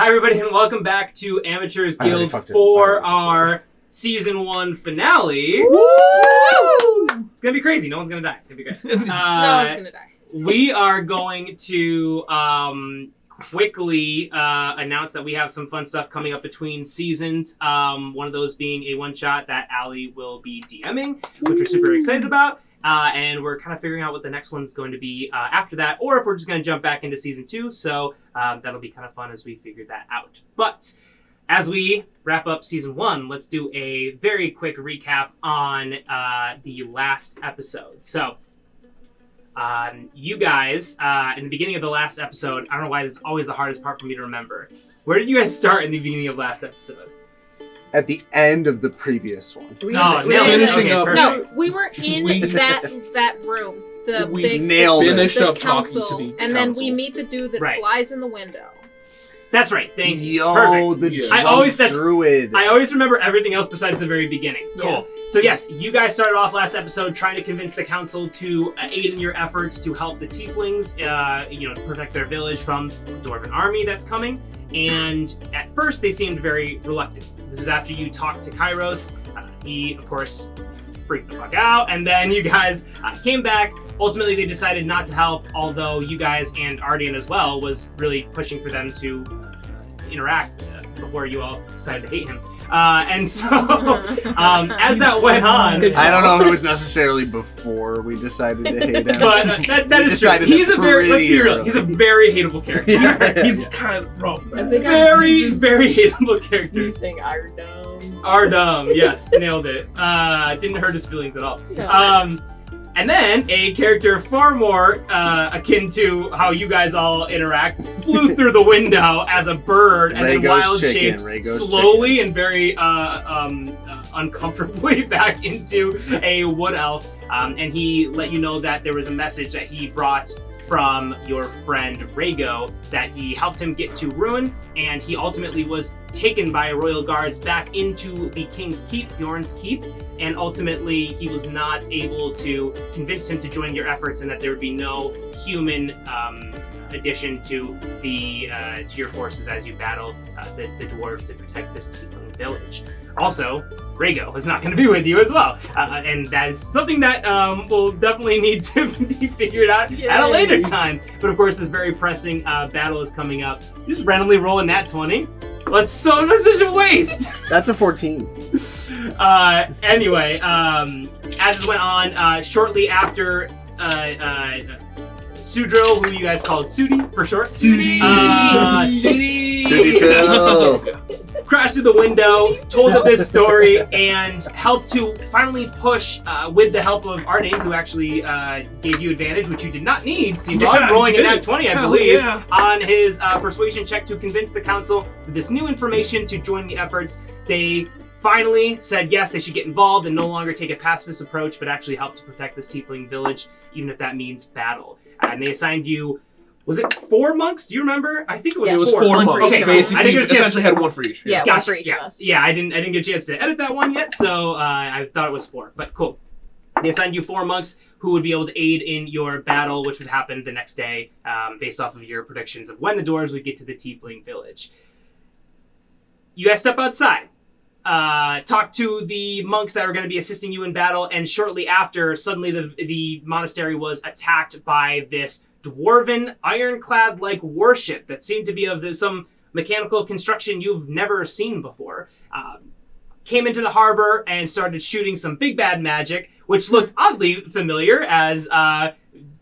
Hi, everybody, and welcome back to Amateurs Guild for our Season 1 finale. Woo! It's going to be crazy. No one's going to die. It's going to be great. No one's going to die. We are going to quickly announce that we have some fun stuff coming up between seasons. One of those being a one-shot that Allie will be DMing, which we're super excited about. And we're kind of figuring out what the next one's going to be after that, or if we're just going to jump back into Season 2. So that'll be kind of fun as we figure that out. But as we wrap up Season 1, let's do a very quick recap on the last episode. So you guys, in the beginning of the last episode, I don't know why this is always the hardest part for me to remember. Where did you guys start in the beginning of last episode? At the end of the previous one. Finishing up. No, we were in that room. The big finish the up council, talking to the and then we meet the dude that flies in the window. That's right. Thank you. Perfect. The druid. I always remember everything else besides the very beginning. Cool. Yeah. So yes, you guys started off last episode trying to convince the council to aid in your efforts to help the Tieflings, to protect their village from the Dwarven army that's coming. And at first, they seemed very reluctant. This is after you talked to Kairos. He, of course, freaked the fuck out. And then you guys came back. Ultimately, they decided not to help, although you guys and Ardain as well was really pushing for them to interact before you all decided to hate him. And so, as that went on... I don't know if it was necessarily before we decided to hate him. But that is true. He's a very, let's be real, he's a very hateable character. He's kind of wrong. Very, very hateable character. He's saying Ardain. Ardain, yes, nailed it. Didn't hurt his feelings at all. No. And then a character far more akin to how you guys all interact flew through the window as a bird and then wild-shaped slowly and very uncomfortably back into a wood elf. And he let you know that there was a message that he brought from your friend Rhaego that he helped him get to Ruin, and he ultimately was taken by royal guards back into the King's Keep, Bjorn's Keep, and ultimately he was not able to convince him to join your efforts and that there would be no human addition to your forces as you battle the dwarves to protect this Tiefling village. Also, Rhaego is not going to be with you as well, and that is something that will definitely need to be figured out at a later time. But of course, this very pressing battle is coming up. You just randomly roll a nat 20. That's such a waste. That's a 14. Anyway, as it went on, shortly after Sudro, who you guys called Sudi for short. Sudi Phil. Crashed through the window, told of this story, and helped to finally push, with the help of Ardain, who actually gave you advantage, which you did not need, rolling a nat 20, I believe, on his persuasion check to convince the council with this new information to join the efforts. They finally said yes, they should get involved and no longer take a pacifist approach, but actually help to protect this Tiefling village, even if that means battle. And they assigned you, was it 4 monks? Do you remember? I think it was 4. 4 monks. Okay, basically, I didn't essentially had 1 for each. Yeah, gotcha. 1 for each of us. Yeah, I didn't get a chance to edit that one yet, so I thought it was 4. But cool. They assigned you 4 monks who would be able to aid in your battle, which would happen the next day, based off of your predictions of when the dwarves would get to the Tiefling village. You guys step outside. Talk to the monks that are going to be assisting you in battle, and shortly after, suddenly the monastery was attacked by this dwarven ironclad-like warship that seemed to be of some mechanical construction you've never seen before. Came into the harbor and started shooting some big bad magic, which looked oddly familiar, as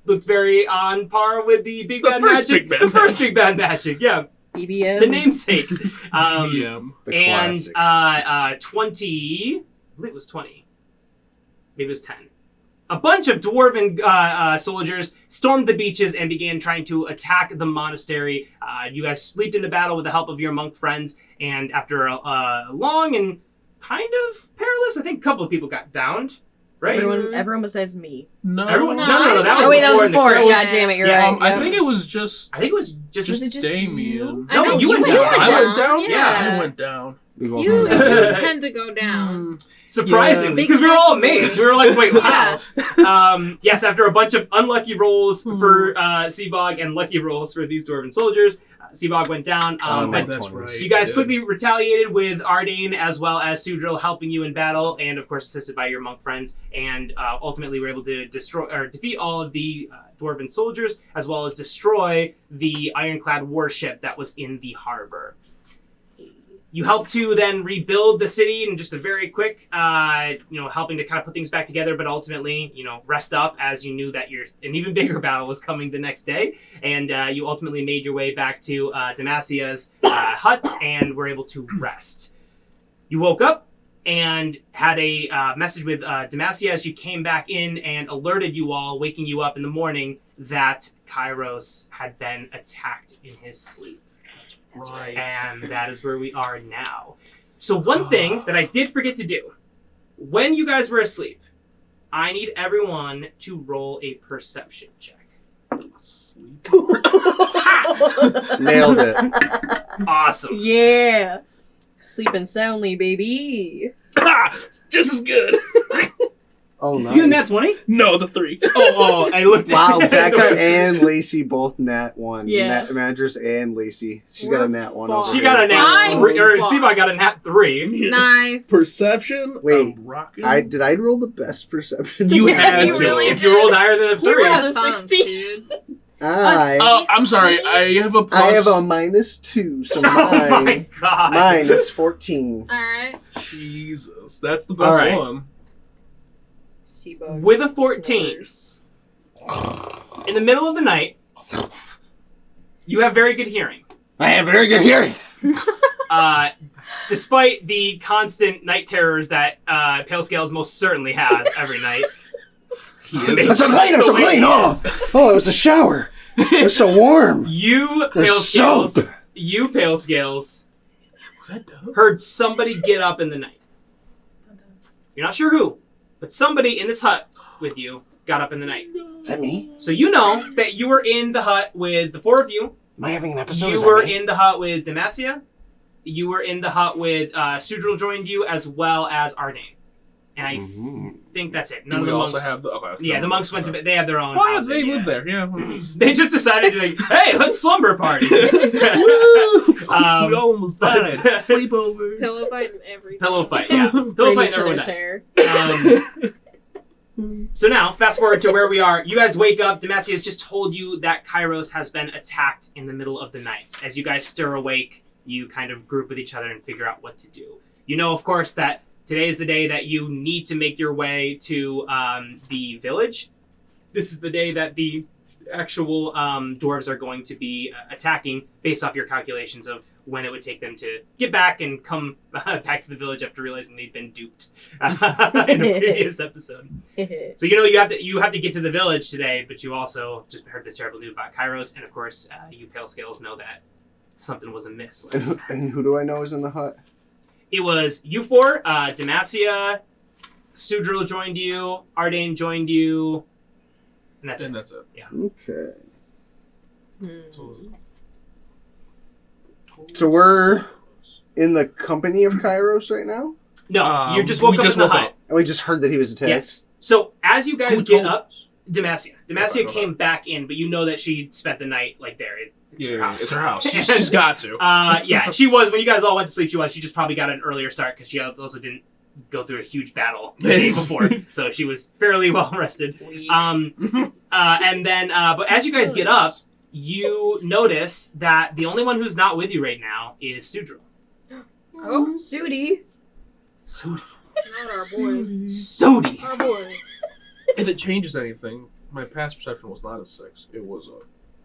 looked very on par with the big bad magic. The first big bad magic, yeah. BBM. The namesake. BBM. And 20, I believe it was 20. Maybe it was 10. A bunch of dwarven soldiers stormed the beaches and began trying to attack the monastery. You guys leaped into battle with the help of your monk friends, and after a long and kind of perilous, I think a couple of people got downed. Right? Everyone besides me. No. That was that was before. Yeah, damn it, you're right. I think it was just Damien. Damien. No, you went down. I went down? Yeah. I went down. You tend to go down. Surprisingly, because we were all amazed. We were like, wait, wow. Yes, after a bunch of unlucky rolls for Seabog and lucky rolls for these dwarven soldiers, Seabog went down. But that's right. you guys Yeah. quickly retaliated with Ardain as well as Sudril helping you in battle, and of course assisted by your monk friends, and ultimately were able to defeat all of the dwarven soldiers, as well as destroy the ironclad warship that was in the harbor. You helped to then rebuild the city in just a very quick, helping to kind of put things back together, but ultimately, rest up as you knew that an even bigger battle was coming the next day. And you ultimately made your way back to Damasia's hut and were able to rest. You woke up and had a message with Demacia as you came back in and alerted you all, waking you up in the morning, that Kairos had been attacked in his sleep. Right. And that is where we are now. So one thing that I did forget to do, when you guys were asleep, I need everyone to roll a perception check. Sleep. Nailed it. Awesome. Yeah. Sleeping soundly, baby. Just as good. Oh, nice. You get a nat 20? No, it's a 3. Oh, I looked at Wow, it. Becca and Lacey both nat 1. Yeah. Managers and Lacey. She's got a nat 1 over She here. got a nat I'm 3, or fucked. Seabog got a nat 3. Nice. Perception. Wait, I'm rocking. Did I roll the best perception? You had You to. really If you rolled higher than a 3. You rolled a Fun, 60. dude. Oh, I'm sorry. I have a plus. I have a -2, so Oh my mine god. is 14. Alright. Jesus, that's the best All right. one. With a 14. In the middle of the night, you have very good hearing. I have very good hearing. Despite the constant night terrors that Pale Scales most certainly has every night. I'm so clean, I'm so clean. Oh, it was a shower. It was so warm. You, There's Pale Scales, soap. Was that dope? heard somebody get up in the night. You're not sure who, but somebody in this hut with you got up in the night. Is that me? So you know that you were in the hut with the 4 of you. Am I having an episode? You were in the hut with Demacia. You were in the hut with Sudril joined you, as well as Ardain. And I think that's it. None Do of we the also monks. have the? Okay. Yeah, the monks went to bed. They have their own. Oh, yeah, housing, they yeah. live there. Yeah. They just decided to like, hey, let's slumber party. We almost But- died. Sleepover. Pillow fight and everything. Pillow fight, yeah. Pillow Braid fight, each everyone other's dies. hair. So now, fast forward to where we are. You guys wake up. Demacia has just told you that Kairos has been attacked in the middle of the night. As you guys stir awake, you kind of group with each other and figure out what to do. You know, of course, that today is the day that you need to make your way to the village. This is the day that the actual dwarves are going to be attacking, based off your calculations of when it would take them to get back and come back to the village after realizing they'd been duped in a previous episode. So you know you have to get to the village today, but you also just heard this terrible news about Kairos, and of course you Pale Scales know that something was amiss. And who do I know is in the hut? It was you four, Demacia, Sudril joined you, Ardain joined you, and that's And it. that's it. Okay. So, So we're in the company of Kairos right now? No, you just woke up in the hut. And we just heard that he was attacked? Yes. So as you guys Who get told up, us? Demacia Okay. came back in, but you know that she spent the night like there. It's her house. It's her house. She's got to. Yeah, she was when you guys all went to sleep. She just probably got an earlier start because she also didn't go through a huge battle the day before, so she was fairly well rested. And then, but as you guys get up, you notice that the only one who's not with you right now is Sudril. Oh, Sudi. Sudi. Not our boy. Sudi. Our boy. If it changes anything, my past perception was not a 6. It was a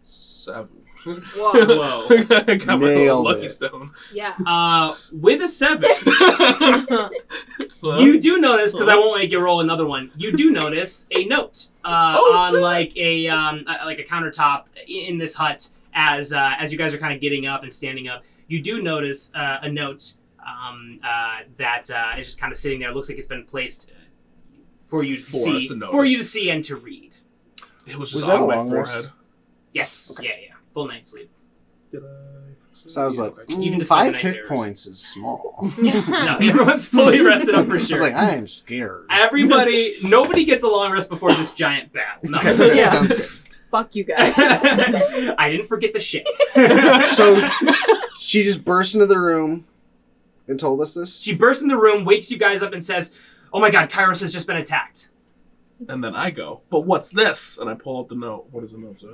7. Whoa. Whoa. I got my little Nailed lucky it. stone. Yeah. With a 7, Well, you do notice, because I won't make you roll another one. You do notice a note on shit. like a countertop in this hut as you guys are kind of getting up and standing up. You do notice a note that is just kind of sitting there. It looks like it's been placed for you to For us see, to notice. for you to see and to read. It was Was just that on a my long rest? forehead. Yes, yeah, full night's sleep. So I was like, Okay. Even despite 5 the night hit terrors. points is small. No, everyone's fully rested up for I was sure. like, I am scared. Nobody gets a long rest before this giant battle. No. Okay, Yeah. sounds good. Fuck you guys. I didn't forget the shit. So she just burst into the room and told us this? She bursts in the room, wakes you guys up, and says, "Oh my god, Kairos has just been attacked." And then I go, "But what's this?" And I pull out the note. What does the note say?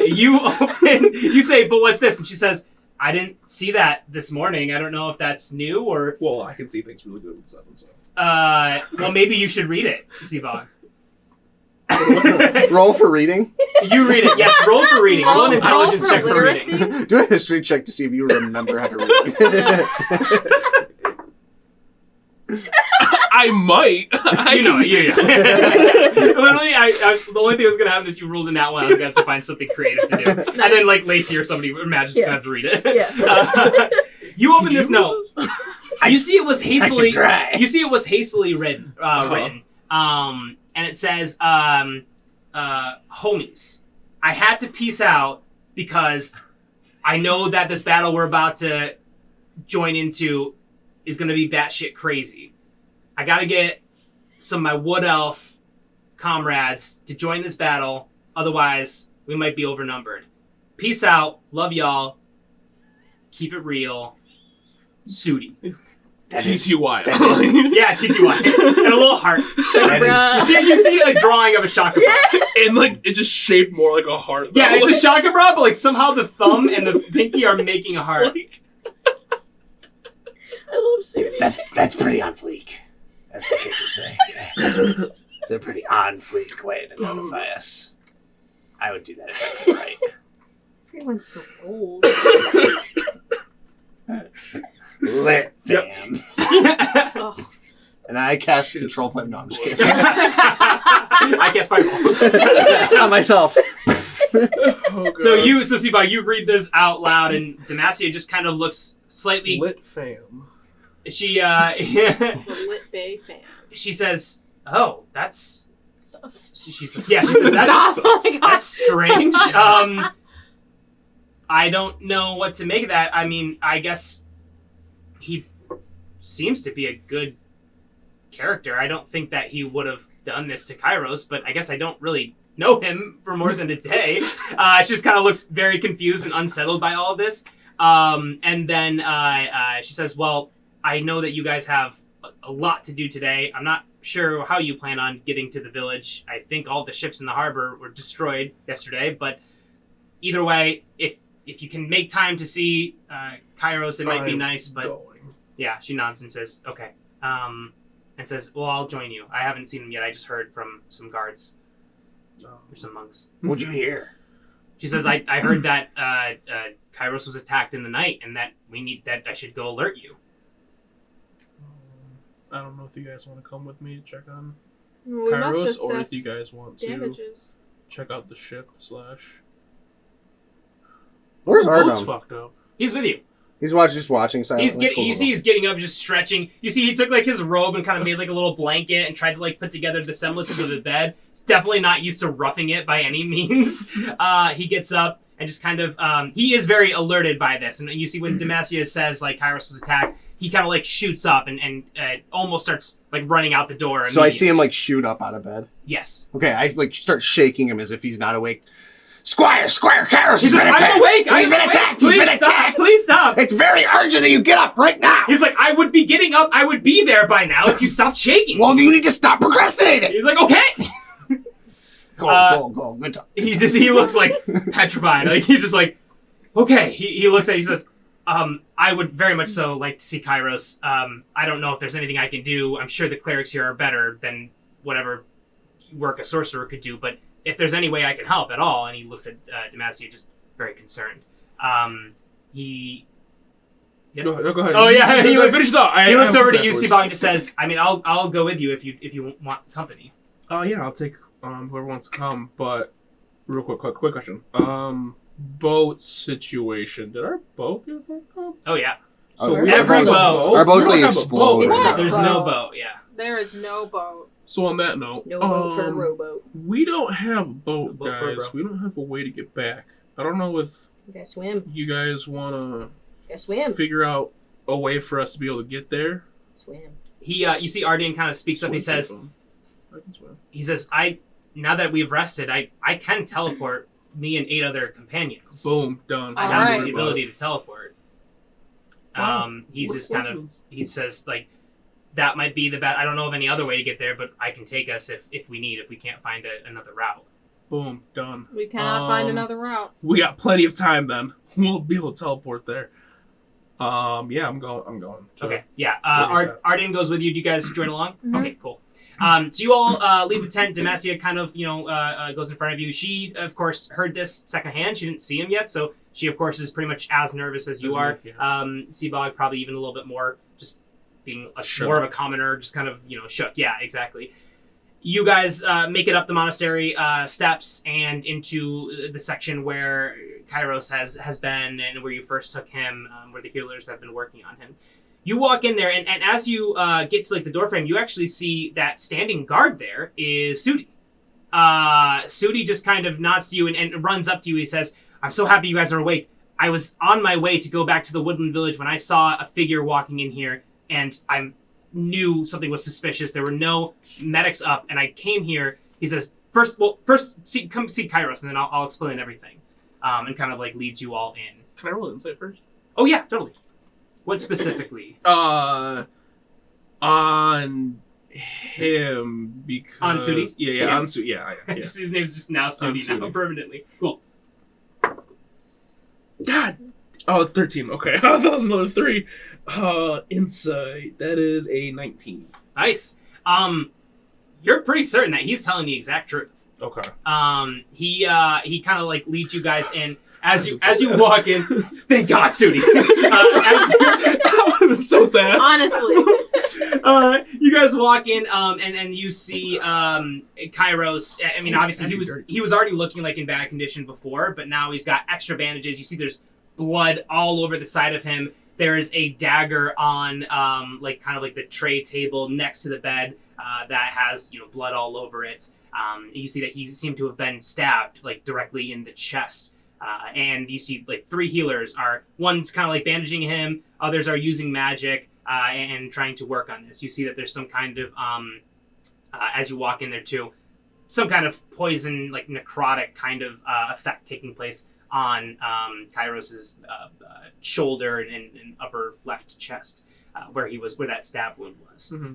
You say, "But what's this?" And she says, "I didn't see that this morning. I don't know if that's new or..." Well, I can see things really good with 7, so. Well, maybe you should read it, Sibog. Roll for reading? You read it. Yes, roll for reading. Roll an intelligence check for literacy. reading. Do a history check to see if you remember how to read. I might. You know. Literally, the only thing that was going to happen if you rolled in that one, I was going to have to find something creative to do. Nice. And then, like, Lacey or somebody imagines going to have to read it. Yeah. You open this note. You see it was hastily. I can try. You see it was hastily written. And it says, "Homies, I had to peace out because I know that this battle we're about to join into is going to be batshit crazy. I got to get some of my wood elf comrades to join this battle. Otherwise, we might be outnumbered. Peace out. Love y'all. Keep it real. Sudi." TTY. Yeah, TTY. And a little heart. You see a drawing of a shaka bra. And like it just shaped more like a heart. Yeah, it's like, a shaka bra, but like somehow the thumb and the pinky are making a just heart. like- I love Sudi. That's pretty on fleek, as the kids would say. They're pretty on fleek way to notify us. I would do that if I could write. Everyone's so old. Lit, fam. Ugh. And I cast control flame. No, I'm just kidding. I guess fireball. It's not myself. Oh, God. So Siba, you read this out loud, and Demacia just kind of looks slightly. Lit fam. She The Lit Bay fan. she says, "Oh, that's." Sus. She says, "That's Oh my God. that's strange." I don't know what to make of that. I mean, I guess he seems to be a good character. I don't think that he would have done this to Kairos, but I guess I don't really know him for more than a day. She just kind of looks very confused and unsettled by all of this. And then she says, "Well, I know that you guys have a lot to do today. I'm not sure how you plan on getting to the village. I think all the ships in the harbor were destroyed yesterday, but either way, if you can make time to see Kairos, it might be nice, but..." Going. Yeah, she nods and says, "Okay." And says, "Well, I'll join you. I haven't seen them yet. I just heard from some guards or some monks." What'd you hear? She says, I heard that Kairos was attacked in the night and that I should go alert you." I don't know if you guys want to come with me to check on We must Kairos, or if assess you guys want to damages. check out the ship / Where's boat's Ardain? fucked up. He's with you. He's just watching silently. You see he's getting up, just stretching. You see he took like his robe and kind of made like a little blanket and tried to like put together the semblance of the bed. He's definitely not used to roughing it by any means. He gets up and just kind of, he is very alerted by this. And you see when Demacia says like Kairos was attacked, he kind of like shoots up and almost starts like running out the door. So I see him like shoot up out of bed. Yes. Okay, I like start shaking him as if he's not awake. Squire, Kairos has He's been like, attacked. "I'm awake! He's been attacked! He's been attacked! Please stop! It's very urgent that you get up right now! He's like, "I would be getting up. I would be there by now if you stopped shaking." Well, you need to stop procrastinating! He's like, "Okay." Go. Good talk. He looks like petrified. Like he's just like, "Okay." He looks at you, he says, "I would very much so like to see Kairos. I don't know if there's anything I can do. I'm sure the clerics here are better than whatever work a sorcerer could do, but if there's any way I can help at all." And he looks at Demacia just very concerned. He... Yes? Go ahead. Oh, yeah, he looks- finish it up. He looks over to you, Sibong, and just says, "I mean, I'll go with you if you want company." Oh yeah, I'll take whoever wants to come. But real quick question. Boat situation. Did our boat get fucked up? Oh, yeah. Oh, we every don't have a boat. Our boat's We don't like have a exploded. boat. It's There's Bro. no boat, yeah. There is no boat. So on that note, No boat for a rowboat. we don't have a boat, Boat for a guys. bro. We don't have a way to get back. I don't know if You guys swim. you guys want You guys swim. to figure out a way for us to be able to get Swim. He, you see Ardain kind of speaks up. He says, I can swim. I now that we've rested, I can teleport me and 8 other companions. Boom, done. I All have right. the ability to teleport. Wow. He's What just kind of, coincidence. he says, like, that might be the best. I don't know of any other way to get there, but I can take us if we can't find another route. Boom, done. We cannot find another route. We got plenty of time then. We'll be able to teleport there. Yeah, I'm going. Okay, yeah. What is that? Ardain goes with you. Do you guys join along? Mhm. Okay, cool. So you all leave the tent. Demacia kind of, goes in front of you. She, of course, heard this secondhand. She didn't see him yet, so she, of course, is pretty much as nervous as you are. Yeah. Seabog probably even a little bit more, just being Shook. more of a commoner, just kind of, shook. Yeah, exactly. You guys make it up the monastery steps and into the section where Kairos has been and where you first took him, where the healers have been working on him. You walk in there, and as you get to the doorframe, you actually see that standing guard there is Sudi. Sudi just kind of nods to you and runs up to you. He says, "I'm so happy you guys are awake. I was on my way to go back to the woodland village when I saw a figure walking in here, and I knew something was suspicious. There were no medics up, and I came here." He says, first come see Kairos, and then I'll explain everything." And kind of leads you all in. Can I roll insight first? Oh yeah, totally. What specifically? On him because On Sudi? Yeah, Yeah. on Sudi. Yeah. His name's just now Sudi now, Sudi. permanently. Cool. God. Oh, it's 13. Okay, that was another 3. Insight. That is a 19. Nice. You're pretty certain that he's telling the exact truth. Okay. He kind of leads you guys in. As you walk in, thank God, Sudi. That would have been so sad. Honestly. You guys walk in, and you see Kairos. I mean, obviously he was already looking in bad condition before, but now he's got extra bandages. You see, there's blood all over the side of him. There is a dagger on the tray table next to the bed that has blood all over it. You see that he seemed to have been stabbed directly in the chest. And you see 3 healers one's kind of bandaging him, others are using magic and trying to work on this. You see that there's some kind of as you walk in there too, some kind of poison necrotic kind of effect taking place on Kairos's shoulder and upper left chest where that stab wound was. Mm-hmm.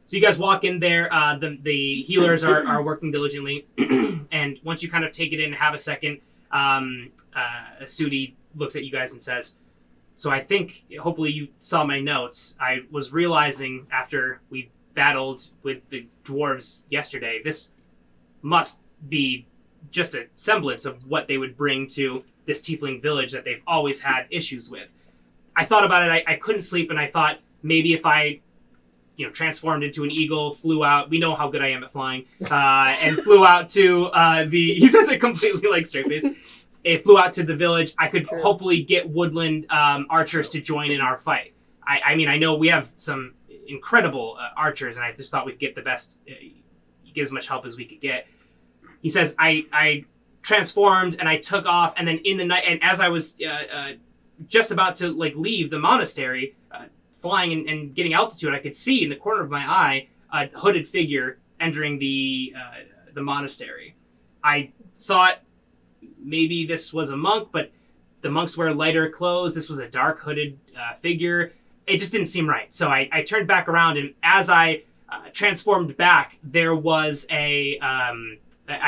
So you guys walk in there. The healers are working diligently, and once you kind of take it in and have a second, Sudi looks at you guys and says, "So I think, hopefully you saw my notes. I was realizing after we battled with the dwarves yesterday, this must be just a semblance of what they would bring to this tiefling village that they've always had issues with. I thought about it. I couldn't sleep, and I thought maybe if I transformed into an eagle, flew out. We know how good I am at flying, and flew out to he says it completely straight face. It flew out to the village. I could hopefully get woodland archers to join in our fight. I mean, I know we have some incredible archers, and I just thought we'd get the best, get as much help as we could get." He says, I transformed and I took off, and then in the night, and as I was just about to leave the monastery, flying and getting altitude, I could see in the corner of my eye a hooded figure entering the monastery. I thought maybe this was a monk, but the monks wear lighter clothes. This was a dark hooded figure. It just didn't seem right. So I turned back around, and as I transformed back, there was I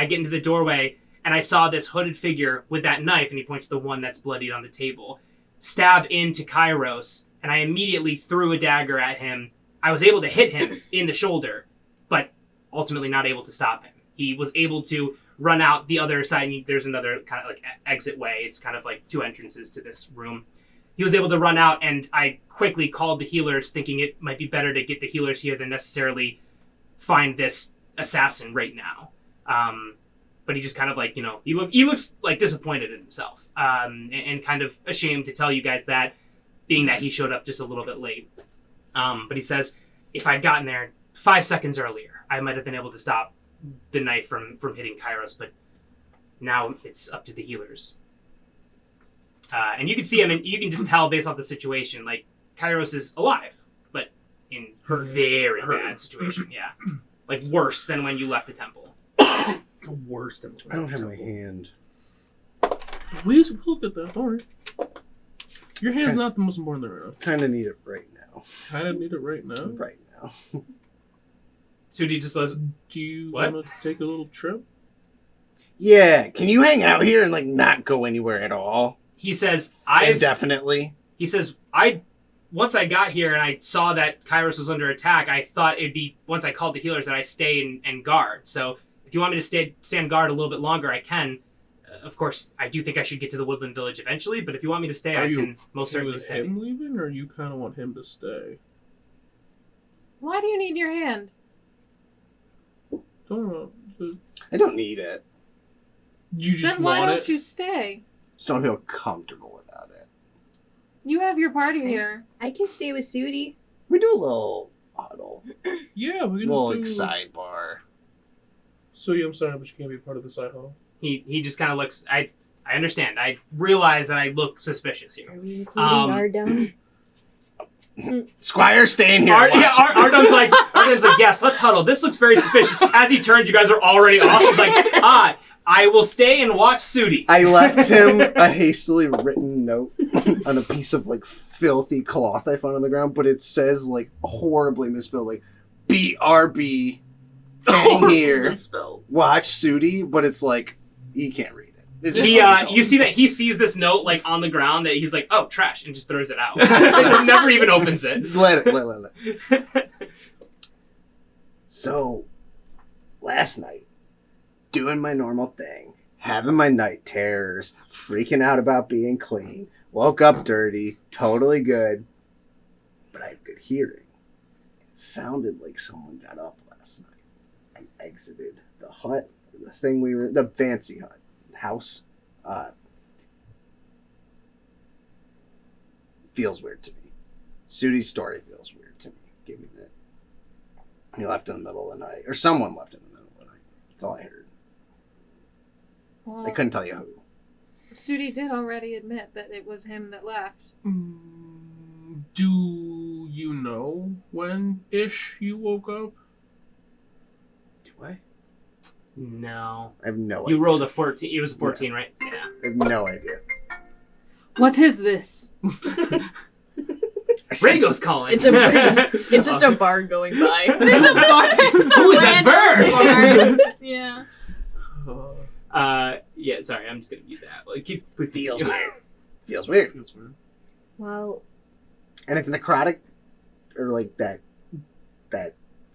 get into the doorway, and I saw this hooded figure with that knife, and he points to the one that's bloodied on the table, stab into Kairos. And I immediately threw a dagger at him. I was able to hit him in the shoulder, but ultimately not able to stop him. He was able to run out the other side, and there's another kind of exit way. It's kind of 2 entrances to this room. He was able to run out, and I quickly called the healers, thinking it might be better to get the healers here than necessarily find this assassin right now. But he just kind of he looks disappointed in himself, and kind of ashamed to tell you guys that, being that he showed up just a little bit late. But he says, if I'd gotten there 5 seconds earlier, I might have been able to stop the knife from hitting Kairos, but now it's up to the healers. And you can see him, and you can just tell based off the situation, Kairos is alive, but in a very bad situation, yeah. Worse than when you left the temple. worse than I don't have my hand. We look at that. Don't worry. Your hand's not the most important thing right now. Kind of need it right now. Kind of need it right now. Right now. Sudi just says, Do you What? want to take a little trip? Yeah, can you hang out here and like not go anywhere at all? he says, Indefinitely. He says, once I got here and I saw that Kairos was under attack, I thought it'd be, once I called the healers, that I stay and guard. So if you want me to stand guard a little bit longer, I can. Of course, I do think I should get to the Woodland Village eventually, but if you want me to stay, I can most certainly with stay. him leaving, or you kind of want him to stay? Why do you need your hand? Don't know. I don't need it. You just Then why want don't it? you stay? Just don't feel comfortable without it. You have your party here. I can stay with Sudi. We do a little huddle. Yeah, we A can little do... like sidebar. So yeah, I'm sorry, but you can't be part of the side huddle. He just kind of looks. I understand. I realize that I look suspicious here. Are we including Ardain? Squire, staying here. Ardain's like, yes, let's huddle. This looks very suspicious. As he turns, you guys are already off. He's like, I will stay and watch Sudi. I left him a hastily written note on a piece of like filthy cloth I found on the ground, but it says like horribly misspelled, like BRB. Hang here, Misspelled. watch Sudi, but it's like you can't read it. It's just He, unreadable. you see that he sees this note like on the ground that he's like, oh, trash, and just throws it out. Like, never even opens it. Let it. So, last night, doing my normal thing, having my night terrors, freaking out about being clean, woke up dirty, totally good, but I have good hearing. It sounded like someone got up last night and exited the hut, the fancy hut, house. Feels weird to me. Sudi's story feels weird to me. Give me that. He left in the middle of the night. Or someone left in the middle of the night. That's all I heard. Well, I couldn't tell you who. Sudi did already admit that it was him that left. Do you know when-ish you woke up? Do I? No. I have no You idea. rolled a 14. It was a 14, right? Yeah. I have no idea. What is this? Rago's calling. It's it's just a bar going by. It's a bar. It's a Who is that random bird? bar. Yeah. Yeah, sorry, I'm just gonna mute that. Like, please Feels weird. Feels weird. Feels weird. Well, And it's necrotic, or like that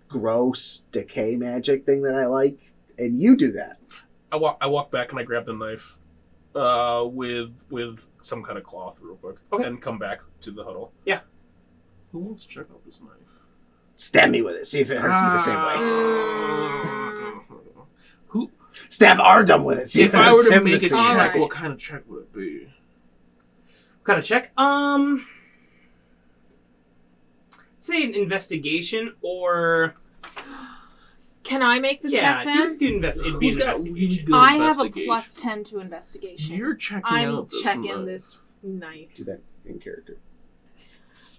gross decay magic thing that I like. And you do that. I walk back and I grab the knife, with some kind of cloth real quick, Okay. and come back to the huddle. Yeah. Who wants to check out this knife? Stab me with it. See if it hurts me the same way. Who? Stab Ardum with it. See if, If it I were hurts to him the make a same check, way. Alright. what kind of check would it be? What kind of check? Say an investigation or Can I make the yeah, check then? do invest. It'd be an Who's got investigation. really good I have a investigation? plus 10 to investigation. You're checking I'm out this checking knife. this knife. Do that in character.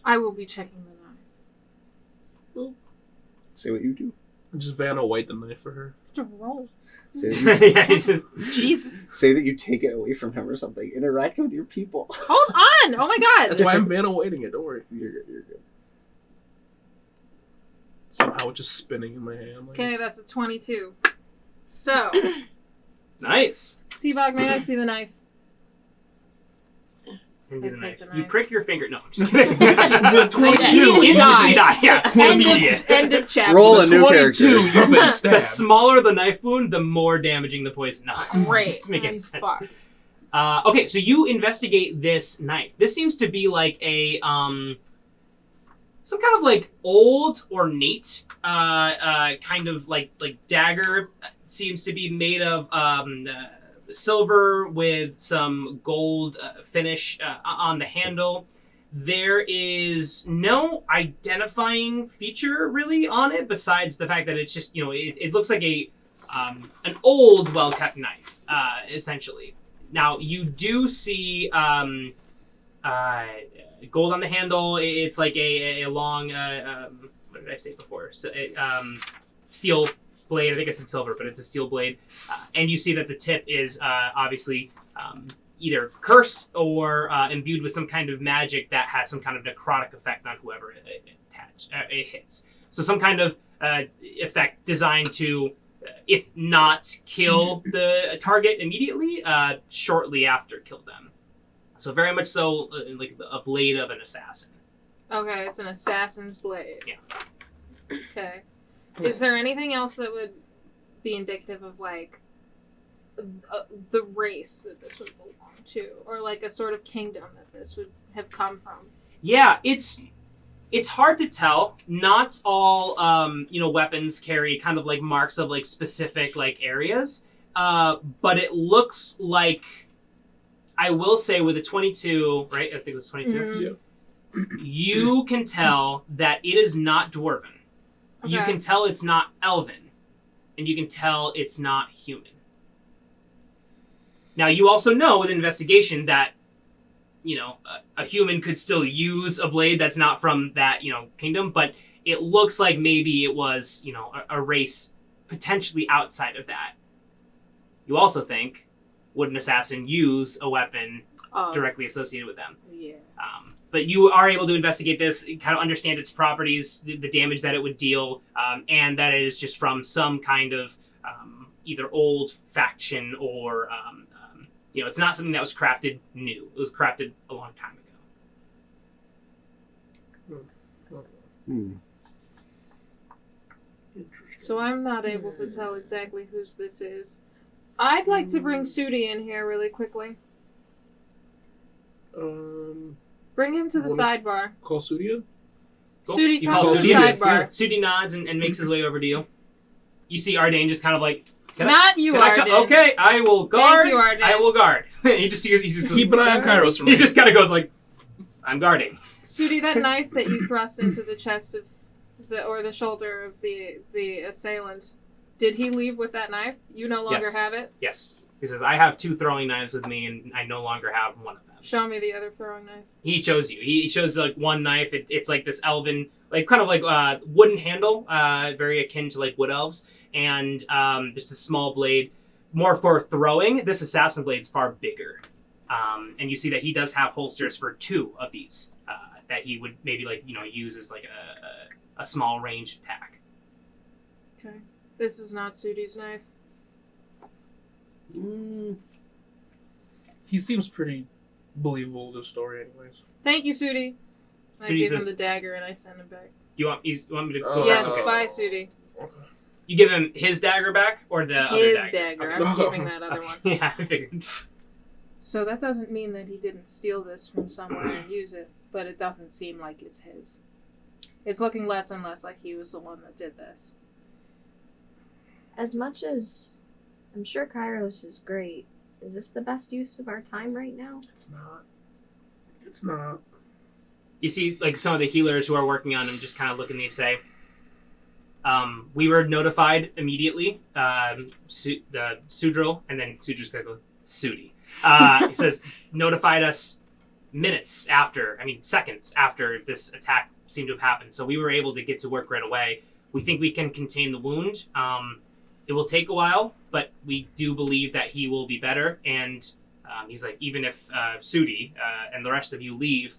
I will be checking the knife. Say what you do. Just Vanna White the knife for her. To roll. Say that you, Yeah, it's just Jesus. say that you take it away from him or something. Interact with your people. Hold on. Oh my god. That's why I'm Vanna Whiting it. Don't worry. You're good. You're good. Somehow it's just spinning in my hand. Like Okay, it's- that's a 22. So, nice. Seabog, may I see the knife? And I do the take knife. the You knife. prick your finger. No, I'm just kidding. That's You instantly die. Yeah, immediate. End of chapter. Roll a new 22, character. you've been The stabbed. smaller the knife wound, the more damaging the poison. No, Great. It's making He's sense. fucked. Okay, so you investigate this knife. This seems to be like a some kind of like old ornate kind of like dagger. Seems to be made of silver with some gold finish on the handle. There is no identifying feature really on it besides the fact that it's just, it looks like a an old well-kept knife, essentially. Now, you do see gold on the handle. It's like a long, what did I say before? So, steel blade. I think it's in silver, but it's a steel blade. And you see that the tip is obviously either cursed or imbued with some kind of magic that has some kind of necrotic effect on whoever it hits. So some kind of effect designed to, if not kill the target immediately, shortly after kill them. So very much so like a blade of an assassin. Okay, it's an assassin's blade. Yeah. Okay. Is there anything else that would be indicative of, like, the race that this would belong to? Or, like, a sort of kingdom that this would have come from? Yeah, it's hard to tell. Not all weapons carry kind of like marks of like specific like areas. But it looks like, I will say with a 22, right? I think it was 22. Mhm. Yeah. You can tell that it is not dwarven. You Okay. can tell it's not elven. And you can tell it's not human. Now, you also know with investigation that, a human could still use a blade that's not from that, kingdom, but it looks like maybe it was, a race potentially outside of that. You also think, would an assassin use a weapon directly associated with them? Yeah. But you are able to investigate this, kind of understand its properties, the damage that it would deal, and that it is just from some kind of either old faction or, it's not something that was crafted new. It was crafted a long time ago. Interesting. So I'm not able to tell exactly whose this is. I'd like to bring Sudi in here really quickly. Bring him to the sidebar. Call Sudia? Cool. Sudi, You come call to the Sudi? sidebar. Sudi nods and makes his way over to you. You see Ardain just kind of like, Not you, can I Arden. okay, I will guard. Thank you, Arden. I will guard. He just Keep an eye on Kairos for me. He just kind of goes like, I'm guarding. Sudi, that knife that you thrust into the chest of the shoulder of the assailant, did he leave with that knife? You no longer Yes. have it? Yes. He says, I have 2 throwing knives with me, and I no longer have one of them. Show me the other throwing knife. He shows you. He shows like one knife. It's like this elven, like kind of like wooden handle, very akin to like wood elves, and just a small blade, more for throwing. This assassin blade's far bigger, and you see that he does have holsters for 2 of these that he would maybe like use as like a small range attack. Okay. This is not Sudi's knife. He seems pretty believable to the story anyways. Thank you, Sudi. I Sudi give him says- the dagger and I send him back. You want me to? Oh, Yes, okay. bye, Sudi. You give him his dagger back or the other His dagger? dagger. Okay. I'm keeping that other one. Yeah, I figured. So that doesn't mean that he didn't steal this from somewhere and use it, but it doesn't seem like it's his. It's looking less and less like he was the one that did this. As much as I'm sure Kairos is great, is this the best use of our time right now? It's not. It's not. You see, like, some of the healers who are working on him just kind of look and they say, we were notified immediately, the Sudril, and then Sudra's going to go, Sudi. It says, notified us seconds after this attack seemed to have happened. So we were able to get to work right away. We think we can contain the wound. It will take a while, but we do believe that he will be better. And he's like, even if Sudi and the rest of you leave,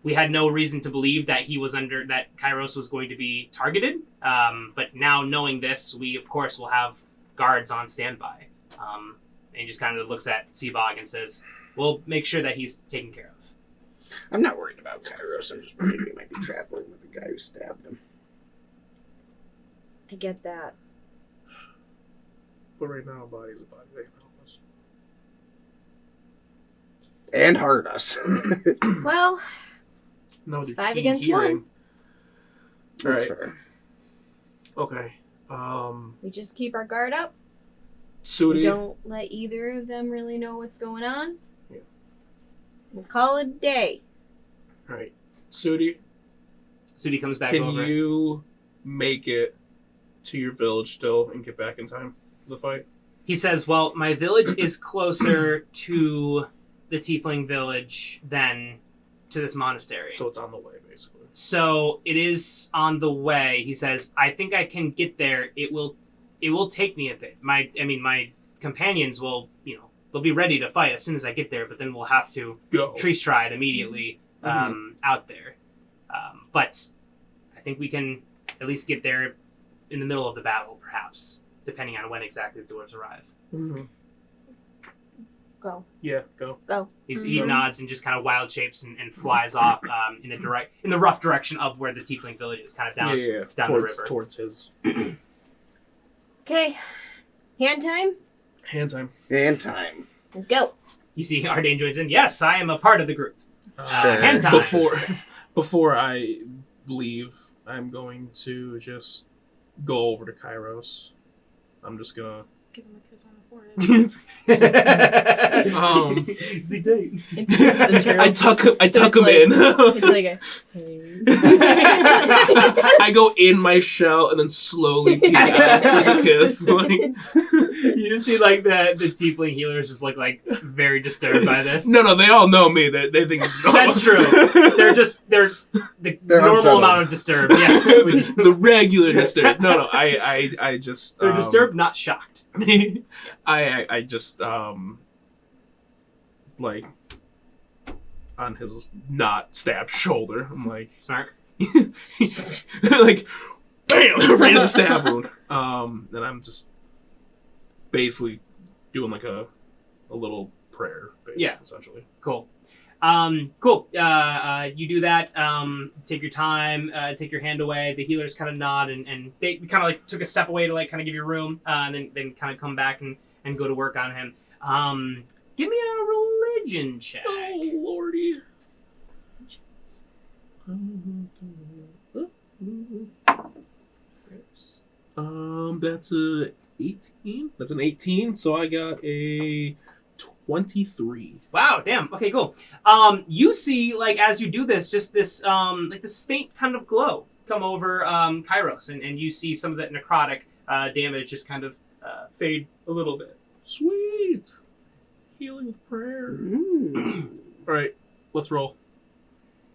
we had no reason to believe that that Kairos was going to be targeted. But now knowing this, we of course will have guards on standby. And he just kind of looks at Seabog and says, we'll make sure that he's taken care of. I'm not worried about Kairos. I'm just worried he might be traveling with the guy who stabbed him. I get that. But right now, a body's a body. They can help us. And hurt us. Well, No, It's the 5 key against hearing. 1. That's Right. fair. Okay. we just keep our guard up. Sudi. Don't let either of them really know what's going on. Yeah. We'll call it a day. Right. Sudi, Sudi comes back can over. you make it to your village still and get back in time for the fight? He says, well, my village is closer to the Tiefling village than to this monastery. So it's on the way, basically. So it is on the way. He says, I think I can get there. It will it will take me a bit. My companions will, they'll be ready to fight as soon as I get there, but then we'll have to Go. tree stride immediately out there. But I think we can at least get there in the middle of the battle, perhaps, depending on when exactly the dwarves arrive. Mm-hmm. Go. Yeah, go. He nods and just kind of wild shapes and flies off in the rough direction of where the Tiefling village is, kind of down down towards, the river. Towards his. Okay. Hand time? Hand time. And time. Let's go. You see Ardain joins in. Yes, I am a part of the group. Sure. Hand time. Before I leave, I'm going to just go over to Kairos. I'm just gonna Give him a kiss on the forehead. It's the date. It's a true. I tuck him It's in. It's like a. Hey. I go in my shell and then slowly peek out for the kiss. You just see like the Tiefling healers just look like very disturbed by this. No, they all know me. They think it's normal. That's true. They're the They're normal unsettled. amount of disturbed. Yeah, The regular disturbed. No, I just they're disturbed, not shocked. I just like on his not stabbed shoulder. I'm like Smart. like bam right in the stab wound. And I'm just basically doing like a little prayer. Yeah. Essentially. Cool. Cool. You do that. Take your time. Take your hand away. The healers kind of nod and they kind of like took a step away to like kind of give you room, and then kind of come back and go to work on him. Give me a religion check. Oh lordy. That's a 18. That's an 18. So I got a 23. Wow, damn. Okay, cool. You see, like, as you do this, just this, like, this faint kind of glow come over Kairos, and you see some of that necrotic damage just kind of fade a little bit. Sweet. Healing with prayer. All right, let's roll.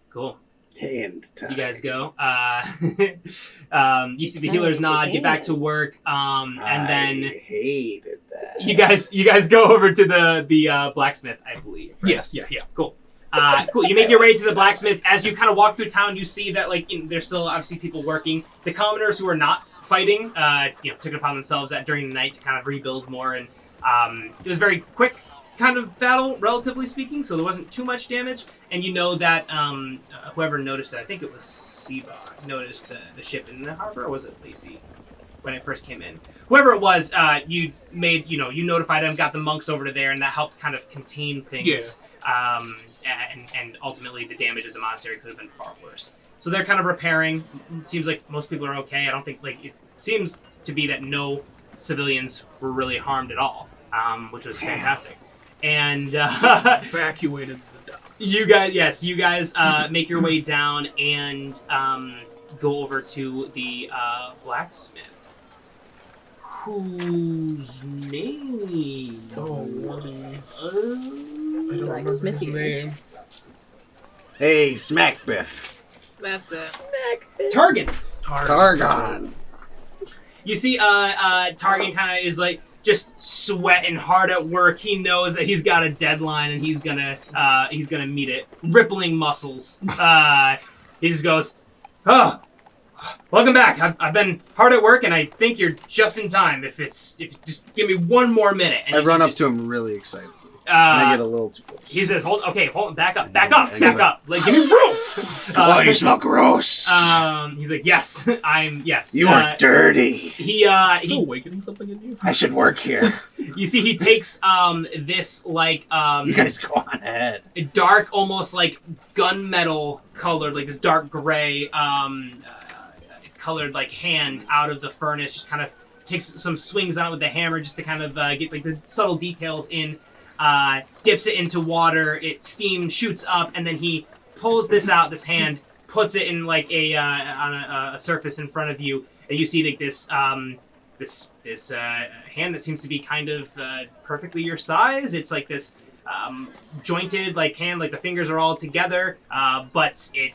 Cool. Hand time. You guys go. You see the healers nod, get back to work, and then I hated that. you guys go over to the blacksmith, I believe. Right? Yes, yeah. Cool. Cool. You make your way to the blacksmith. As you kind of walk through town, you see that like there's still obviously people working. The commoners who are not fighting, took it upon themselves during the night to kind of rebuild more, and it was very quick kind of battle, relatively speaking. So there wasn't too much damage, and you know that whoever noticed it, I think it was Siva, noticed the ship in the harbor, or was it Lacey when it first came in? Whoever it was, you notified them, got the monks over to there, and that helped kind of contain things. Yeah. And ultimately the damage of the monastery could have been far worse. So they're kind of repairing. Seems like most people are okay. I don't think, like, it seems to be that no civilians were really harmed at all, which was fantastic. And Evacuated the dock. you guys make your way down and go over to the blacksmith, whose name I don't remember his Blacksmithy. name. Hey, Smack Biff. That's it. Targan. Targon. You see, Targan kind of is like just sweating hard at work. He knows that he's got a deadline and he's gonna meet it. Rippling muscles. He just goes, "Oh, welcome back. I've been hard at work and I think you're just in time. If just give me one more minute." And I run up to him really excited. And I get a little too close. He says, hold, back up. Like, give me room. Oh, you smell gross. He's like, yes, yes. You are dirty. Is it awakening something in you? I should work here. You see, he takes this like You guys go on ahead. dark, almost like gunmetal colored, like this dark gray colored like hand out of the furnace. Just kind of takes some swings on it with the hammer, just to kind of get like the subtle details in. Dips it into water. It steam shoots up, and then he pulls this out. This hand puts it in like on a surface in front of you, and you see like this hand that seems to be kind of perfectly your size. It's like this jointed like hand, like the fingers are all together, but it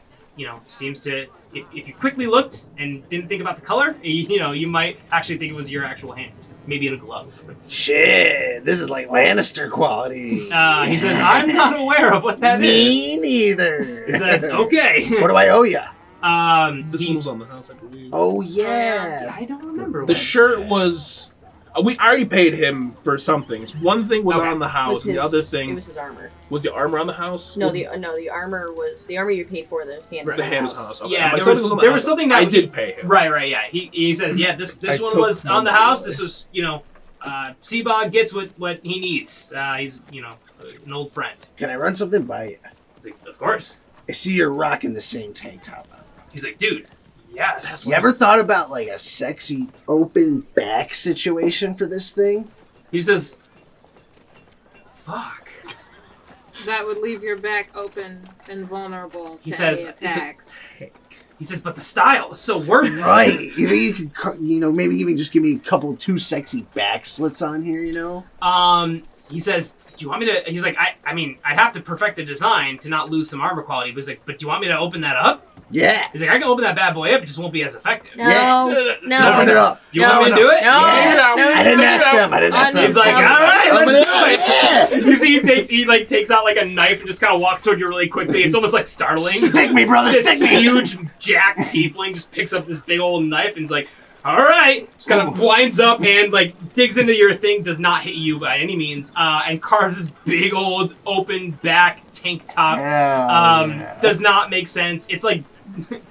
seems to. If you quickly looked and didn't think about the color, you might actually think it was your actual hand, maybe in a glove. Shit, this is like Lannister quality. He says, "I'm not aware of what that is." Me neither. He says, "Okay." What do I owe you? This one was on the house, I believe. Oh yeah. I don't remember. The what shirt it said. was. We already paid him for some things. One thing was Okay. on the house, and the other It thing was his armor. was the armor on the house. No, the armor was the armor you paid for. The hand was the on ham the is house. house. Okay. Yeah, But there something was on the there house. was something that I he- did pay him. Right, yeah. He says, yeah, this I one took was on the money house. away. This was, Seabog gets what he needs. He's, an old friend. Can I run something by you? Like, of course. I see you're rocking the same tank top. He's like, dude, yes. You ever thought about like a sexy open back situation for this thing? He says, fuck. That would leave your back open and vulnerable He to says, any it's a- attacks. He says, but the style is so worth it. Right. You think you could, maybe even just give me a couple two sexy back slits on here, He says, do you want me to, he's like, I mean, I'd have to perfect the design to not lose some armor quality, but he's like, but do you want me to open that up? Yeah. He's like, I can open that bad boy up, it just won't be as effective. No, Yeah. no. Open it up. You want me to do it? No, Yes. no, I didn't ask them. I didn't ask them. He's like, all right, Open let's it do up. it. Yeah. You see, he takes out like a knife and just kind of walks toward you really quickly. It's almost like startling. Stick me, brother. This Stick me. huge jack tiefling just picks up this big old knife and is like, all right, just kind of winds up and like digs into your thing. Does not hit you by any means, and carves this big old open back tank top. Yeah. Does not make sense. It's like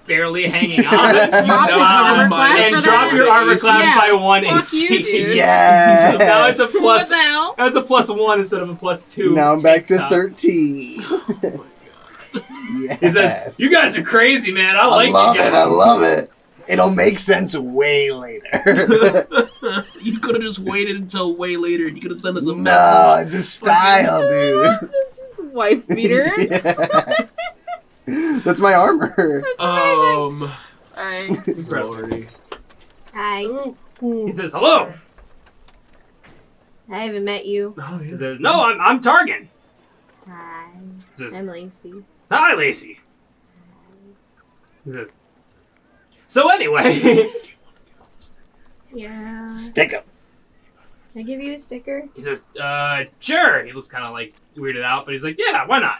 barely hanging on. Drop his armor class and for drop that? your armor class Yeah. by 1 Fuck AC. you, dude. Yeah. Now it's a What plus. the hell? That's a +1 instead of a +2. Now I'm back to tank top. 13. Yes. He says, "You guys are crazy, man. I like love you guys." it. I love it. It'll make sense way later. You could have just waited until way later. You could have sent us a message. No, the style, dude. This is just wife beater. Yeah. That's my armor. Sorry. Lordy. Hi. He says, "Hello." I haven't met you. Oh, He yeah. says, "No, I'm Targan." Hi. He says, I'm Lacey. "Hi, Lacey." He says, "So anyway," Yeah. Stick 'em. Can I give you a sticker? he says, "Sure." He looks kind of like weirded out, but he's like, "Yeah, why not?"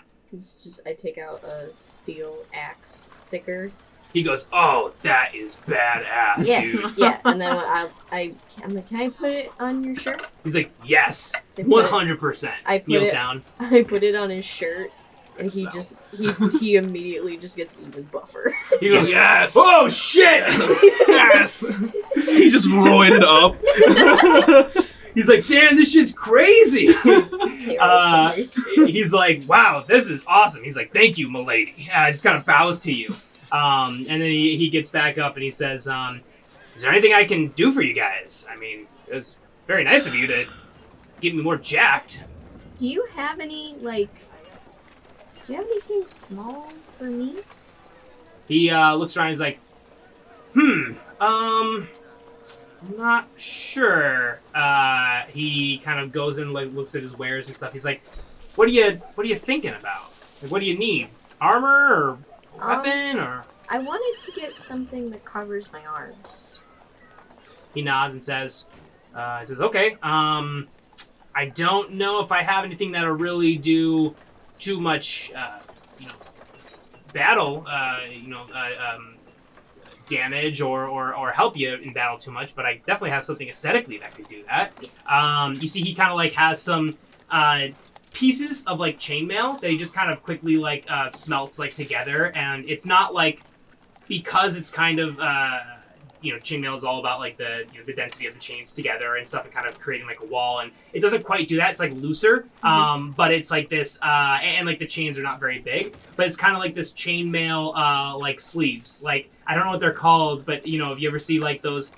I take out a steel axe sticker. He goes, "Oh, that is badass, Yeah, dude." yeah. And then when I'm like, can I put it on your shirt? He's like, "Yes, So I put it- 100%." I put Kneels it- down. I put it on his shirt, and he So. just he immediately just gets even buffer. He goes, Yes. "Oh shit!" Yes. He just roided up. He's like, "Damn, this shit's crazy." Steroid stickers. He's like, "Wow, this is awesome." He's like, "Thank you, milady." Just kind of bows to you. And then he gets back up and he says, "Is there anything I can do for you guys? I mean, it was very nice of you to get me more jacked." Do you have any, do you have anything small for me? He looks around and he's like, I'm not sure. He kind of goes and looks at his wares and stuff. He's like, what are you thinking about? Like, what do you need? Armor or a weapon or? I wanted to get something that covers my arms. He nods and says, "Okay. I don't know if I have anything that'll really do too much, battle, damage or help you in battle too much. But I definitely have something aesthetically that could do that." You see, he kind of has some pieces of chainmail that he just kind of quickly smelts together, and it's not because it's kind of chainmail is all about the density of the chains together and stuff, and kind of creating a wall, and it doesn't quite do that. It's looser, but it's this, and the chains are not very big, but it's kind of this chainmail sleeves. I don't know what they're called, but if you ever see those.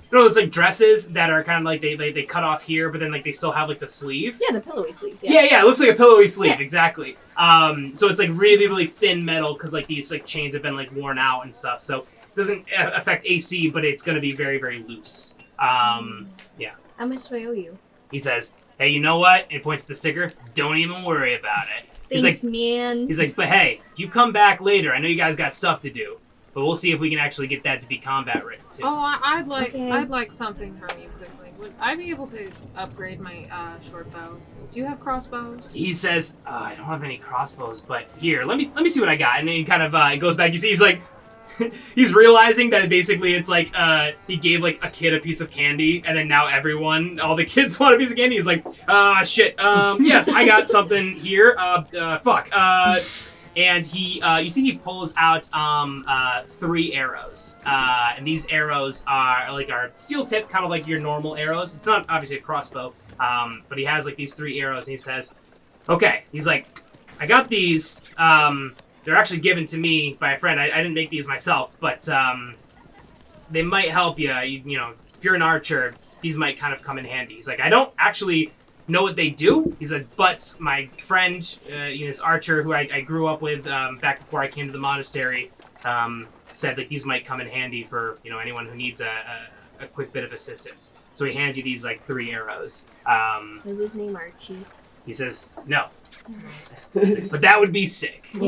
Those dresses that are kind of they cut off here, but then they still have the sleeve. Yeah, the pillowy sleeves. Yeah. Yeah, it looks like a pillowy sleeve, Yeah. exactly. So it's really, really thin metal because these chains have been worn out and stuff. So it doesn't affect AC, but it's going to be very, very loose. Yeah. How much do I owe you? He says, "Hey, you know what?" And he points to the sticker. "Don't even worry about it." Thanks, man. He's like, but hey, you come back later. I know you guys got stuff to do, but we'll see if we can actually get that to be combat ready too. Oh, I'd like Okay. I'd like something from you quickly. Would I be able to upgrade my short bow? Do you have crossbows? He says, I don't have any crossbows, but here, let me see what I got. And then he kind of goes back. You see, he's like, he's realizing that basically it's like he gave like a kid a piece of candy, and then now all the kids want a piece of candy. He's like, shit. Yes, I got something here. Fuck. And he, you see, he pulls out 3 arrows, and these arrows are steel tip, kind of like your normal arrows. It's not obviously a crossbow, but he has like these 3 arrows, and he says, "Okay." He's like, "I got these. They're actually given to me by a friend. I didn't make these myself, but they might help you. You know, if you're an archer, these might kind of come in handy." He's like, "I don't actually know what they do." He said, "But my friend, this archer who I grew up with back before I came to the monastery, said like these might come in handy for anyone who needs a quick bit of assistance." So he hands you these like 3 arrows. Was his name Archie? He says, "No." He's like, "But that would be sick." And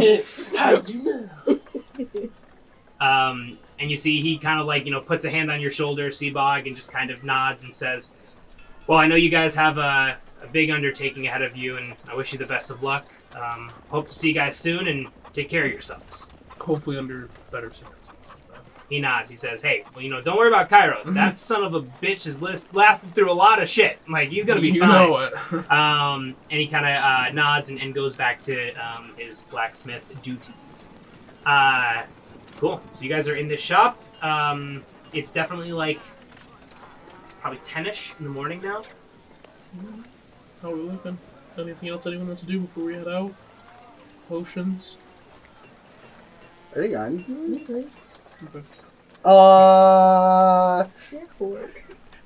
you see he kind of like puts a hand on your shoulder, Seabog, and just kind of nods and says, "Well, I know you guys have a big undertaking ahead of you, and I wish you the best of luck. Hope to see you guys soon, and take care of yourselves." Hopefully under better circumstances and stuff. He nods. He says, "Hey, well, don't worry about Kairos. That son of a bitch has lasted through a lot of shit. Like, he's gonna be You fine." know it. And he kind of nods and goes back to his blacksmith duties. Cool. So you guys are in this shop. It's definitely like probably 10ish in the morning now. How are we looking? Anything else anyone wants to do before we head out? Potions? I think I'm. Okay.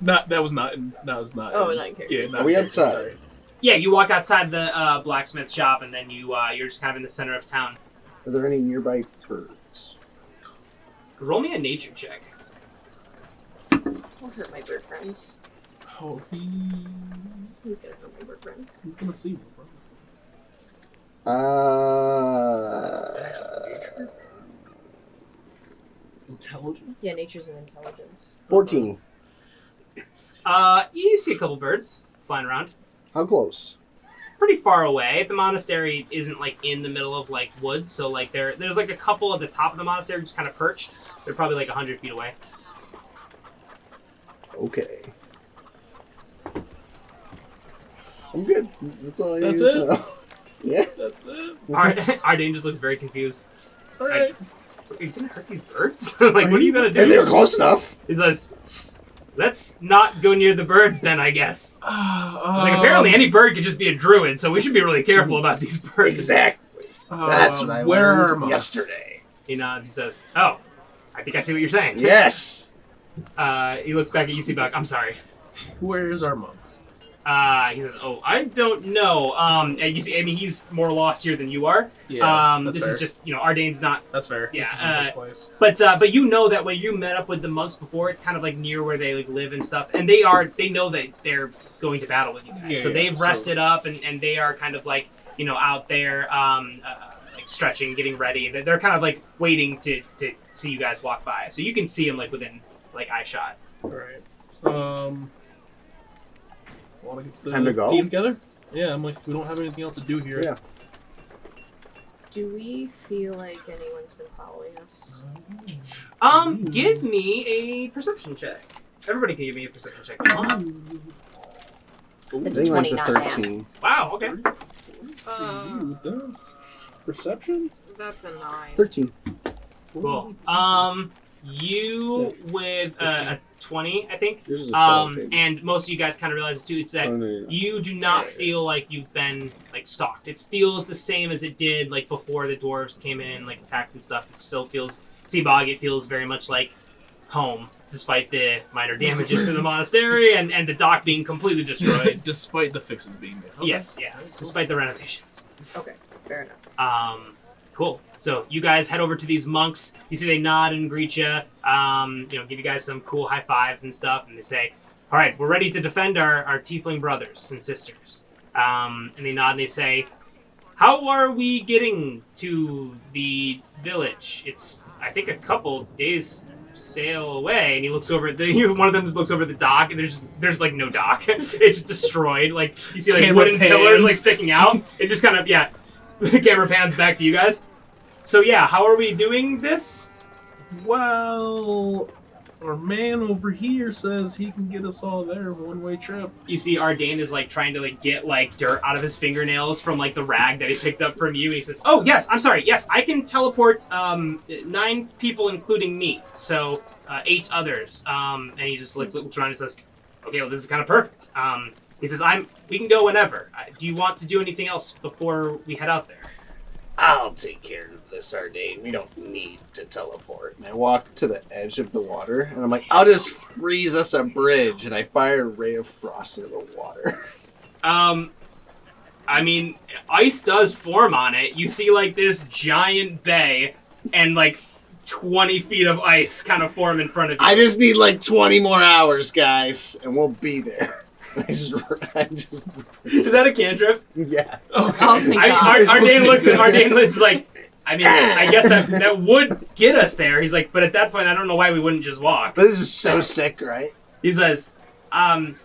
That was not. Oh, not in character. Yeah, not Are we in character, outside? sorry. Yeah, you walk outside the blacksmith shop, and then you're just kind of in the center of town. Are there any nearby birds? Roll me a nature check. I'll hurt my bird friends. Oh, He's gonna hurt my bird friends. he's gonna see me, bro. Intelligence? Yeah, nature's an intelligence. 14. You see a couple birds flying around. How close? Pretty far away. The monastery isn't like in the middle of like woods, so like there's like a couple at the top of the monastery just kind of perched. They're probably like 100 feet away. Okay. I'm good. That's all I That's need it? to know. Yeah. That's it. Ardain just looks very confused. Alright. Are you gonna hurt these birds? Like, what are you gonna do? And they were close enough. He says, "Let's not go near the birds then, I guess." It's like, apparently any bird could just be a druid, so we should be really careful about these birds. Exactly. That's what I where are learned most? yesterday. He nods, he says, "Oh, I think I see what you're saying." Yes. He looks back at you, Seabug. "I'm sorry." Where's our monks? He says, "Oh, I don't know." And you see, I mean, he's more lost here than you are. Yeah, that's This fair. is just, Ardain's not. That's fair. Yeah, This isn't this place. But you know that when you met up with the monks before, it's kind of like near where they like live and stuff, and they know that they're going to battle with you guys. Yeah, so yeah, they've so- rested up and they are kind of like out there like stretching, getting ready. They're kind of like waiting to see you guys walk by. So you can see them like within like eye shot. Alright. Want to get the Time to go? team together? Yeah, I'm like, we don't have anything else to do here. Yeah. Do we feel like anyone's been following us? Give me a perception check. Everybody can give me a perception check. Come on. I It's a think mine's 20, a not bad. 13. Wow. Okay. Perception? That's a 9. 13. Cool. You with a 20, I think. Yours is a 12. baby. And most of you guys kind of realize too. It's that Oh, no, you're not. you It's do a not 6. feel like you've been like stalked. It feels the same as it did like before the dwarves came in, like attacked and stuff. It still feels Seabog. It feels very much like home, despite the minor damages to the monastery and the dock being completely destroyed. Despite the fixes being made. Okay. Yes, yeah, despite the renovations. Okay, fair enough. Cool. So you guys head over to these monks. You see they nod and greet you. Give you guys some cool high fives and stuff, and they say, "All right, we're ready to defend our Tiefling brothers and sisters." And they nod and they say, how are we getting to the village? It's, I think, a couple days sail away. And he looks over at one of them looks over at the dock, and there's like no dock. It's just destroyed. Like you see like Camera wooden pans. pillars like sticking out. It just kind of the camera pans back to you guys. So yeah, how are we doing this? Well, our man over here says he can get us all there, one-way trip. You see Ardain is like trying to like get like dirt out of his fingernails from like the rag that he picked up from you, and he says, "Oh yes, I'm sorry. Yes, I can teleport 9 people, including me. So 8 others." And he just like looks around and says, "Okay, well this is kind of perfect." He says, "We can go whenever. Do you want to do anything else before we head out there?" I'll take care of this, Ardain. We don't need to teleport. And I walk to the edge of the water, and I'm like, I'll just freeze us a bridge, and I fire a ray of frost into the water. I mean, ice does form on it. You see like this giant bay and like 20 feet of ice kind of form in front of you. I just need like 20 more hours, guys, and we'll be there. I just Is that a cantrip? yeah. Oh, thank God. Ardain looks is like, I mean, I guess that would get us there. He's like, but at that point, I don't know why we wouldn't just walk. But this is so sick, right? He says,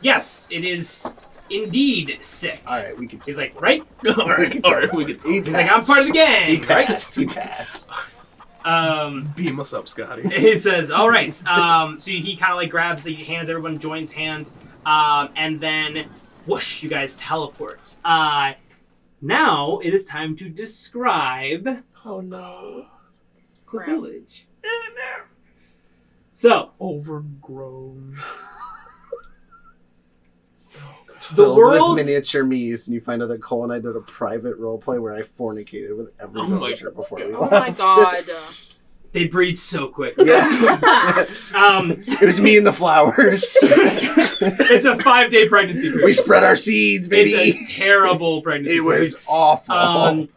yes, it is indeed sick. All right, we can. He's like, right? all right, we can. He's like, I'm part of the gang, He passed. He passed. Beam us up, Scotty. He says, all right. So he kind of like grabs the hands, everyone joins hands. And then, whoosh, you guys teleport. Now it is time to describe Oh no. the village. So, Overgrown. It's The filled world- with miniature me's, and you find out that Cole and I did a private roleplay where I fornicated with every Oh my villager before we Oh left. my God. they breed so quick. Yes. It was me and the flowers. It's a 5-day pregnancy period. We spread our seeds, baby. It's a terrible pregnancy It period. was awful.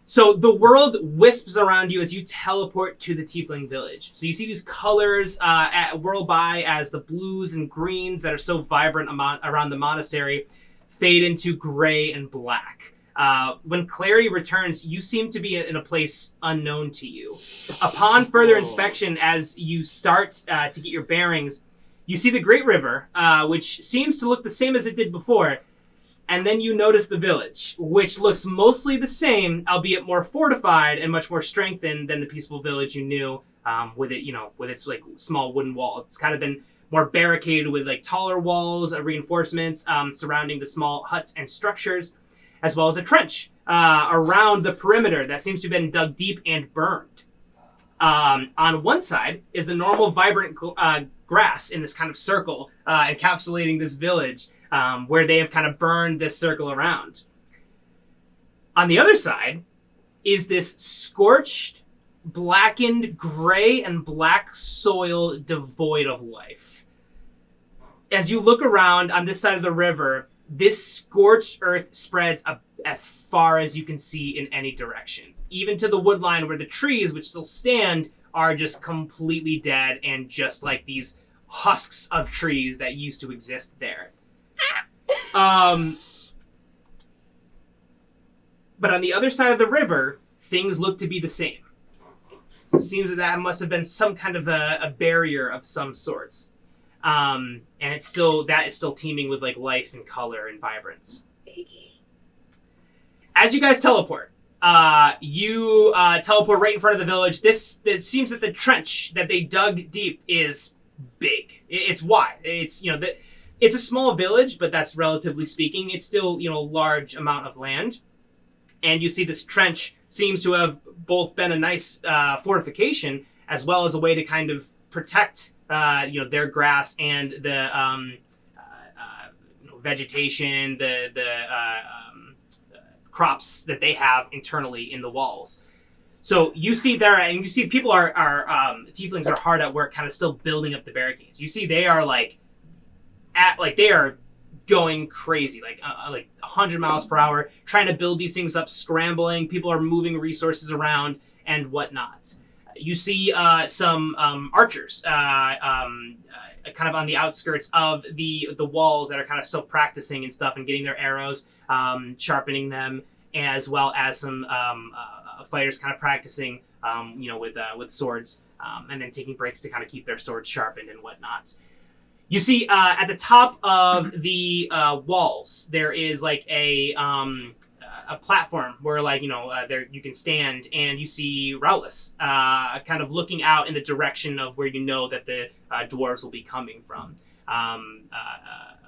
So the world wisps around you as you teleport to the Tiefling village. So you see these colors whirl by as the blues and greens that are so vibrant around the monastery fade into gray and black. When clarity returns, you seem to be in a place unknown to you. Upon further inspection, as you start to get your bearings, you see the Great River, which seems to look the same as it did before. And then you notice the village, which looks mostly the same, albeit more fortified and much more strengthened than the peaceful village you knew, with its like small wooden wall. It's kind of been more barricaded with like taller walls, reinforcements surrounding the small huts and structures, as well as a trench around the perimeter that seems to have been dug deep and burned. On one side is the normal vibrant grass in this kind of circle, encapsulating this village. Where they have kind of burned this circle around. On the other side is this scorched, blackened, gray and black soil devoid of life. As you look around on this side of the river, this scorched earth spreads as far as you can see in any direction. Even to the woodline where the trees, which still stand, are just completely dead and just like these husks of trees that used to exist there. But on the other side of the river, things look to be the same. It seems that must have been some kind of a barrier of some sorts. And it's still teeming with like life and color and vibrance. As you guys teleport, you teleport right in front of the village. It seems that the trench that they dug deep is big. It's wide. It's a small village, but that's relatively speaking. It's still, a large amount of land. And you see this trench seems to have both been a nice fortification, as well as a way to kind of protect, their grass and the vegetation, the crops that they have internally in the walls. So you see there, and you see people Tieflings are hard at work, kind of still building up the barricades. You see they are they are going crazy, like 100 miles per hour, trying to build these things up, scrambling. People are moving resources around and whatnot. You see some archers kind of on the outskirts of the walls that are kind of still practicing and stuff and getting their arrows, sharpening them. as well as some fighters kind of practicing, with swords, and then taking breaks to kind of keep their swords sharpened and whatnot. You see, at the top of the walls, there is like a platform where, there you can stand, and you see Rowless kind of looking out in the direction of where you know that the dwarves will be coming from,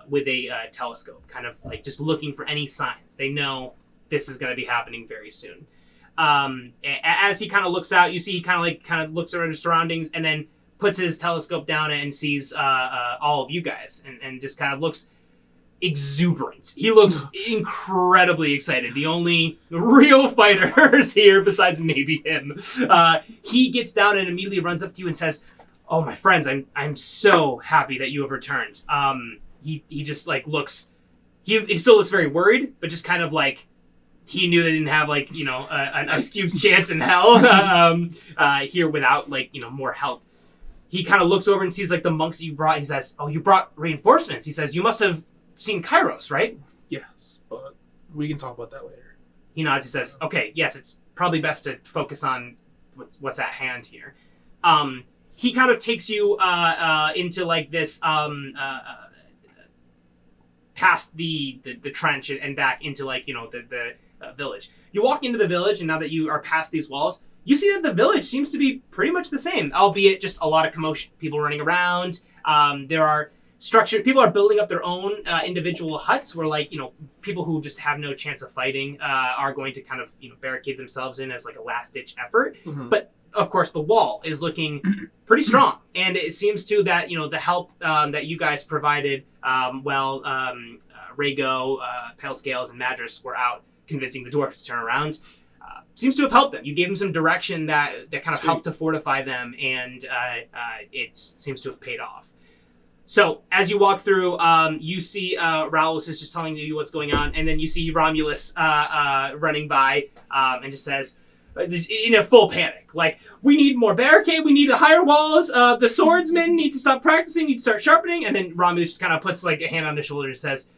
with a telescope, kind of like just looking for any signs. They know this is going to be happening very soon. As he kind of looks out, you see he kind of looks around his surroundings, and then puts his telescope down and sees all of you guys, and just kind of looks exuberant. He looks incredibly excited. The only real fighters here, besides maybe him. He gets down and immediately runs up to you and says, "Oh, my friends, I'm so happy that you have returned." He just like looks. He still looks very worried, but just kind of like he knew they didn't have an Ice Cube's chance in hell here without more help. He kind of looks over and sees like the monks that you brought. He says, "Oh, you brought reinforcements." He says, "You must have seen Kairos, right?" Yes, but we can talk about that later. He nods. He says, "Okay, yes, it's probably best to focus on what's at hand here." He kind of takes you into like this past the trench and back into the village. You walk into the village, and now that you are past these walls, you see that the village seems to be pretty much the same, albeit just a lot of commotion. People running around. There are structured. People are building up their own individual huts where, people who just have no chance of fighting are going to kind of, barricade themselves in as like a last-ditch effort. Mm-hmm. But, of course, the wall is looking pretty strong. And it seems, too, that, the help that you guys provided, Rhaego, Pale Scales, and Madras were out convincing the dwarves to turn around. Seems to have helped them. You gave them some direction that kind of helped to fortify them, and it seems to have paid off. So as you walk through, you see Rowless is just telling you what's going on, and then you see Romulus running by and just says, in a full panic, like, "We need more barricade, we need higher walls, the swordsmen need to stop practicing, need to start sharpening," and then Romulus just kind of puts like a hand on their shoulder and says,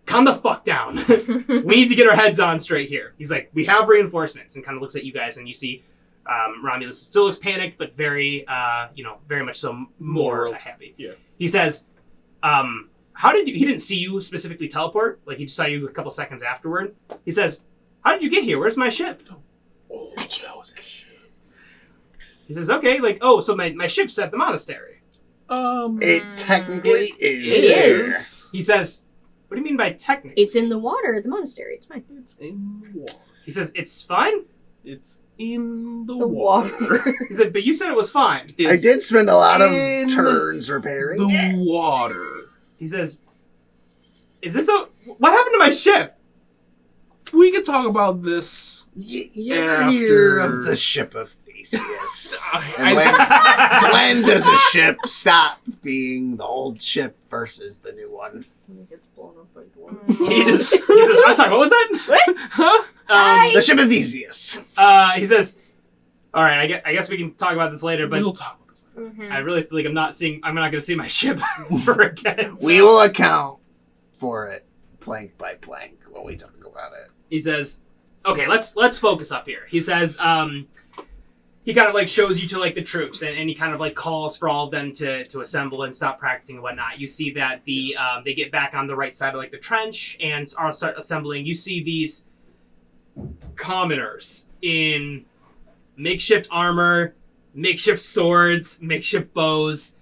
"Calm the fuck down. We need to get our heads on straight here." He's like, "We have reinforcements," and kind of looks at you guys, and you see Romulus still looks panicked, but very, very much so more happy. Yeah. He says, he didn't see you specifically teleport, like he just saw you a couple seconds afterward. He says, "How did you get here? Where's my ship?" Oh, that was a ship. He says, "Okay, so my ship's at the monastery." It technically is. It is. He says, "What do you mean by technically?" It's in the water at the monastery. It's fine. It's in the water. He says, "It's fine?" It's in the water. He said, "But you said it was fine." I did spend a lot of turns repairing the water. He says, what happened to my ship?" We could talk about this. You ever hear of the ship of Theseus? When does a ship stop being the old ship versus the new one? When it gets blown up by dwarves. He says, "I'm sorry, what was that?" What? Huh? The ship of Theseus. He says, "All right, I guess we can talk about this later, but We'll talk about this later. Mm-hmm. I really feel like I'm not going to see my ship ever again." We will account for it plank by plank when we talk about it. He says, "Okay, let's focus up here." He says, he kind of like shows you to like the troops, and he kind of like calls for all of them to assemble and stop practicing and whatnot. You see that they get back on the right side of like the trench and are start assembling. You see these commoners in makeshift armor, makeshift swords, makeshift bows,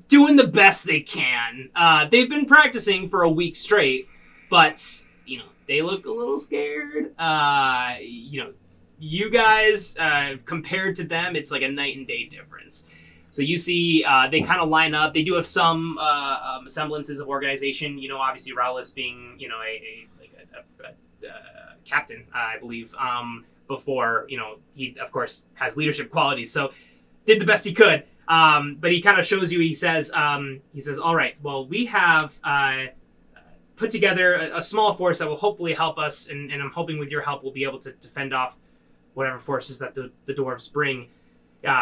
doing the best they can. They've been practicing for a week straight, but they look a little scared. You guys, compared to them, it's like a night and day difference. So you see, they kind of line up. They do have some semblances of organization. Obviously Rowless being, a captain, I believe. Before, he of course has leadership qualities. So did the best he could. But he kind of shows you. He says, "All right. Well, we have put together a small force that will hopefully help us, and I'm hoping with your help we'll be able to defend off whatever forces that the dwarves bring."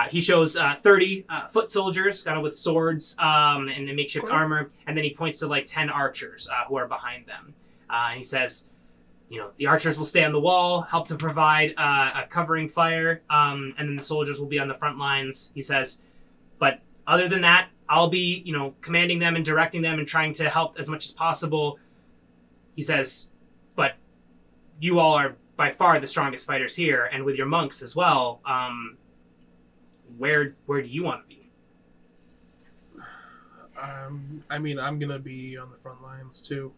He shows 30 foot soldiers, kind of with swords and makeshift armor, and then he points to like 10 archers who are behind them. And he says, the archers will stay on the wall, help to provide a covering fire, and then the soldiers will be on the front lines, he says. But other than that, I'll be, commanding them and directing them and trying to help as much as possible. He says, but you all are by far the strongest fighters here, and with your monks as well. Where do you want to be? I'm gonna be on the front lines too.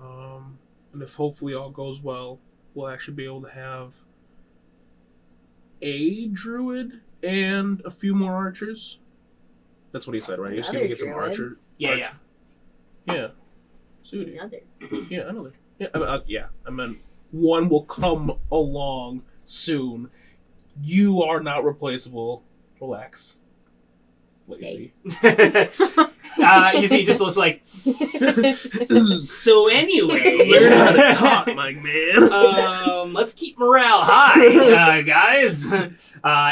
And if hopefully all goes well, we'll actually be able to have a druid and a few more archers. That's what he said, right? He's gonna get some Another druid? archer. Yeah. Yeah. Sooty. Another. Yeah, another. Yeah, I mean, one will come along soon. You are not replaceable. Relax. Lazy. You see, he just looks like. So anyway, Learn how to talk, my man. Let's keep morale high, guys.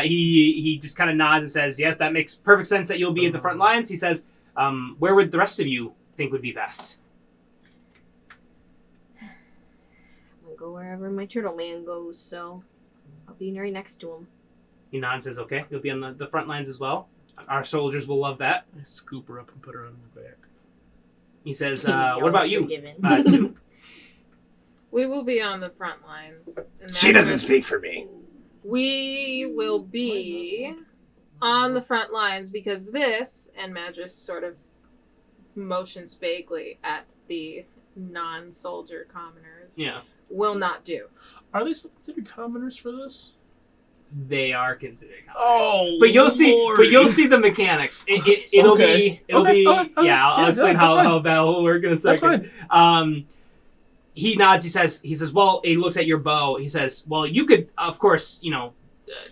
He just kind of nods and says, "Yes, that makes perfect sense that you'll be at the front lines." He says, "Where would the rest of you think would be best?" I'll go wherever my turtle man goes, so I'll be right next to him. He nods and says, "Okay, you'll be on the front lines as well. Our soldiers will love that." I scoop her up and put her on my back. He says, "What about you, Forgiven. Tim?" We will be on the front lines. and She that doesn't is- speak for me. We will be on the front lines because this, and Magis sort of motions vaguely at the non-soldier commoners, Yeah, will not do. Are they still considered commoners for this? they are considered. Oh, But you'll see. Lordy. But you'll see the mechanics. It'll Okay. be. It'll Okay, be. okay, okay. Yeah, I'll Yeah, explain that's fine. how battle will work in a That's second. fine. He nods. He says. Well, he looks at your bow. He says, well, you could, of course,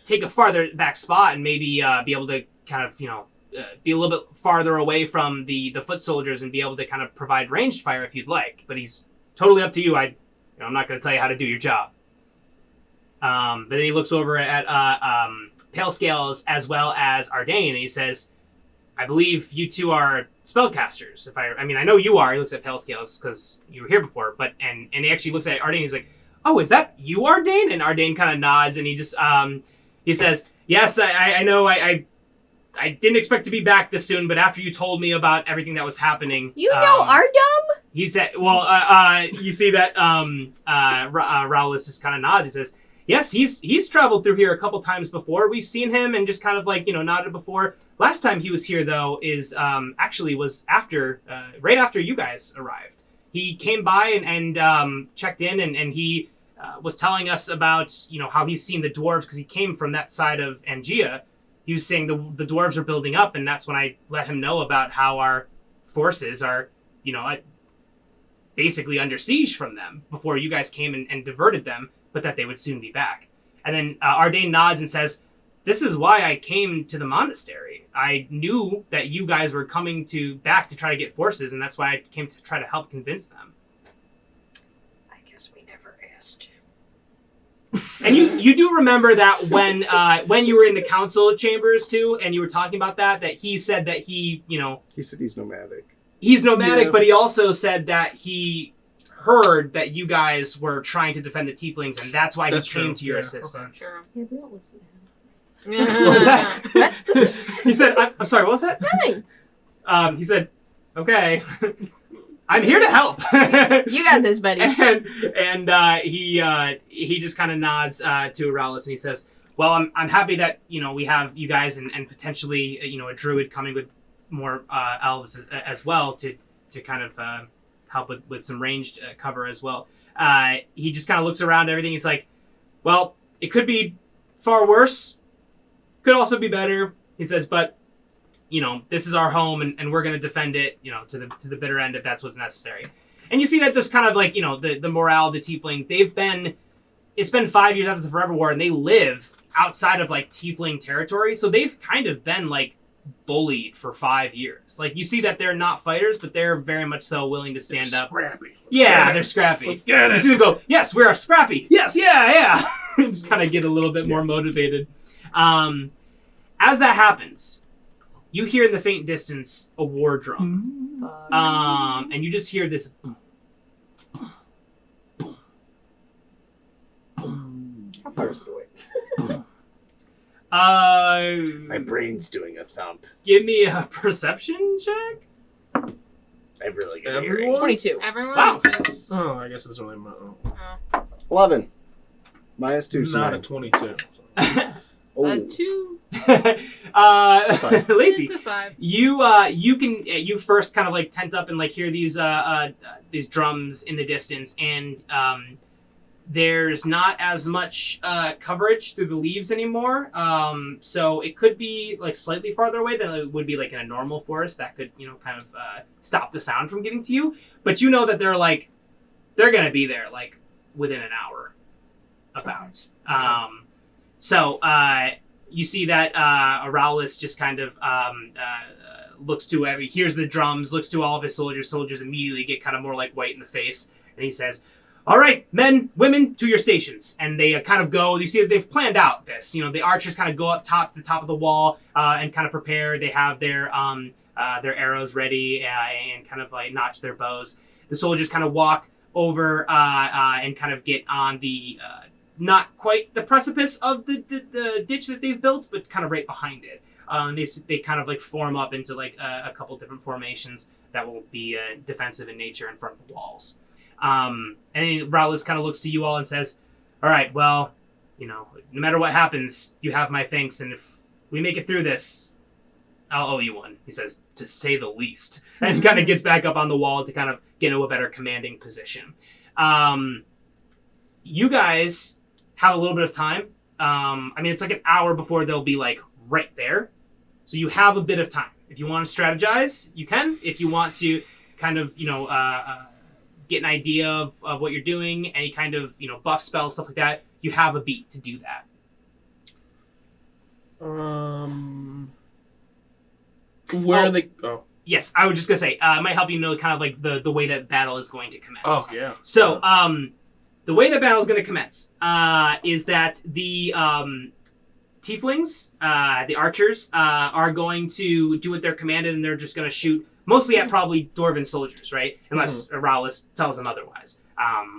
take a farther back spot and maybe be able to kind of, be a little bit farther away from the foot soldiers and be able to kind of provide ranged fire if you'd like. But he's totally up to you. I'm not going to tell you how to do your job. But then he looks over at Pale Scales as well as Ardain, and he says, I believe you two are spellcasters. I know you are. He looks at Pale Scales because you were here before. But and he actually looks at Ardain. He's like, "Oh, is that you, Ardain?" And Ardain kind of nods, and he just he says, "Yes, I know. I didn't expect to be back this soon, but after you told me about everything that was happening, You know Ardain? he said, well, you see that Raulis just kind of nods. He says, yes, he's traveled through here a couple times before. We've seen him and just kind of nodded before. Last time he was here, though, is actually was after right after you guys arrived. He came by and checked in, and he was telling us about how he's seen the dwarves because he came from that side of Angea. He was saying the dwarves are building up, and that's when I let him know about how our forces are, basically under siege from them before you guys came and diverted them, but that they would soon be back. And then Ardain nods and says, this is why I came to the monastery. I knew that you guys were coming back to try to get forces, and that's why I came to try to help convince them. I guess we never asked. And you do remember that when you were in the council chambers too, and you were talking about that he said that he said he's nomadic. he's nomadic, Yeah. but he also said that he heard that you guys were trying to defend the Tieflings, and that's why That's he came true. to your Yeah, assistance. Sure. Yeah, we don't listen to him. What was that? He said, I'm sorry, what was that? Nothing. He said, okay, I'm here to help. You got this, buddy. And he just kind of nods to Aralis and he says, well, I'm happy that, we have you guys and potentially, a druid coming with more elves as well to kind of help with some ranged cover as well. He just kind of looks around everything. He's like, well, it could be far worse. Could also be better. He says, but, this is our home and we're going to defend it, to the bitter end if that's what's necessary. And you see that this kind of the morale of the Tieflings, it's been 5 years after the Forever War and they live outside of Tiefling territory. So they've kind of been bullied for 5 years. You see that they're not fighters, but they're very much so willing to stand up. Scrappy. Yeah, they're scrappy. Let's get You it. see them go, yes, we are scrappy. Yes, yeah. Just kind of get a little bit more motivated. As that happens, you hear in the faint distance a war drum. And you just hear this boom, boom, boom, How far is it away? My brain's doing a thump. Give me a perception check. I've really got Everyone? 22. Everyone. Wow. Just, Oh, I guess it's only my 11. Minus 2, so not a 9. 22. Oh. 2. Lacey, It's a 5. you first kind of like tent up and like hear these drums in the distance, and there's not as much coverage through the leaves anymore. So it could be like slightly farther away than it would be like in a normal forest. That could kind of stop the sound from getting to you. But you know that they're gonna be there like within an hour, about. So you see that Aralis just kind of looks to hears the drums, looks to all of his soldiers. Soldiers immediately get kind of more like white in the face, and he says, "All right, men, women, to your stations." And they kind of go. You see that they've planned out this. The archers kind of go up the top of the wall, and kind of prepare. They have their arrows ready and kind of like notch their bows. The soldiers kind of walk over and kind of get on the not quite the precipice of the ditch that they've built, but kind of right behind it. They kind of like form up into like a couple different formations that will be defensive in nature in front of the walls. And then Raulis kind of looks to you all and says, "All right, well, no matter what happens, you have my thanks, and if we make it through this, I'll owe you one," he says, "to say the least." And kind of gets back up on the wall to kind of get into a better commanding position. You guys have a little bit of time. It's like an hour before they'll be like right there. So you have a bit of time. If you want to strategize, you can. If you want to kind of, get an idea of what you're doing, any kind of, buff spells, stuff like that, you have a beat to do that. Where are they? Oh. Yes, I was just going to say, it might help you know kind of like the way that battle is going to commence. Oh, yeah. So, the way the battle is going to commence is that the Tieflings, the archers, are going to do what they're commanded, and they're just going to shoot mostly at probably Dwarven soldiers, right? Unless Raulis tells them otherwise.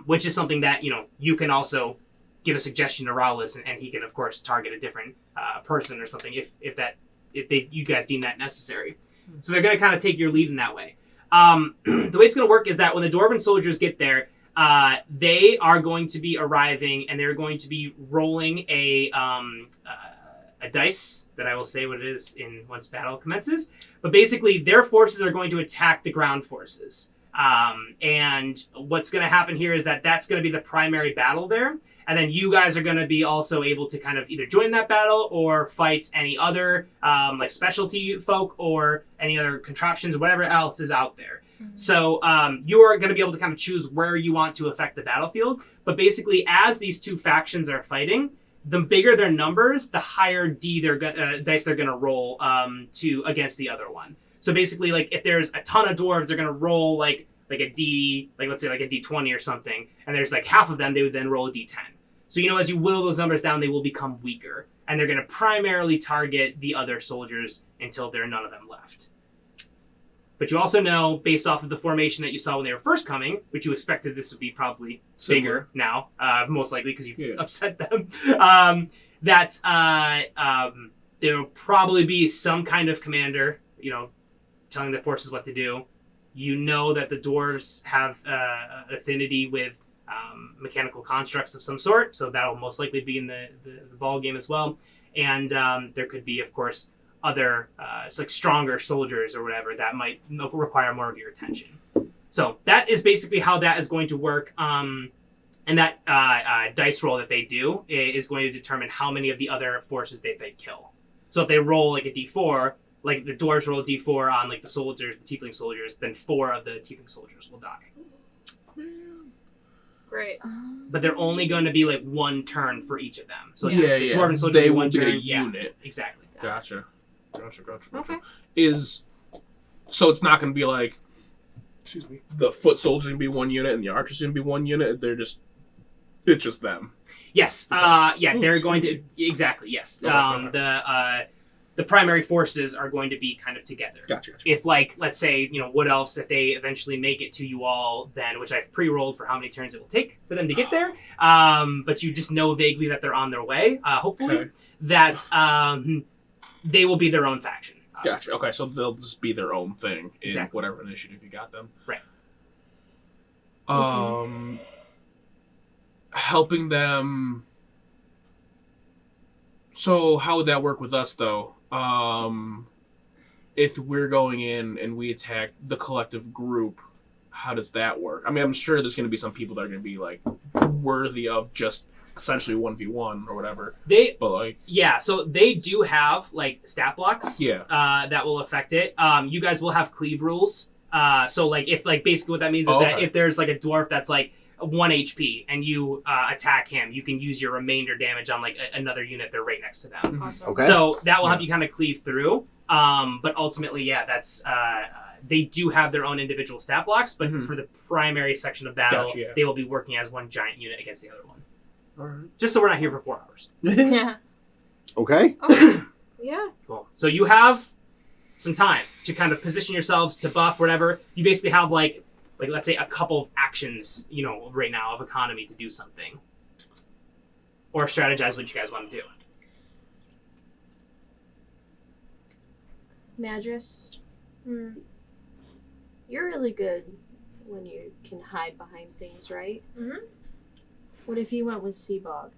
Which is something that, you can also give a suggestion to Raulis, and he can, of course, target a different person or something if you guys deem that necessary. So they're going to kind of take your lead in that way. The way it's going to work is that when the Dwarven soldiers get there, they are going to be arriving, and they're going to be rolling a dice that I will say what it is once battle commences. But basically, their forces are going to attack the ground forces. And what's going to happen here is that's going to be the primary battle there. And then you guys are going to be also able to kind of either join that battle or fight any other like specialty folk or any other contraptions, whatever else is out there. Mm-hmm. So you are going to be able to kind of choose where you want to affect the battlefield. But basically, as these two factions are fighting, the bigger their numbers, the higher dice they're going to roll against the other one. So basically, like if there's a ton of dwarves, they're going to roll like a D, like let's say like a D20 or something, and there's like half of them, they would then roll a D10. So, as you whittle those numbers down, they will become weaker. And they're going to primarily target the other soldiers until there are none of them left. But you also know, based off of the formation that you saw when they were first coming, which you expected this would be probably bigger now, most likely because you've upset them, that there will probably be some kind of commander, telling the forces what to do. You know that the dwarves have affinity with mechanical constructs of some sort, so that'll most likely be in the ball game as well. And there could be, of course, other like stronger soldiers or whatever that might require more of your attention. So that is basically how that is going to work. And that dice roll that they do is going to determine how many of the other forces they kill. So if they roll like a d4, like the dwarves roll a d4 on like the soldiers, the tiefling soldiers, then 4 of the tiefling soldiers will die. Great. But they're only going to be like one turn for each of them. So the dwarven soldiers they will will be one be turn. a unit. Yeah, exactly. Gotcha. Okay. So it's not going to be like, excuse me, the foot soldiers going to be one unit and the archers going to be one unit. It's just them. Yes. They're going to exactly. Yes. The the primary forces are going to be kind of together. Gotcha. If, like, let's say, Wood Elves, if they eventually make it to you all, then, which I've pre-rolled for how many turns it will take for them to get there, but you just know vaguely that they're on their way, hopefully, Okay. that they will be their own faction. Gotcha. Okay, so they'll just be their own thing in Exactly. whatever initiative you got them. Right. Helping them. So how would that work with us, though? If we're going in and we attack the collective group, how does that work? I mean, I'm sure there's going to be some people that are going to be like worthy of just essentially 1v1 or whatever. But like, yeah, so they do have like stat blocks. Yeah. That will affect it. You guys will have cleave rules. So like if like basically what that means is that Okay. if there's like a dwarf that's like 1 HP and you attack him, you can use your remainder damage on like another unit they're right next to them. Awesome. Okay. So that will help you kind of cleave through. But ultimately, yeah, that's they do have their own individual stat blocks, but Mhm. for the primary section of battle, Gotcha, yeah. they will be working as one giant unit against the other one. all right. Just so we're not here for 4 hours. Yeah. Okay. Okay. Yeah. Cool. So you have some time to kind of position yourselves to buff whatever. You basically have like let's say a couple of actions, right now of economy to do something. Or strategize what you guys want to do. Madras, you're really good when you can hide behind things, right? Mhm. What if you went with Seabog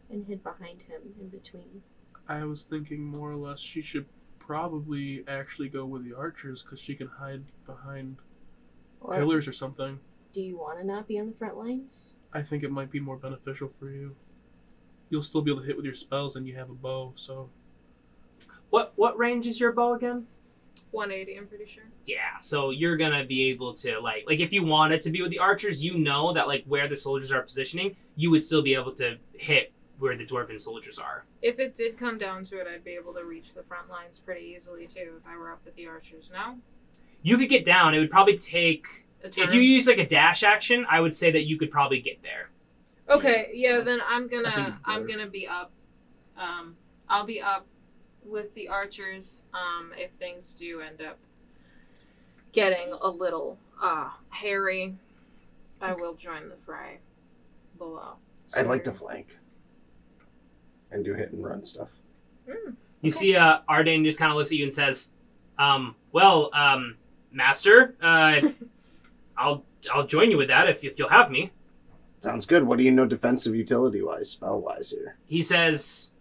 and hid behind him in between? I was thinking more or less she should probably actually go with the archers because she can hide behind Or pillars or something. do you want to not be on the front lines? I think it might be more beneficial for you. You'll still be able to hit with your spells and you have a bow, so... What range is your bow again? 180, I'm pretty sure. Yeah, so you're gonna be able to like if you wanted to be with the archers, that like where the soldiers are positioning, you would still be able to hit where the dwarven soldiers are. If it did come down to it, I'd be able to reach the front lines pretty easily too if I were up with the archers. No? You could get down. It would probably take A turn? if you use like a dash action, I would say that you could probably get there. Okay, yeah, then I think it's I'm better. gonna be up. I'll be up with the archers. If things do end up getting a little hairy, I will join the fray below. I'd like to flank and do hit and run stuff. You see, Ardain just kind of looks at you and says, Master, I'll join you with that if you'll have me." Sounds good. What do you know defensive utility wise, spell wise here? He says,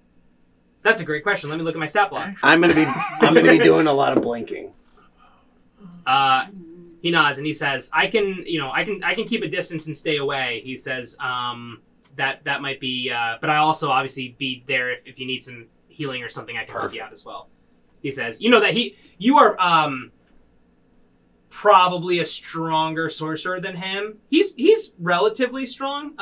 "That's a great question. Let me look at my stat block." I'm gonna be doing a lot of blinking. He nods and he says, I can keep a distance and stay away." He says, that might be, but I also obviously be there if you need some healing or something. I can help you out as well." He says, that you are probably a stronger sorcerer than him. He's relatively strong.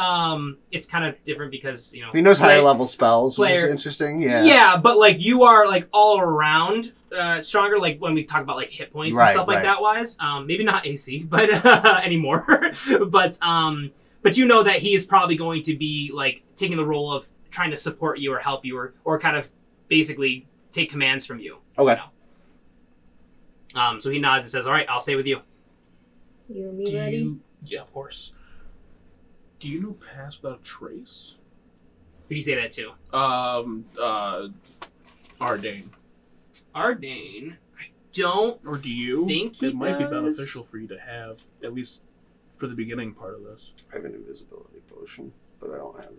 It's kind of different because He knows higher level spells, which player- is interesting. Yeah. Yeah, but like you are like all around stronger. Like when we talk about like hit points and Right, stuff like right. that wise. Maybe not AC, but anymore. but that he is probably going to be like taking the role of trying to support you or help you or kind of basically take commands from you. Okay. So he nods and says, "All right, I'll stay with you." You and me ready? Yeah, of course. Do you know Pass Without a Trace? Who do you say that to? Ardain. Ardain. I don't. Or do you? Think he it might be does. beneficial for you to have, at least for the beginning part of this. I have an invisibility potion, but I don't have.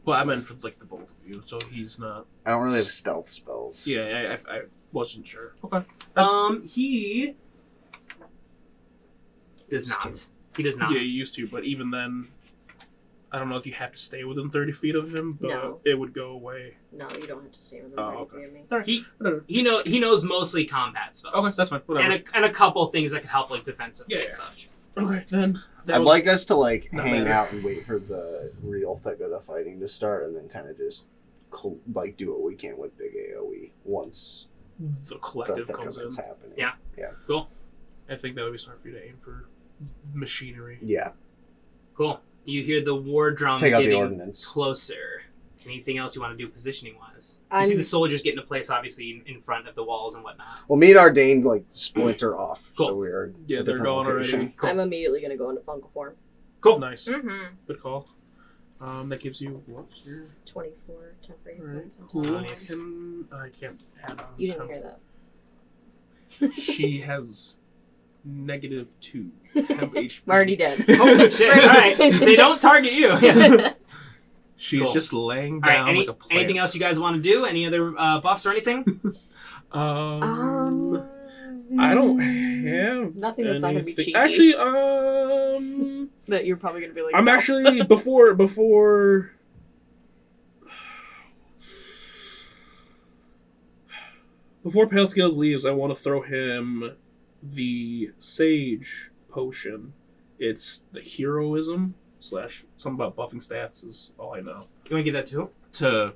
Well, I meant for like the both of you, so he's not. I don't really have stealth spells. Yeah, I wasn't sure. Okay. He does not. He does not. Yeah, you used to, but even then, I don't know if you have to stay within 30 feet of him, but No. it would go away. No, you don't have to stay with them. Oh, okay. He Whatever. he knows mostly combat spells. Okay, that's fine. Whatever. and a couple things that can help like defensively Yeah, and yeah. such. Okay, then. I'd like us to like not hang bad. out and wait for the real thick of the fighting to start, and then kind of just do what we can with big AOE once the the collective thick comes of it's in. happening. Yeah. Cool. I think that would be smart for you to aim for machinery. Yeah. Cool. You hear the war drum Take out the getting ordnance. closer. Anything else you want to do positioning wise? You see the soldiers get into place, obviously, in front of the walls and whatnot. Well, me and Ardain like splinter off, Cool. so we are. Yeah, a they're different going location. already. Cool. I'm immediately gonna go into fungal form. Cool. Nice. Mm-hmm. Good call. That gives you what? Your 24 temporary Alright, points. on cool. top. Nice. I can't add on. You didn't hear that. She has -2 temp HP. I'm already dead. Holy shit! All right, they don't target you. Yeah. She's Cool. just laying All right. down like a plant. Anything else you guys want to do? Any other buffs or anything? I don't have Nothing that's not gonna be anything- cheeky. Actually, That you're probably gonna be like. I'm no. actually before Pale Scales leaves, I want to throw him the Sage potion. It's the heroism / something about buffing stats is all I know. You want to give that to? To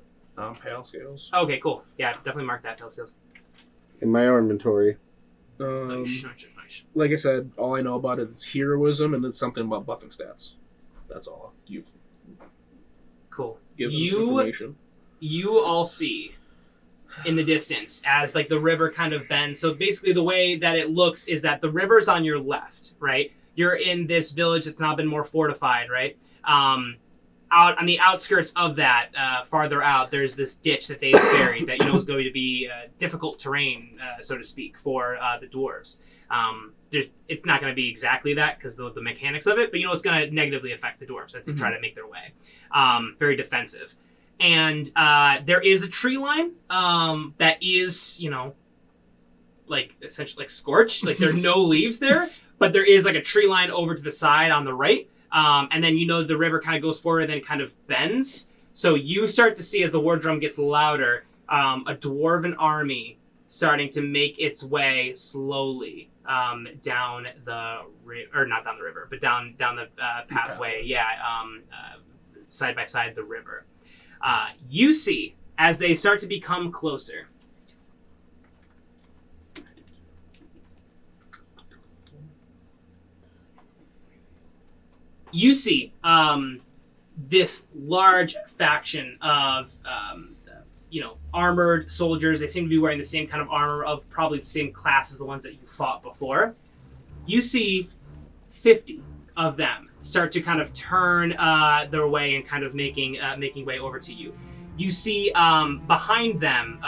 Pale Scales. Okay, cool. Yeah, definitely mark that. Skills. In my inventory. Nice. Like I said, all I know about it is heroism and then something about buffing stats. That's all. You've Cool. given You information. all see in the distance as like the river kind of bends. So basically the way that it looks is that the river's on your left, right? You're in this village that's now been more fortified, right? Out on the outskirts of that, farther out, there's this ditch that they've buried that is going to be difficult terrain, so to speak, for the dwarves. It's not going to be exactly that because the mechanics of it, but it's going to negatively affect the dwarves as they try to make their way. Very defensive. And there is a tree line that is, like essentially like scorched. Like there are no leaves there, but there is like a tree line over to the side on the right. And then the river kind of goes forward and then kind of bends. So you start to see as the war drum gets louder, a dwarven army starting to make its way slowly down the or not down the river, but down the pathway. Yeah, side by side the river. You see as they start to become closer. You see this large faction of, armored soldiers. They seem to be wearing the same kind of armor of probably the same class as the ones that you fought before. You see 50 of them start to kind of turn their way and kind of making way over to you. You see behind them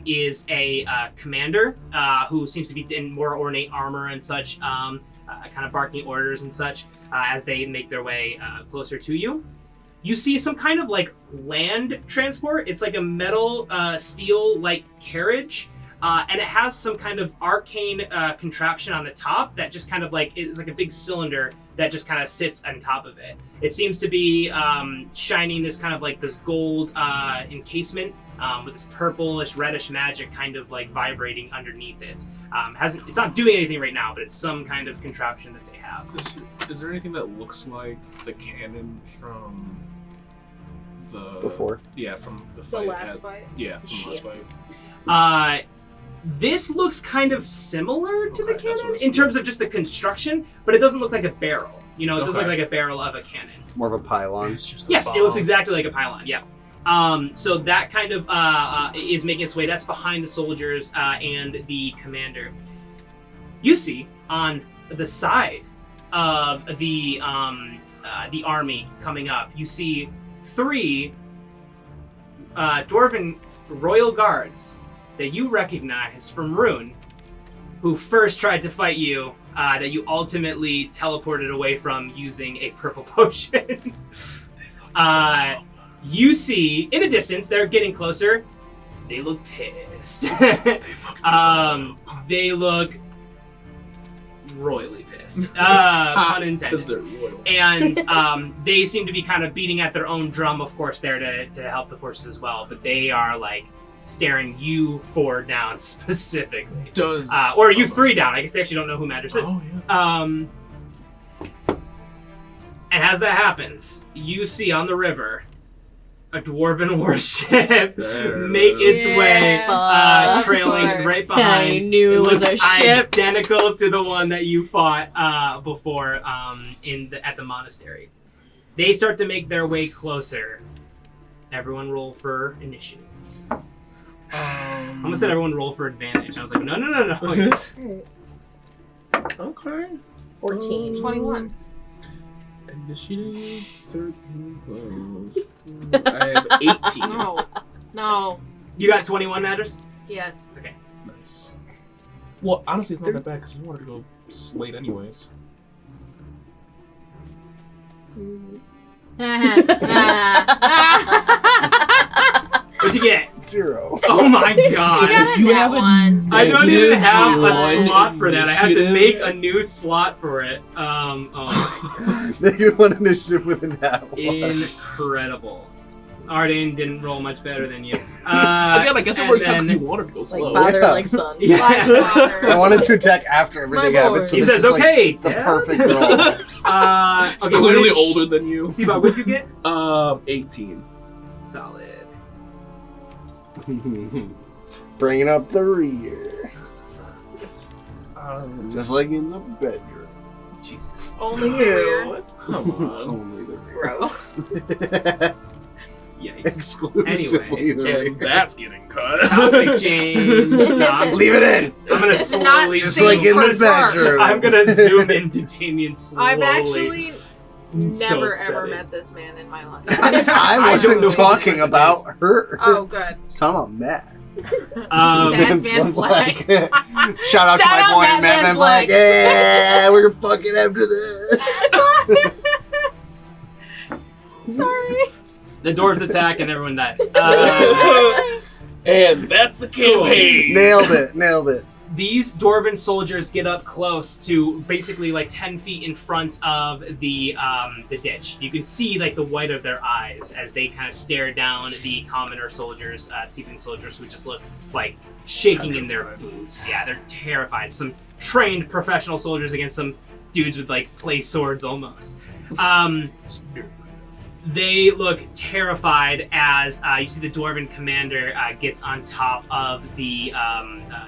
is a commander who seems to be in more ornate armor and such, kind of barking orders and such as they make their way closer to you. You see some kind of like land transport. It's like a metal steel like carriage, and it has some kind of arcane contraption on the top that just kind of like is like a big cylinder that just kind of sits on top of it. It seems to be shining this kind of like this gold encasement with this purplish reddish magic kind of like vibrating underneath it. It's not doing anything right now, but it's some kind of contraption that they have. Is there anything that looks like the cannon from the Before? Yeah, from the The fight. last fight. Yeah, from the last Shit. fight. This looks kind of similar to the Okay, that's what cannon it's in terms of just the construction, but it doesn't look like a barrel. It doesn't look Okay. like a barrel of a cannon. More of a pylon. It's just a Yes, it looks bomb. exactly like a pylon. Yeah. So that kind of is making its way. That's behind the soldiers and the commander. You see on the side of the army coming up, you see 3 dwarven royal guards that you recognize from Rune, who first tried to fight you, that you ultimately teleported away from using a purple potion. You see, in the distance, they're getting closer. They look pissed. They look royally pissed. Pun Because intended. they're royal. And they seem to be kind of beating at their own drum, of course, there to help the forces as well. But they are like staring you 4 down specifically. Or you 3 down. I guess they actually don't know who Madras is. Oh, yeah. And as that happens, you see on the river a dwarven warship make its way, Of trailing course. right behind. I knew it was looks a ship. identical to the one that you fought before at the monastery. They start to make their way closer. everyone roll for initiative. I I'm almost said everyone roll for advantage. I was like, no. Alright. Okay. 14. 21. Initiative 13. I have 18. No. You got 21, Matters? Yes. Nice. Well, honestly, it's not that bad because I wanted to go slate anyways. What'd you get? 0. Oh my god. You have a one. I don't even have a negative slot for that. I had to initiative. make a new slot for it. Oh my god. They one initiative with an hour. Incredible. Ardain didn't roll much better than you. Again, I guess it and works out because then- you wanted to go Like slow. father, Yeah. like son. Yeah. Like father. I wanted to attack after everything My happened, lord. so He this says, is like okay, the Dad." perfect roll. Okay, Clearly what did older than you. Siba, what'd you get? 18. Solid. Bringing up the rear. Just Just like in the bedroom. Jesus. Only career. come on. Only the rear. Gross. Yikes. Exclusively the rear. And that's getting cut. Topic change. No, I'm, Leave it in. I'm gonna This is not slowly Just safe like in for the Sark. bedroom. I'm gonna zoom into Damien slowly. I've actually It's so never ever upsetting. met this man in my life. I don't know wasn't what talking this about is. her. Oh, good. So I'm mad. Matt Van Fleck. Shout out to my boy Matt Van Fleck. Yeah, we're fucking after this. Sorry. The dwarves attack and everyone dies. And that's the campaign. Nailed it. These dwarven soldiers get up close to basically like 10 feet in front of the ditch. You can see like the white of their eyes as they kind of stare down the commoner soldiers, Tiefling soldiers who just look like shaking in their boots. Yeah, they're terrified. Some trained professional soldiers against some dudes with like play swords almost. They look terrified as you see the dwarven commander gets on top of the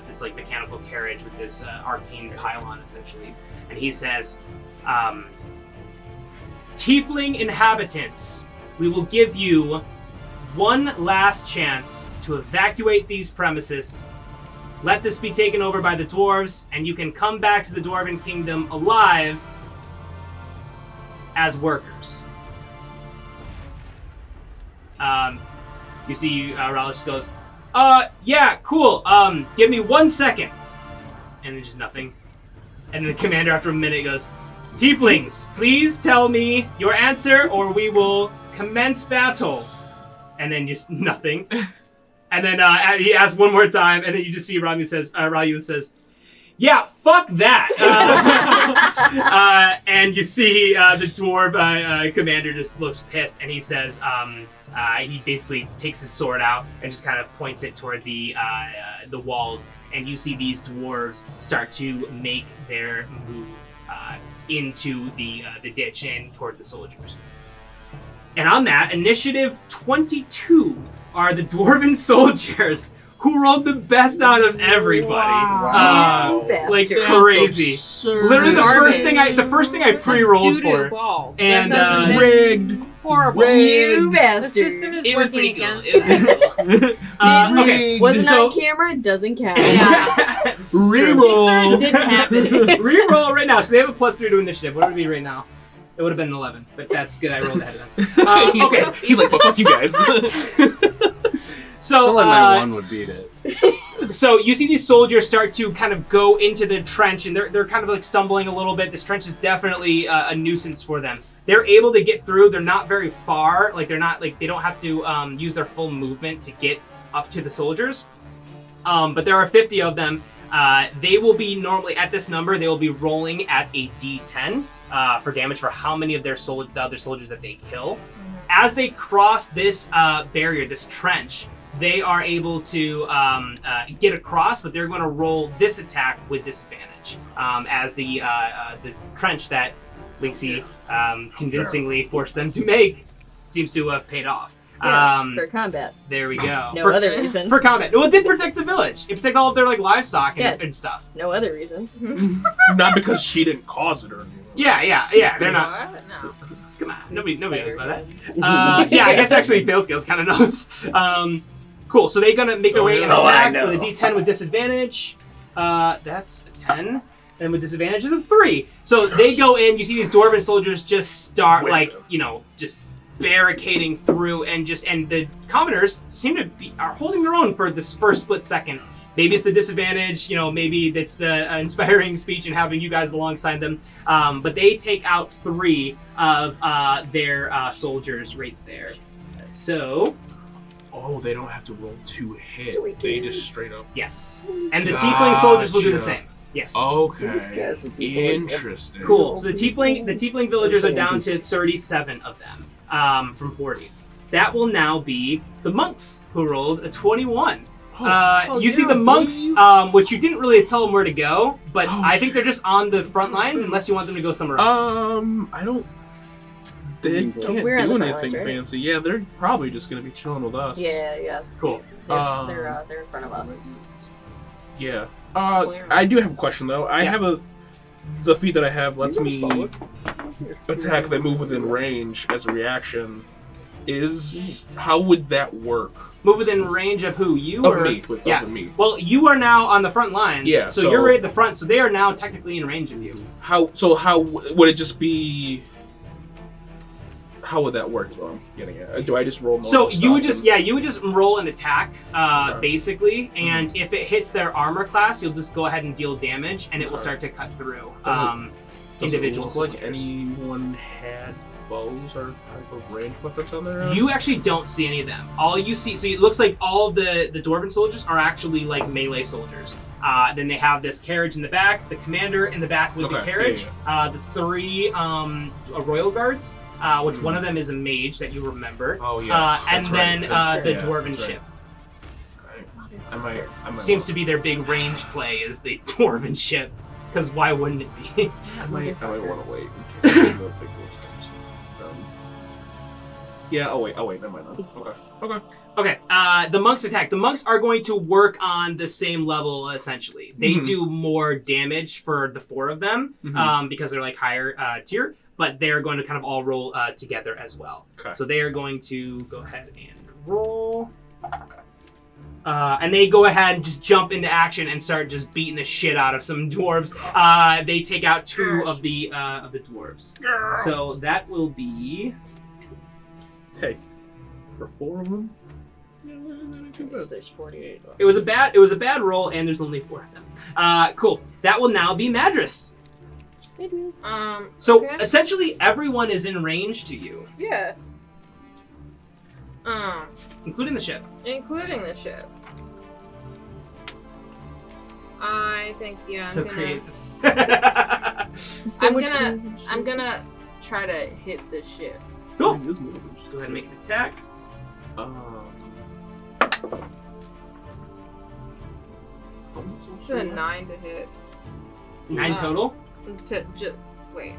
this like mechanical carriage with this arcane pylon essentially, and he says, "Tiefling inhabitants, we will give you one last chance to evacuate these premises. Let this be taken over by the dwarves, and you can come back to the dwarven kingdom alive as workers." You see, Ralish goes, yeah, cool. Give me 1 second. And then just nothing. And then the commander, after a minute, goes, "Tieflings, please tell me your answer, or we will commence battle." And then just nothing. And then he asks one more time, and then you just see Ralyun says, "Yeah, fuck that." And you see the dwarf commander just looks pissed, and he says, he basically takes his sword out and just kind of points it toward the walls, and you see these dwarves start to make their move into the ditch and toward the soldiers. And on that, initiative 22 are the dwarven soldiers who rolled the best out of everybody. Wow. Like Bastard. crazy. Literally the first thing I pre-rolled Doo-doo for. balls. And, That doesn't- rigged. Horrible. You The bastard. system is It was working pretty cool. against It was us. cool. Okay. Wasn't So- on camera, doesn't count. Yeah. This is true. Reroll. It didn't happen. Reroll right now. So they have a +3 to initiative. What would it be right now? It would have been an 11, but that's good. I rolled ahead of them. Okay. He's like, but fuck you guys. So, I feel like my one would beat it. so you see these soldiers start to kind of go into the trench, and they're kind of like stumbling a little bit. This trench is definitely a nuisance for them. They're able to get through. They're not very far. Like they're not like they don't have to use their full movement to get up to the soldiers. But there are 50 of them. They will be normally at this number. They will be rolling at a D10 for damage for how many of the other soldiers that they kill. As they cross this barrier, this trench, they are able to get across, but they're going to roll this attack with disadvantage. As the trench that Linksy convincingly forced them to make seems to have paid off. Yeah, for combat. There we go. No for, other reason. For combat. Well, it did protect the village. It protected all of their like livestock and stuff. No other reason. Not because she didn't cause it or anything. Yeah. They're not. No. Come Come on, nobody knows about that. Yeah, I guess actually Fail Scales kind of knows. Cool. So they're gonna make their way and attack with a D10 with disadvantage. That's a 10, and with disadvantage is a 3. So they go in. You see these dwarven soldiers just start just barricading through, and the commoners seem to are holding their own for this first split second. Maybe it's the disadvantage, maybe it's the inspiring speech and having you guys alongside them. But they take out 3 of their soldiers right there. So. Oh, they don't have to roll to hit. They just straight up. Yes. And the Tiefling soldiers will do the same. Yes. Okay. Interesting. Cool. So the Tiefling villagers are down to 37 of them from 40. That will now be the monks who rolled a 21. You see the monks, which you didn't really tell them where to go, but I think they're just on the front lines unless you want them to go somewhere else. I don't. They can't do anything fancy. Yeah, they're probably just gonna be chilling with us. Yeah. Cool. They're in front of us. Yeah. I do have a question though. I have the feat that I have lets me attack that move within range as a reaction. How would that work? Move within range of who? You of or me? Yeah. Of me. Well, you are now on the front lines. Yeah. So you're right at the front. So they are now technically in range of you. How would it just be? How would that work? Though I'm getting it. Do I just roll? So you would just roll an attack, basically, and if it hits their armor class, you'll just go ahead and deal damage, and it will start to cut through individual does it look soldiers. like anyone had bows or type of range weapons on their own? You actually don't see any of them. All you see, so it looks like all of the dwarven soldiers are actually like melee soldiers. Then they have this carriage in the back, the commander in the back with the carriage, the 3 royal guards. Which one of them is a mage that you remember. Oh, yes. And then the dwarven ship. I might Seems to be their big range play is the dwarven ship. Because why wouldn't it be? I might want to wait until the big wolf comes. Yeah, I'll wait, never mind. Okay, the monks attack. The monks are going to work on the same level, essentially. They do more damage for the 4 of them, because they're like higher tier. But they're going to kind of all roll together as well. Okay. So they are going to go ahead and roll. And they go ahead and just jump into action and start just beating the shit out of some dwarves. They take out 2 of the dwarves. So that will be... Hey, for 4 of them? There's 48. It was a bad roll, and there's only 4 of them. Cool. That will now be Madras. So essentially, everyone is in range to you. Yeah. Including the ship. Including the ship. I think So creative. I'm gonna try to hit the ship. Cool. Go ahead and make an attack. It's a 9 to hit. 9 total? Wait.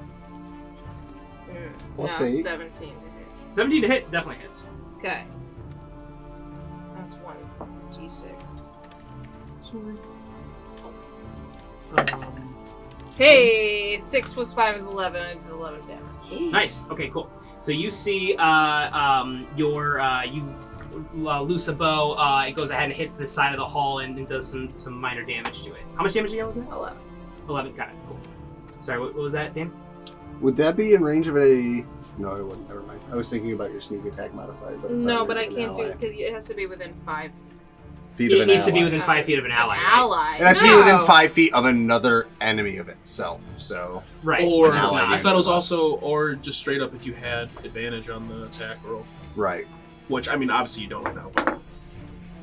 Plus no, 8. 17 to hit. 17 to hit, definitely hits. Okay. That's 1d6. Hey! 6 plus 5 is 11. I did 11 damage. Nice. Okay, cool. So you see you loose a bow. It goes ahead and hits the side of the hull and does some minor damage to it. How much damage again was it? 11. 11. Got it. Cool. Sorry, what was that, Dan? Would that be in range of a... No, it wouldn't. Never mind. I was thinking about your sneak attack modifier, but it's No, not but I in range of an can't do ally. it because it has to be within 5 feet of It an needs to be ally. within 5 feet of an ally. An right? ally. It has to be within 5 feet of another enemy of itself, so... Right. Or which is ally. not- I thought it was also, or just straight up if you had advantage on the attack roll. Right. Which, I mean, obviously you don't know. But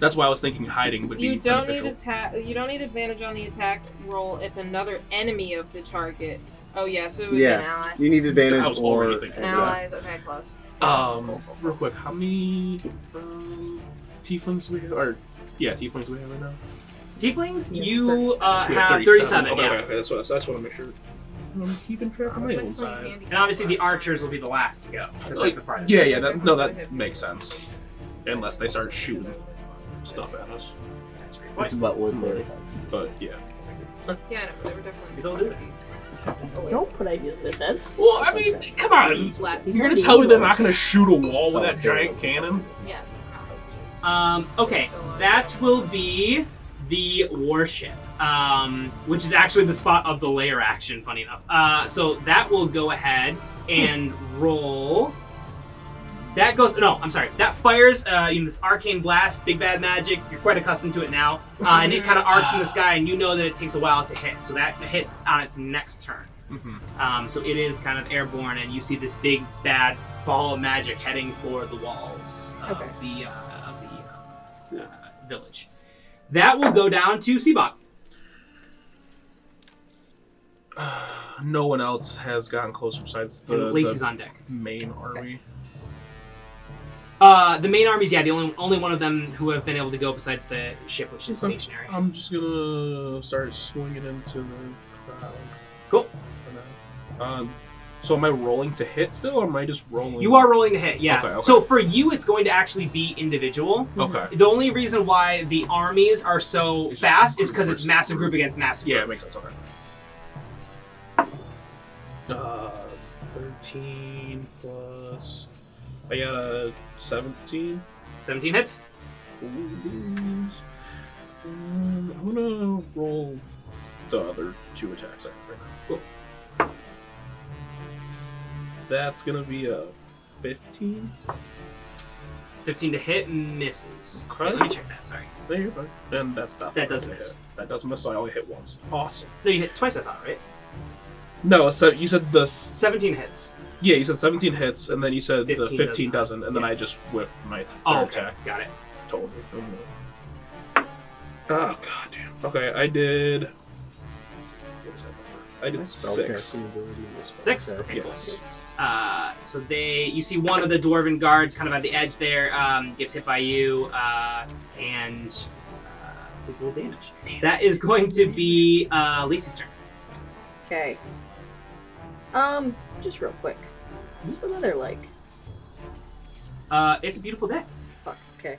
that's why I was thinking hiding would be You don't beneficial. You don't need advantage on the attack roll if another enemy of the target. Oh yeah, so it would be Yeah. an ally. You need I advantage was already or... thinking An of ally is okay, close. Real quick, how many tieflings do we have? Or, yeah, tieflings do we have right now? Tieflings, Yeah, you 37. have 37, Okay, yeah. okay, that's what I want to make sure. I'm keeping track of my own side. And obviously the archers will be the last to go. 'cause they're the farthest. Yeah, that makes sense. Unless they start shooting. stuff at us. That's a great It's point. about wood there. But yeah. Yeah, I know. They were definitely. Don't do it. Don't put ideas in his head. Well, I mean, come on. Less. You're gonna tell me they're not gonna shoot a wall with that giant cannon? Yes. Okay, that will be the warship, which is actually the spot of the layer action, funny enough. So that will go ahead and roll. That fires this arcane blast, big bad magic. You're quite accustomed to it now. And it kind of arcs in the sky, and you know that it takes a while to hit. So that hits on its next turn. Mm-hmm. So it is kind of airborne, and you see this big bad ball of magic heading for the walls of the village. That will go down to Seabot. No one else has gotten closer besides the Lacey's on deck. main army. The main armies, yeah, the only one of them who have been able to go besides the ship, which is stationary. I'm just gonna start swinging into the crowd. Cool. For now. So am I rolling to hit still, or am I just rolling? You are rolling to hit, yeah. Okay. So for you, it's going to actually be individual. Okay. The only reason why the armies are so fast is because it's massive group against massive group. Yeah, it makes sense. Okay. 13 plus. I got a 17. 17 hits. I'm gonna roll the other 2 attacks I have right now. Cool. That's gonna be a 15. 15 to hit, misses. Okay. Wait, let me check that, sorry. No, you're fine. And that's not. That does miss. That does miss, so I only hit once. Awesome. No, you hit twice, I thought, right? No, so you said the. 17 hits. Yeah, you said 17 hits, and then you said the 15 doesn't, and then Yeah. I just whiffed my Oh, third okay. attack. Got it. Totally. Oh, god damn. Okay, I did. What was that number? I did 6. 6? Okay, cool. Yes. So you see one of the dwarven guards kind of at the edge there, gets hit by you, and takes a little damage. That is going to be Lacey's turn. Okay. Just real quick. What's the weather like? It's a beautiful day. Fuck. Okay.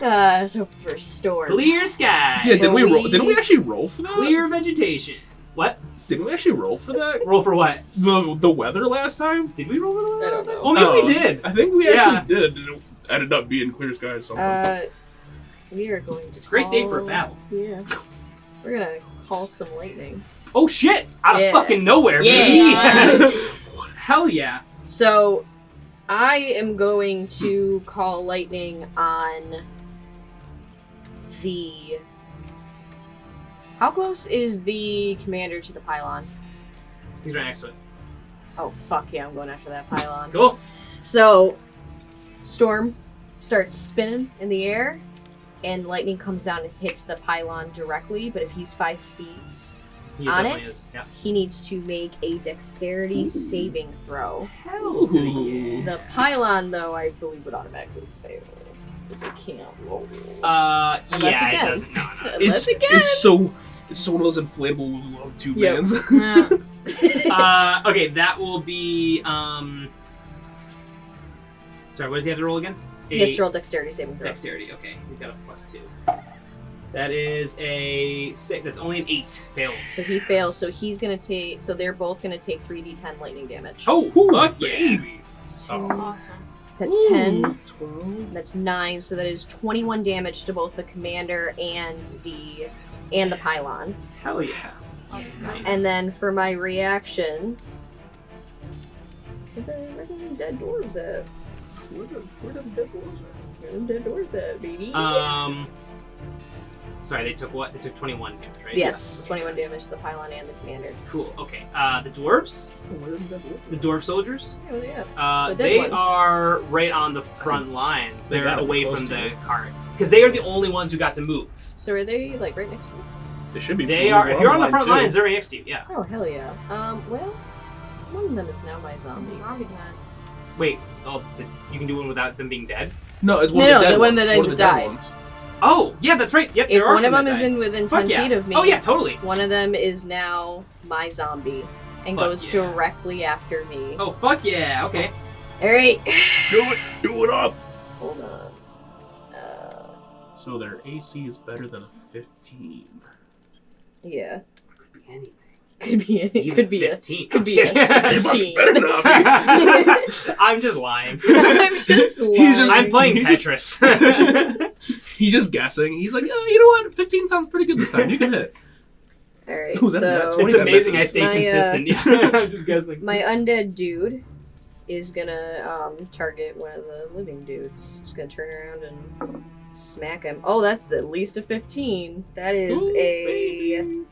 I was hoping for a storm. Clear sky. Yeah, didn't we actually roll for that? Clear vegetation. What? Didn't we actually roll for that? Roll for what? The weather last time? Did we roll for the I don't know. Oh, maybe we did. I think we actually did. It ended up being clear skies something. We are going to. It's a great day for a call- battle. Yeah. We're gonna call some lightning. Oh shit! Out of Yeah. fucking nowhere, Yeah. baby. Hell yeah. So, I am going to call lightning on the. How close is the commander to the pylon? He's right next to it. Oh fuck yeah! I'm going after that pylon. Cool. So, Storm starts spinning in the air, and lightning comes down and hits the pylon directly. But if he's 5 feet He on definitely it, is. Yeah. he needs to make a dexterity saving throw. Hell to yeah. The pylon, though, I believe would automatically fail because it can't roll. Yeah, Unless it again. does. No. Unless again. It's just one of those inflatable tube Yep. mans. Okay, that will be. Sorry, what does he have to roll again? He has to roll dexterity saving throw. Dexterity. Okay, he's got a +2. That is a 6. That's only an 8. Fails. So he fails. So he's gonna take. So they're both gonna take 3d10 lightning damage. Oh, fuck yeah. Baby. That's 2. Awesome. That's Ooh. 10. 12. That's 9. So that is 21 damage to both the commander and the pylon. Hell yeah. That's Yeah, nice. And then for my reaction, where the dead dwarves at? Where the dead dwarves at? Where the dead dwarves at, baby? Sorry, they took what? They took 21 damage, right? Yes, 21 damage to the pylon and the commander. Cool. Okay. The dwarves, the dwarf soldiers, Oh yeah. The dead they ones. are right on the front lines. They They're gotta be away close from to the you. cart because they are the only ones who got to move. So are they like right next to me? They should be. They are. If you're on the front too. lines, they're right next to you. Yeah. Oh hell yeah. Well, one of them is now my zombie. Zombie man. Wait. Oh, you can do one without them being dead. No, it's one No, of the dead the one ones. that One of the dead died. ones. Oh, yeah, that's right. Yep. If there are one of some them that is died. in within Fuck 10 yeah. feet of me, Oh yeah, totally. one of them is now my zombie and Fuck goes yeah. directly after me. Oh fuck yeah. Okay. All right. Do it up. Hold on. So their AC is better than a 15. Yeah. Could be anything. Could be it. Even Could be a 15. could be a 16. Better not be. I'm just lying. I'm just lying. I'm playing Tetris. He's just guessing. He's like, oh, you know what? 15 sounds pretty good this time. You can hit. Alright, Ooh, that's so 20. It's amazing I misses. stay My, consistent. Yeah, I'm just guessing. my undead dude is gonna target one of the living dudes. Just gonna turn around and smack him. Oh, that's at least a 15. That is Ooh, a baby.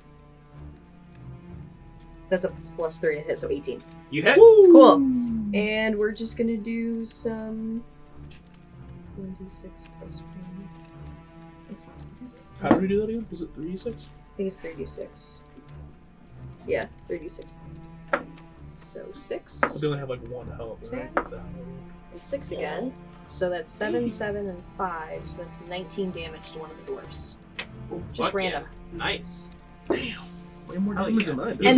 that's a plus 3 to hit, so 18. You hit? Cool. And we're just gonna do some 26 plus 1. How do we do that again? Was it 3d6? I think it's 3d6. Yeah, 3d6. So 6 They only have like 1 health, right? Ten. Is that how and 6 again. So that's 7, 7, and 5. So that's 19 damage to one of the dwarfs. Just Fuck random. yeah. Nice. Damn. Way more Hell damage yeah. than mine. You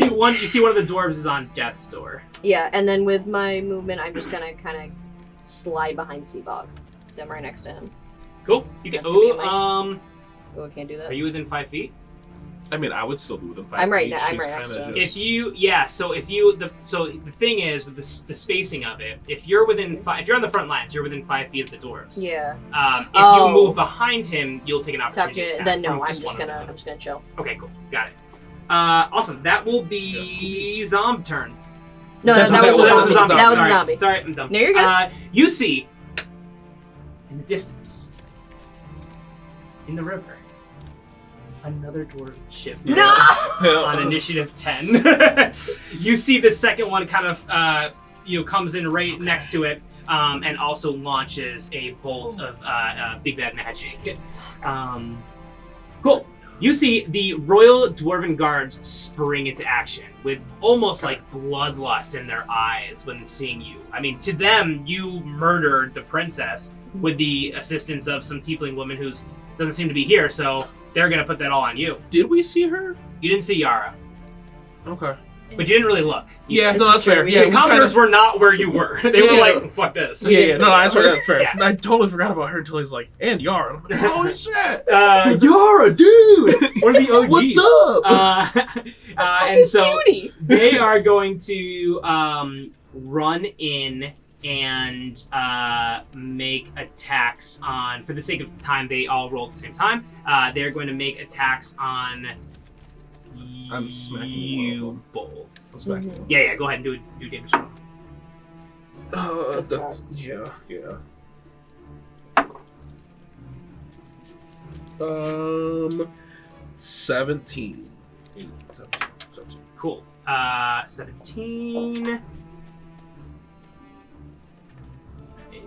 see one of the dwarves is on death's door. Yeah, and then with my movement, I'm just gonna kind of slide behind Seabog. So I'm right next to him. Cool. You can. That's gonna be my Oh, I can't do Are that. you within 5 feet? I mean, I would still be within 5 I'm right feet. now- I'm She's right next kinda to him. just- If you, the thing is with the spacing of it, if you're if you're on the front lines, you're within 5 feet of the dwarves. Yeah. If Oh. you move behind him, you'll take an Talk opportunity to attack. then no, from I'm just just one gonna of them. chill. Okay, cool, got it. Awesome. That will be Zomb turn. No, That's that what- was that a was a zombie. zombie. That was a Sorry. zombie. Sorry, I'm dumb. No, you're good. You see in the distance, in the river, another dwarven ship. No! On initiative 10. You see the second one kind of comes in right next to it, and also launches a bolt of big bad magic. Cool. You see the Royal Dwarven Guards spring into action with almost like bloodlust in their eyes when seeing you. I mean, to them, you murdered the princess with the assistance of some Tiefling woman who doesn't seem to be here, so they're gonna put that all on you. Did we see her? You didn't see Yara, Okay. but you didn't really look. Yeah, This no, is that's true. fair. We Yeah, The Commodores were not where you were. They were Yeah. like, fuck this. We Yeah, did no, that's think fair. That's fair. Yeah. I totally forgot about her until he's like, and Yara. I'm like, oh shit! Yara, dude! One of the OGs. What's up? And so Shooty. they are going to run in and make attacks on, for the sake of time, they all roll at the same time. They're going to make attacks on I'm smacking you both. I'm smacking. Mhm. Yeah, go ahead and do damage roll. That's Yeah. 17. 17. Cool. 17.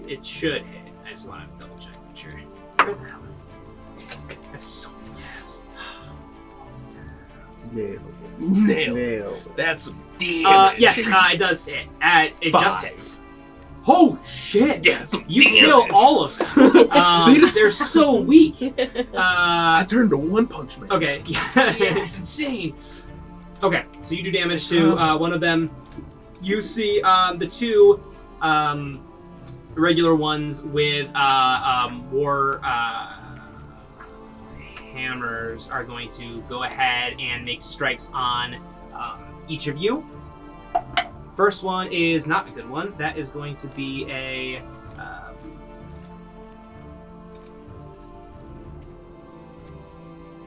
It should hit. I just want to double check. Make sure. Where the hell is this thing? There's so many tabs. Nailed Nailed. it. Nailed it. That's some damage. Yes, it does hit. It just 5. hits. Oh shit! Yeah, some You damage. kill all of them. They just- They're so weak. I turned to One Punch Man. Okay, yeah, it's insane. Okay, so you do damage to one of them. You see the two regular ones with war hammers are going to go ahead and make strikes on each of you. First one is not a good one. That is going to be a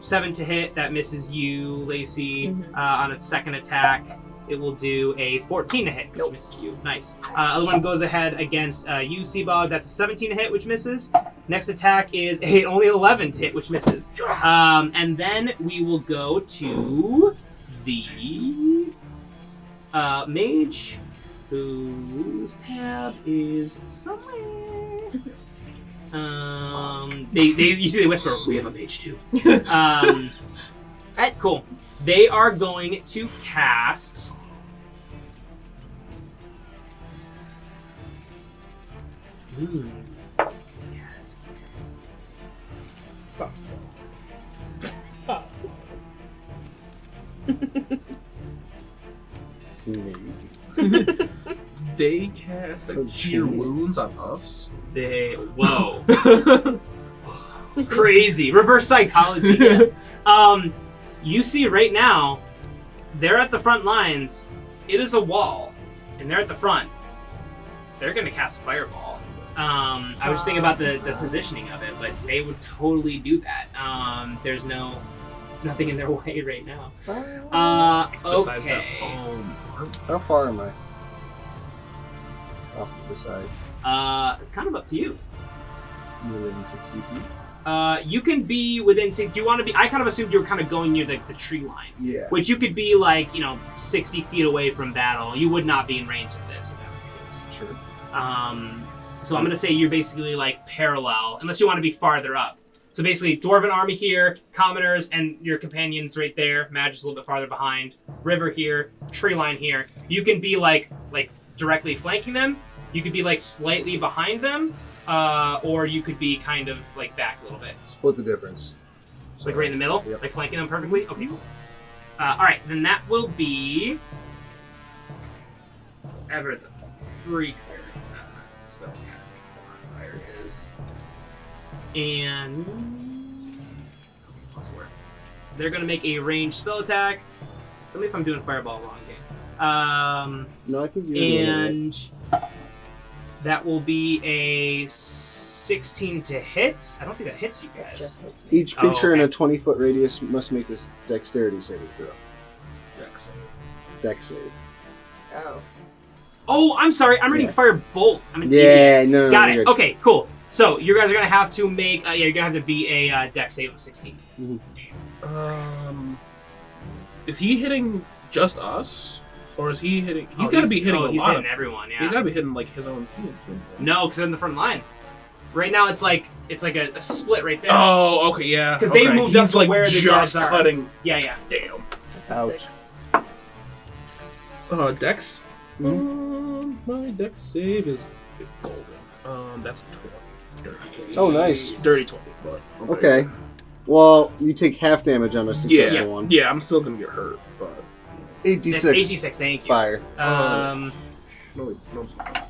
7 to hit. That misses you, Lacey. Mhm. On its second attack, it will do a 14 to hit, which Nope. misses you. Nice. Other one goes ahead against you, Seabog. That's a 17 to hit, which misses. Next attack is only 11 to hit, which misses. And then we will go to the mage, whose tab is somewhere. You see they whisper, "We have a mage too." Right. Cool. They are going to cast. Yes. Maybe. They cast a Cure Wounds on us. Whoa. Crazy. Reverse psychology. Yeah. You see right now, they're at the front lines. It is a wall, and they're at the front. They're going to cast a fireball. I was just thinking about the positioning of it, but they would totally do that. There's nothing in their way right now. Besides that, Okay. How far am I? Off to the side. It's kind of up to you. Within 60 feet? You can be within. Do you want to be? I kind of assumed you were kind of going near the tree line, Yeah. which you could be like 60 feet away from battle. You would not be in range of this if that was the case. Sure. So I'm gonna say you're basically like parallel, unless you want to be farther up. So basically, dwarven army here, commoners, and your companions right there. Magic's a little bit farther behind. River here, tree line here. You can be like directly flanking them. You could be like slightly behind them. Or you could be kind of like back a little bit. Split the difference. Like right in the middle? Yep. Like flanking them perfectly? Okay, cool. Alright, then that will be... Whatever the freak their spellcasting modifier is. And... Plus 4. They're going to make a ranged spell attack. Tell me if I'm doing fireball wrong game. No, I think you're And... That will be a 16 to hit. I don't think that hits you guys. Just hits me. Each creature in okay. a 20-foot radius must make a dexterity saving throw. Dex save. Dex save. Oh. Oh, I'm sorry. I'm reading Yeah. Fire Bolt. I'm an idiot. Yeah, no. Got you're it. good. Okay, cool. So you guys are gonna have to make. You're gonna have to be a dex save of 16. Is he hitting just us, or is he hitting? He's got to be hitting a He's lot. hitting everyone. Yeah. He's got to be hitting like his own team. Too. No, because they're in the front line. Right now, it's like a split right there. Oh, okay, yeah. 'Cause they okay. moved He's up to like where the just guards are. cutting. Yeah, yeah. Damn. That's a Ouch. 6. Dex. My dex save is golden. That's a 20. Dirty. Oh, nice. Dirty 20. But Okay. Well, you take half damage on a successful Yeah, one. yeah. I'm still gonna get hurt, but 8d6. It's 86. Thank you. Fire. no, it's not.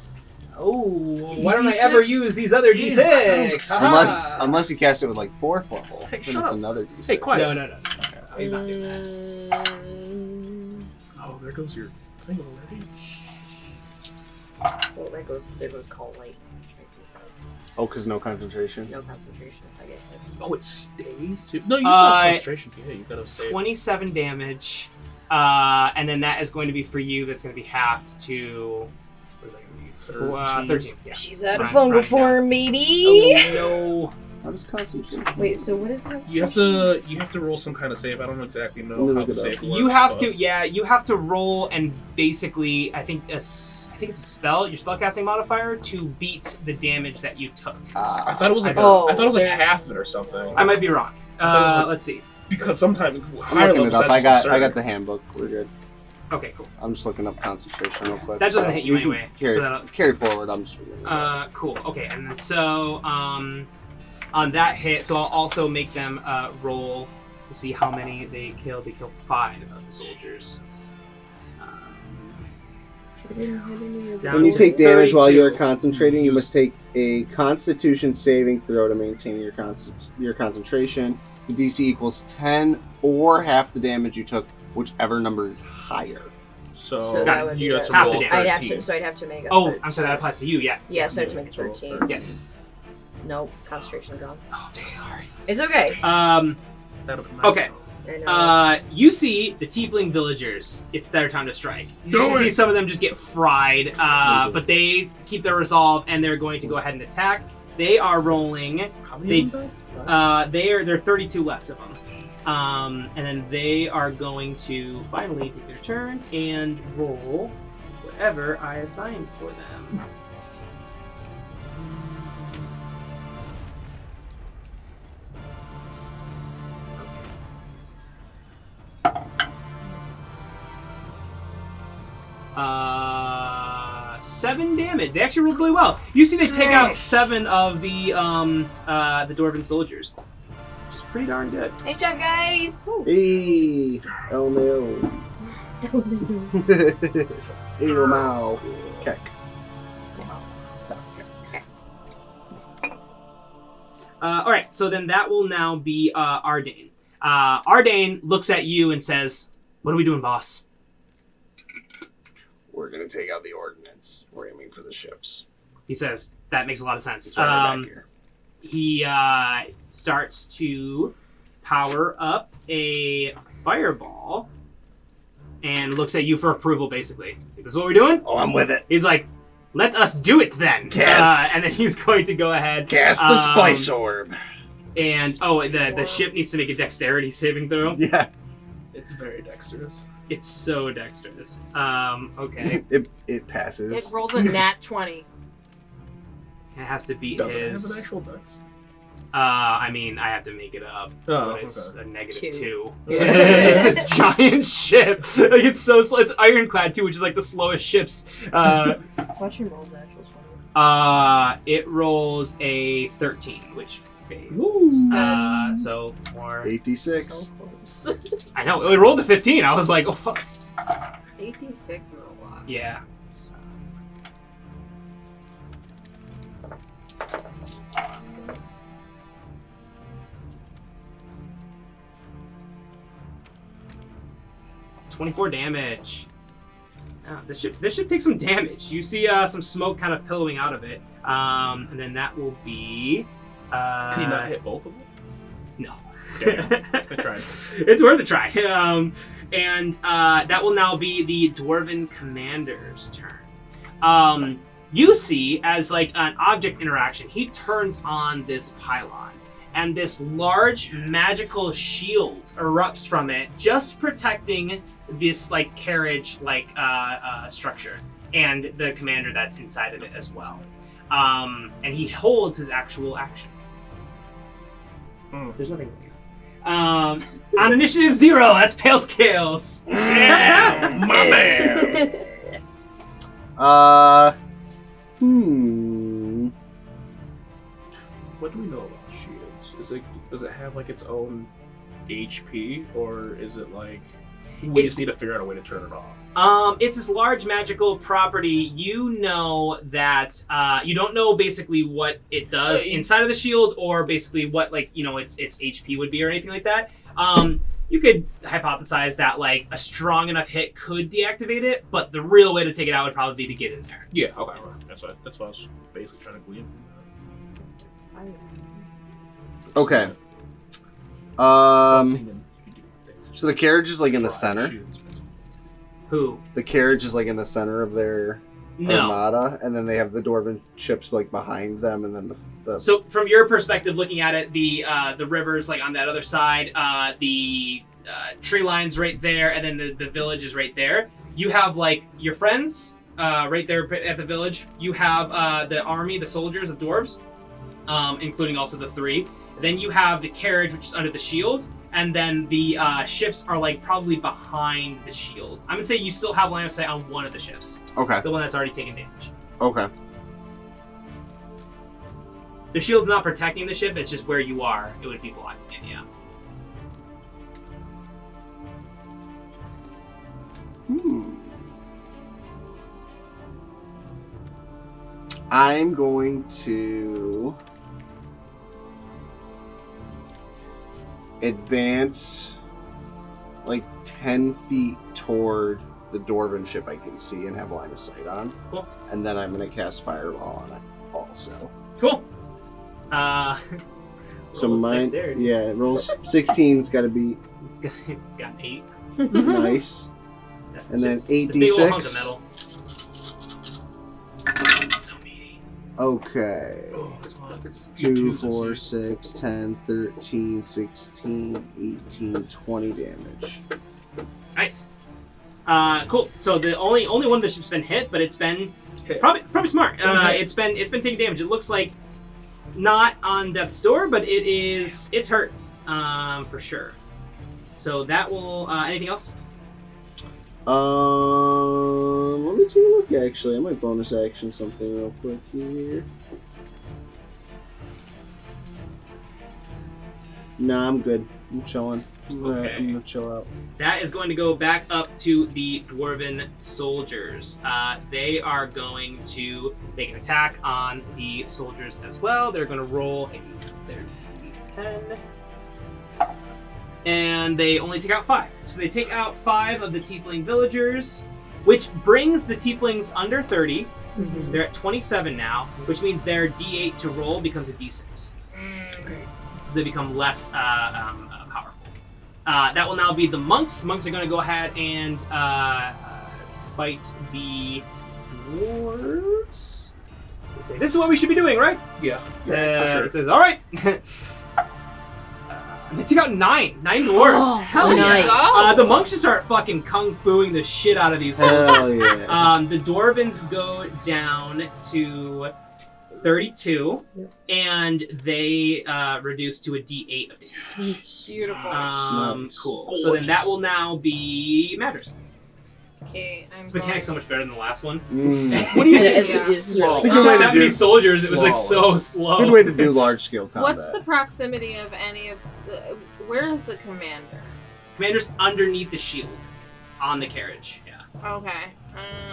Oh, why don't I ever use these other D6? Unless you cast it with like 4th level, Hey, then shut it's up. another d6. Hey, quiet. No. He's not doing that. Oh, there goes your thing already. Well, there goes call light. Oh, because no concentration. No concentration if I get hit. Oh, it stays too. No, you still have concentration. Yeah, you gotta save. 27 damage, and then that is going to be for you. That's going to be halved to what is that going to be? 13. Yeah. She's out of Running fungal down. form, baby. Oh How does concentration? Wait, so what is that? You have to roll some kind of save. I don't exactly know Let me how look the it up. save works. no! You have but- to, yeah. You have to roll and basically, I think it's a spell, your spellcasting modifier, to beat the damage that you took. I thought it was like Oh, I thought it was like there's- half it or something. I might be wrong. thought it was like- Let's see. Because sometimes I'm higher looking levels it up. that's I just got absurd. the handbook. We're good. Okay, cool. I'm just looking up concentration real quick. That doesn't so hit you can anyway, Carry, so that'll- carry forward. I'm just reading it up. Cool. Okay, and then so on that hit, so I'll also make them roll to see how many they killed. They killed 5 of the soldiers. Down When you to take damage while you are 32. concentrating, you must take a Constitution saving throw to maintain your concentration. The DC equals 10 or half the damage you took, whichever number is higher. So, So that would you be got to half roll the damage. I'd have 13. to, so I'd have to make a. Oh, 13. I'm sorry, that applies to you. Yeah. Yeah, so I have to make a So roll 13. 13. Yes. Nope, concentration gone. Oh, I'm so sorry. It's okay. That'd be nice. Okay. I know. You see the Tiefling villagers. It's their time to strike. You Do see it. some of them just get fried, but they keep their resolve and they're going to go ahead and attack. They are rolling. How many of them died? There are 32 left of them. And then they are going to finally take their turn and roll whatever I assigned for them. Okay. 7 damage. They actually rolled really well. You see, they take out Nice. 7 of the dwarven soldiers, which is pretty darn good. Nice job, guys. Hey, Elmo. Elmo. Keck. All right, so then that will now be Ardain. Ardain looks at you and says, "What are we doing, boss?" We're gonna take out the ordnance. We're aiming for the ships. He says, "That makes a lot of sense." It's right back here. He starts to power up a fireball and looks at you for approval, basically. This is what we're doing? Oh, I'm with it. He's like, "Let us do it then." Cast. And then he's going to go ahead. Cast the spice orb. And, the ship needs to make a dexterity saving throw. Yeah. It's very dexterous. It's so dexterous. Okay. It passes. It rolls a nat 20. It has to beat Does it his... have an actual dex? I mean, I have to make it up. Oh, but it's okay. a negative 2. Two. It's a giant ship. Like, it's so slow. It's ironclad, too, which is like the slowest ships. Watch him roll the actual 20. It rolls a 13, which fails. So more. 86. So close. I know. It rolled a 15. I was like, oh, fuck. 86 is a lot. Yeah. $24 damage. This ship takes some damage. You see some smoke kind of billowing out of it. And then that will be... Can you not hit both of them? No. Damn. I tried. It's worth a try. And that will now be the Dwarven Commander's turn. You see, as like an object interaction, he turns on this pylon. And this large magical shield erupts from it, just protecting this like carriage like structure and the commander that's inside of it as well. And he holds his actual action. There's nothing going on. On initiative 0, that's Pale Scales. Yeah, my man. What do we know about shields? Does it have like its own HP, or is it like we just need to figure out a way to turn it off? It's this large magical property. You know that you don't know basically what it does inside of the shield, or basically what its HP would be or anything like that. You could hypothesize that like a strong enough hit could deactivate it, but the real way to take it out would probably be to get in there. Yeah, okay. That's what I was basically trying to glean from that. Okay. So the carriage is like in the center. Who? The carriage is like in the center of their armada, and then they have the dwarven ships like behind them, and then the. So from your perspective, looking at it, the river's like on that other side, the tree line's right there, and then the village is right there. You have like your friends right there at the village. You have the army, the soldiers of dwarves, including also the 3. Then you have the carriage, which is under the shield, and then the ships are like probably behind the shield. I'm gonna say you still have line of sight on one of the ships. Okay. The one that's already taken damage. Okay. The shield's not protecting the ship, it's just where you are. It would be blocking it, yeah. I'm going to advance like 10 feet toward the dwarven ship I can see and have line of sight on. Cool. And then I'm going to cast Fireball on it also. Cool. So roll mine, dexterity. yeah, it rolls 16's got to be It's got 8. nice. And then It's the big old hunk of 8d6. metal. So meaty. Okay. Oh, it's 2, 4, 6, 10, 13, 16, 18, 20 damage. Nice. Cool. So the only one of the ship's been hit, but it's been Hit. probably smart. Okay. It's been taking damage. It looks like not on death's door, but it's hurt for sure. So that will anything else? Let me take a look. Actually, I might bonus action something real quick here. Nah, I'm good. I'm chilling. Okay. I'm gonna chill out. That is going to go back up to the Dwarven soldiers. They are going to make an attack on the soldiers as well. They're going to roll their D10. And they only take out 5. So they take out 5 of the Tiefling villagers, which brings the Tieflings under 30. Mm-hmm. They're at 27 now, which means their D8 to roll becomes a D6. Okay. They become less powerful. That will now be the monks. The monks are going to go ahead and fight the dwarves. They say, this is what we should be doing, right? Yeah, for sure. It says, all right. They took out 9 dwarves. Oh, Hell nice. yeah. The monks just start fucking kung fuing the shit out of these Hell soldiers. yeah. The dwarvens go down to 32, and they reduce to a D8 of damage. Beautiful. Nice. Cool. So then that will now be Matters. Okay, I'm This mechanic's so much better than the last one. Mm. What do you It- think? it's It's a really good Not way to that many do. soldiers, it was like so Flawless. slow. Good way to do large scale combat. What's the proximity of any of the... Where is the commander? Commander's underneath the shield on the carriage. Yeah. Okay.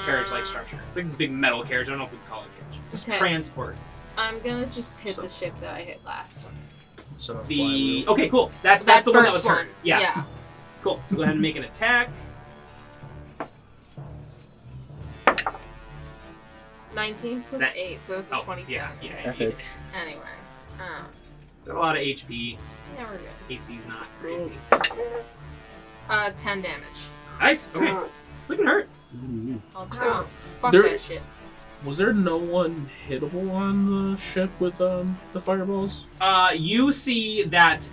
Carriage-like structure. It's like this big metal carriage. I don't know if we can call it carriage. It's Okay. transport. I'm gonna just hit the ship that I hit last one. So The okay, cool. That's That the one that first was hurt. Yeah. Cool. So go ahead and make an attack. 19 plus That- 8, so it's a 27. Yeah. That hits. Anyway. Got a lot of HP. Yeah, we're good. AC's not crazy. 10 damage. Nice. Okay. It's looking hurt. Let's go. Fuck There- that shit. Was there no one hittable on the ship with the fireballs? You see that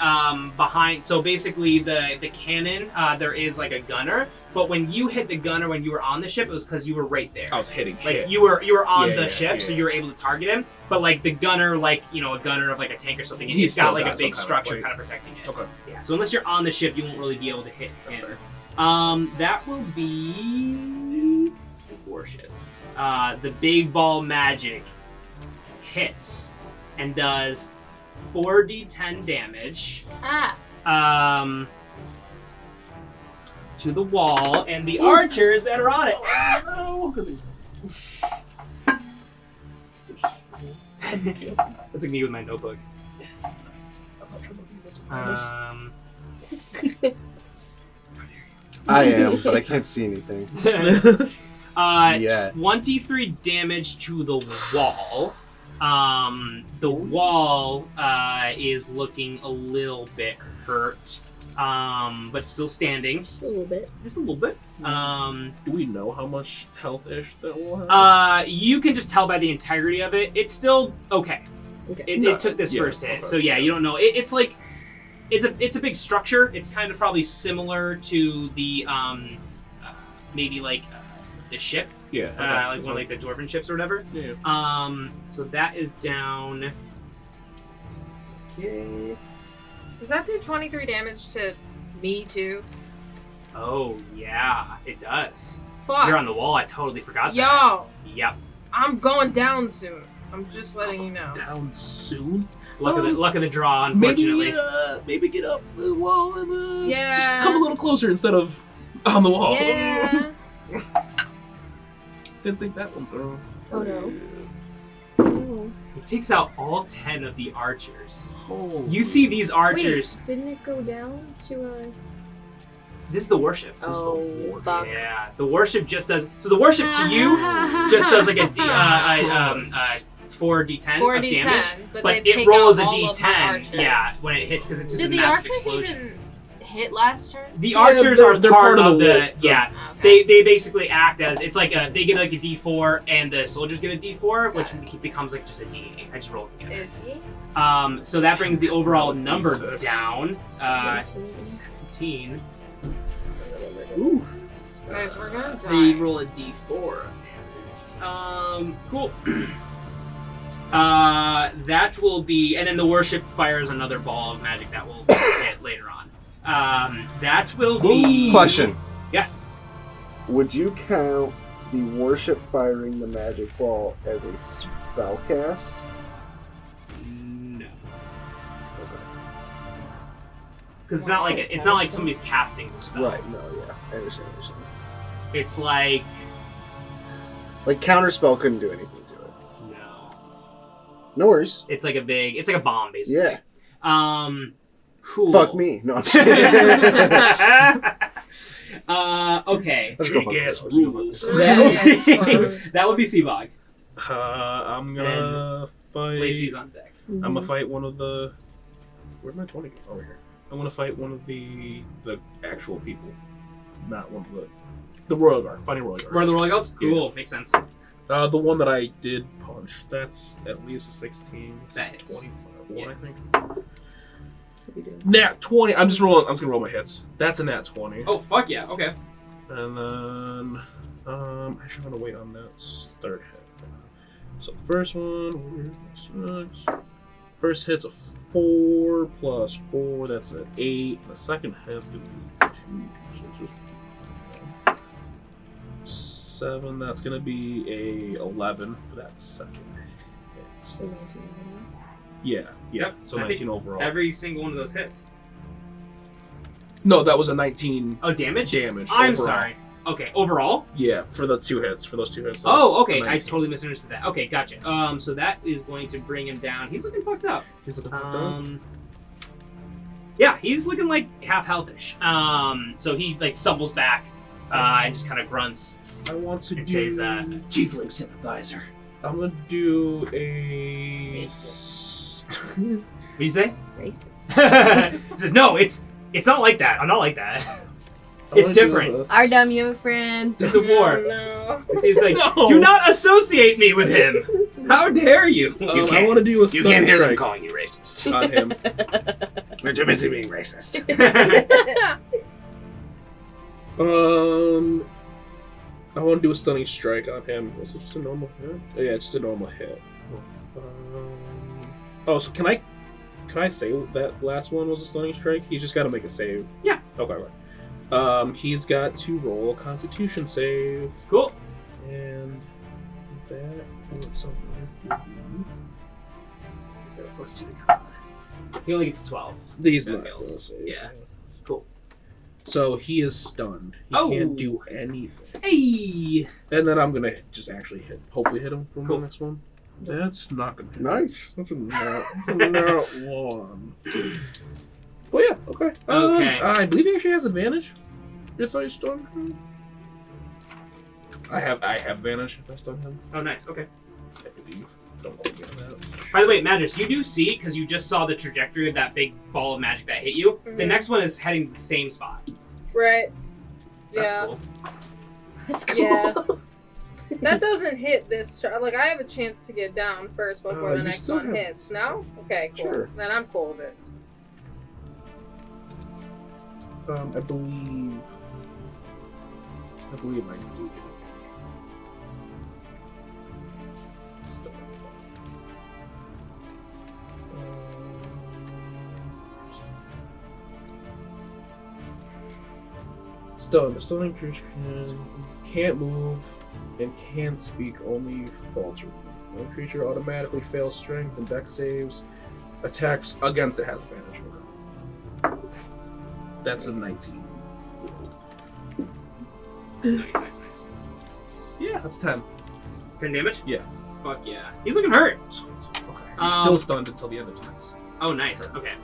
behind. So basically, the cannon. There is like a gunner. But when you hit the gunner when you were on the ship, it was because you were right there. I was hitting Like hit. you were on Yeah, the yeah, ship, yeah, so yeah. you were able to target him. But like the gunner, like a gunner of like a tank or something, He's he's got still like a got big some structure kind kind of of protecting it. Okay. Yeah. So unless you're on the ship, you won't really be able to hit That's him. fair. That will be warship. The big ball magic hits and does 4d10 damage. To the wall and the archers that are on it. That's like me with my notebook. I am, but I can't see anything. Yeah. 23 damage to the wall. The wall is looking a little bit hurt, but still standing. Just a little bit. Just a little bit. Do we know how much health-ish that will have? You can just tell by the integrity of it. It's still okay. Okay. It took this Yeah, first hit, okay. so yeah, you don't know. It's like it's a big structure. It's kind of probably similar to the maybe like the ship, Yeah. like one of like the dwarven ships or whatever. Yeah. So that is down. Okay. Does that do 23 damage to me too? Oh yeah, it does. Fuck. You're on the wall. I totally forgot Yo, that. Yep. I'm going down soon. I'm just letting you know. Down soon. Luck of the draw, unfortunately. Maybe get off the wall and Yeah. just come a little closer instead of on the wall. Yeah. Didn't think that one through. Oh no. Oh. It takes out all 10 of the archers. Oh. You see these archers. Wait, didn't it go down to a... This is the warship. This is the Oh, warship. fuck. Yeah, the warship just does. So the warship to you just does like a 4d10 of 4d10, damage, but but they it take rolls a out all of my d10. archers. Yeah, when it hits because it's just Did a the massive archers explosion. even hit last turn? The archers they're- are they're part of the the- yeah. Okay. They basically act as it's like they get like a d4 and the soldiers get a d4, which Got becomes like just a d8. I just roll it together. Okay. So that brings the That's overall not a number D6. down. 17. 17. Ooh. Guys, we're gonna They die. roll a d4 of damage. Cool. That will be, and then the warship fires another ball of magic that will hit later on. That will be. Question. Yes. Would you count the warship firing the magic ball as a spell cast? No. Because it's not like somebody's casting the spell. Right, no, yeah. I understand. It's like Like, counterspell couldn't do anything to it. no. No worries. It's like a bomb basically. Yeah. Cool. Fuck me. No, I'm just kidding. Okay. Let's go Big ass fuck rules. That would be Seabog. I'm gonna fight. Lacey's on deck. I'm gonna fight one of the. Where'd my 20 go? Over here. I'm gonna fight one of the actual people, not one of the Royal Guard. Fighting Royal Guard. Run the rolling outs? Cool. Yeah. Makes sense. The one that I did punch. That's at least a 16. That hits. 25 Yeah. I think. What are you doing? Nat 20. I'm just rolling. I'm just gonna roll my hits. That's a nat 20. Oh fuck yeah. Okay. And then, actually, I'm gonna wait on that third hit. So the first one, where's my 6? First hit's a 4 plus 4, that's an 8. The second hit's gonna be 2, so it's just 7. That's gonna be a 11 for that second hit. So 19. Yeah. Yep, So I 19 think overall. Every single one of those hits. No, that was a 19 Oh, damage? damage. I'm overall. sorry. Okay, overall? Yeah, for those two hits. that was Oh, okay. a I 19. totally misunderstood that. Okay, gotcha. So that is going to bring him down. He's looking fucked up. He's looking fucked up. Yeah, he's looking like half healthish. So he like stumbles back and just kind of grunts I want to and do. says, "Tiefling sympathizer." I'm gonna do a. What do you say? Racist. He says, "No, it's not like that. I'm not like that. I It's wanna do different. a- Ardam, you have a friend. It's a war." No. He seems like, No. "Do not associate me with him. How dare you?" You I can't- want to do a You stunning can't hear them strike calling you racist. on him. They're too busy being racist. I want to do a stunning strike on him. Was it just a normal hit? Oh, yeah, just a normal hit. So can I say that last one was a stunning strike? He's just got to make a save. Yeah. Okay. Right. He's got to roll a Constitution save, Cool. and that or something. He's got a +2 to con. He only gets 12. These That not fails. gonna save. Yeah. Cool. So he is stunned. He Oh. can't do anything. Hey. And then I'm gonna just actually hopefully hit him from Cool. the next one. That's not gonna hit. Nice. That's a not one. Well, yeah, okay. Okay. I believe he actually has advantage if I stun him. I have advantage if I stun him. Oh, nice. Okay. I believe. Don't hold me on that. By the way, Matters, you do see, because you just saw the trajectory of that big ball of magic that hit you. The Mhm. next one is heading to the same spot. Right. That's Yeah. cool. That's cool. Yeah. That doesn't hit this. Like, I have a chance to get down first before the you next still one have- hits. No? Okay, cool. Sure. Then I'm cool with it. I believe I do get it. Stun. The stunning creature can't move and can speak only falteringly. One creature automatically fails strength and dex saves. Attacks against it has advantage. That's a 19. Nice. Yeah, that's 10. 10 damage? Yeah. Fuck yeah. He's looking hurt. Sweet. Okay. He's still stunned until the end of next. Oh, nice. Okay.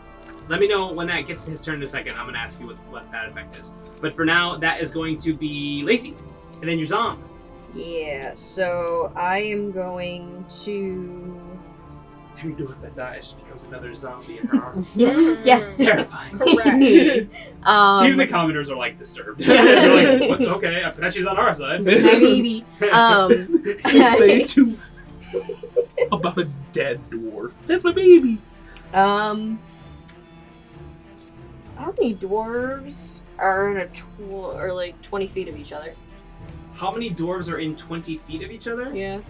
Let me know when that gets to his turn in a second. I'm going to ask you what that effect is. But for now, that is going to be Lacey. And then your Zom. Yeah, so I am going to. Every dwarf that dies becomes another zombie in her arm. Yeah. It's terrifying. Correct. Even the commoners are like disturbed. They're like, what? Okay, I bet she's on our side. My baby. You say to about a dead dwarf. That's my baby. How many dwarves are in or like 20 feet of each other? How many dwarves are in 20 feet of each other? Yeah.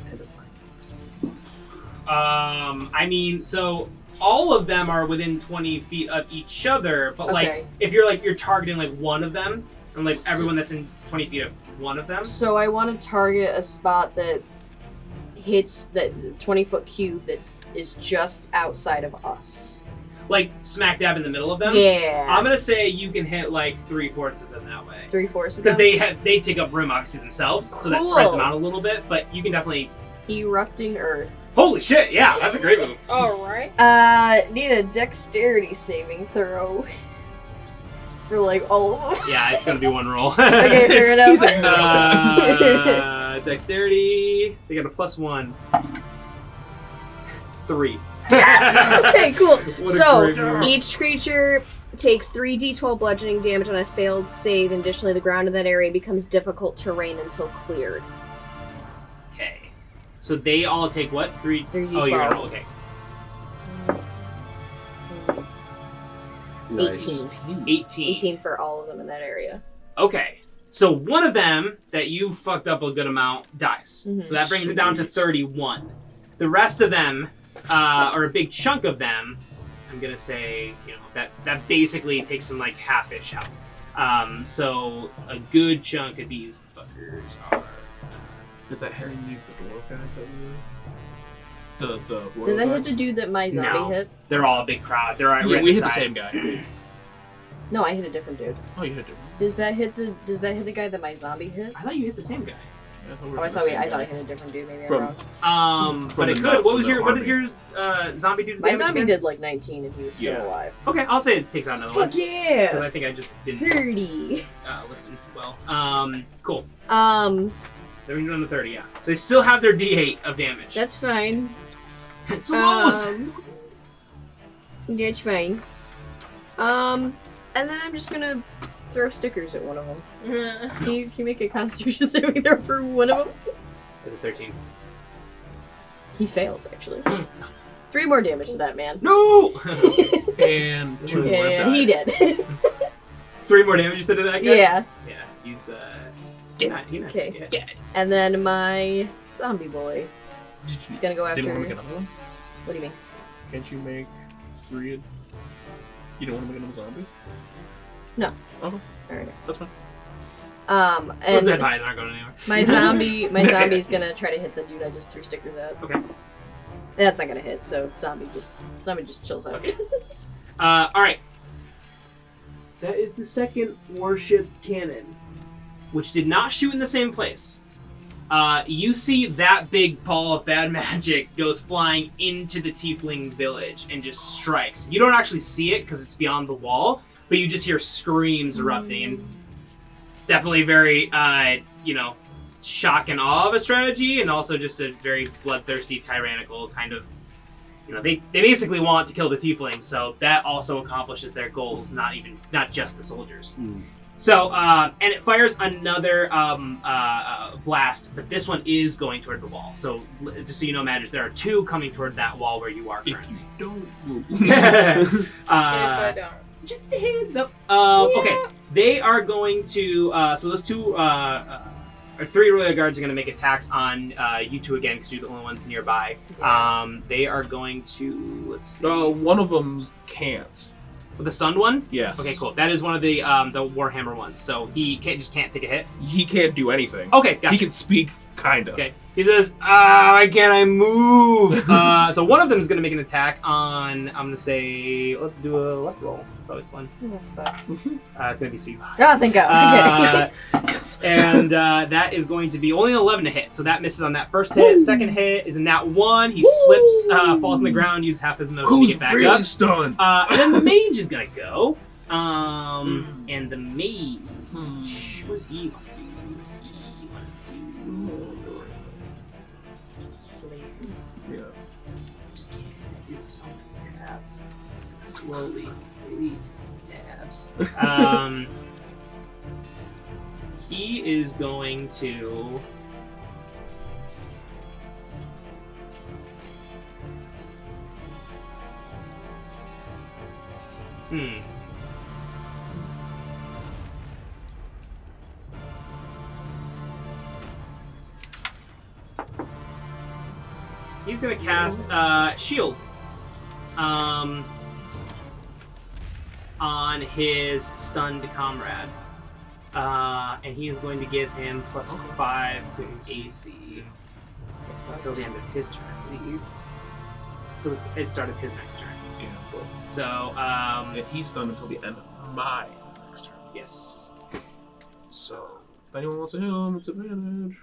I mean, so all of them are within 20 feet of each other, but like Okay. if you're targeting like one of them, and like everyone that's in 20 feet of one of them. So I want to target a spot that hits that 20-foot cube that is just outside of us. like smack dab in the middle of them. Yeah. I'm gonna say you can hit like 3/4 of them that way. 3/4 of Because them? they take up room obviously themselves, so that Cool. spreads them out a little bit. But you can definitely. Erupting Earth. Holy shit! Yeah, that's a great move. Alright. Need a dexterity saving throw. For like all of them. Yeah, it's gonna be one roll. Okay, fair enough. Dexterity. They got a +1. 3. Yes! Okay, cool. What a So, great move. each creature takes 3d12 bludgeoning damage on a failed save. Additionally, the ground in that area becomes difficult terrain until cleared. Okay. So they all take what? 3? 3d12. Oh, you're gonna okay. Nice. 18. 18. 18 for all of them in that area. Okay. So one of them that you fucked up a good amount dies. Mhm. So that brings it down to 31. The rest of them, or a big chunk of them, I'm gonna say, that basically takes them like half-ish health. So a good chunk of these fuckers are. Does that hit any of the dwarf guys that we were? The Does that hit dogs? the dude that my zombie No. hit? They're all a big crowd. They're right Yeah, at we the hit the side. same guy. No, I hit a different dude. Oh, you hit it. Does that hit the guy that my zombie hit? I thought you hit the same guy. Oh, I thought I hit a different dude. Maybe From- I'm wrong. From But it the could. nut- What was from the your? What did army. your zombie do? My damage zombie again? did like 19 and he was still Yeah. alive. Okay, I'll say it takes out another one. Fuck yeah! Because I think I just didn't 30. listen well. Cool. They're doing the 30. Yeah. They still have their D8 of damage. That's fine. It's close. That's fine. And then I'm just gonna throw stickers at one of them. Can you make a Constitution saving throw for one of them? That's a 13. He fails actually. 3 more damage to that man. No. And 2 more have And he died. did. 3 more damage you said to that guy. Yeah. Yeah. He's He's not Okay. dead. And then my zombie boy. Did He's you, gonna go after. didn't want to make another one? What do you mean? Can't you make 3? You don't want to make another zombie? No. Okay, Alright. that's fine. Those dead And bodies aren't going anywhere. my zombie's gonna try to hit the dude I just threw stickers at. Okay. That's not gonna hit, so zombie just chills out. Okay. All right. That is the second warship cannon, which did not shoot in the same place. You see that big ball of bad magic goes flying into the Tiefling village and just strikes. You don't actually see it because it's beyond the wall, but you just hear screams erupting. And definitely very, shock and awe of a strategy, and also just a very bloodthirsty, tyrannical kind of. They basically want to kill the Tieflings, so that also accomplishes their goals, not just the soldiers. So, and it fires another blast, but this one is going toward the wall. So, just so you know, Madras, there are 2 coming toward that wall where you are If currently. you don't move. If I don't. Just a hint. Okay, they are going to. So those 2 or 3 royal guards are going to make attacks on you 2 again because you're the only ones nearby. They are going to. Let's see. One of them can't. The stunned one. Yes. Okay, cool. That is one of the Warhammer ones. So he can't take a hit. He can't do anything. Okay, gotcha. He can speak, kind of. Okay. He says, why can't I move? So one of them is going to make an attack on, I'm going to say, let's do a luck roll. It's always fun. It's going to be C. Oh, thank God. And that is going to be only an 11 to hit. So that misses on that first hit. Second hit is a nat 1. He slips, falls on the ground, uses half his motion to Who's get back really up. stunned? And then the mage is going to go. And the mage, what does he want to do? What does he want to do? Yeah. Just can't use so many tabs. Slowly delete tabs. He is going to. He's gonna cast shield. On his stunned comrade. And he is going to give him +5 to his AC until the end of his turn, I believe. So it started his next turn. Yeah, but So, and he's done until the end of my next turn. yes. So if anyone wants to hit him, it's advantage.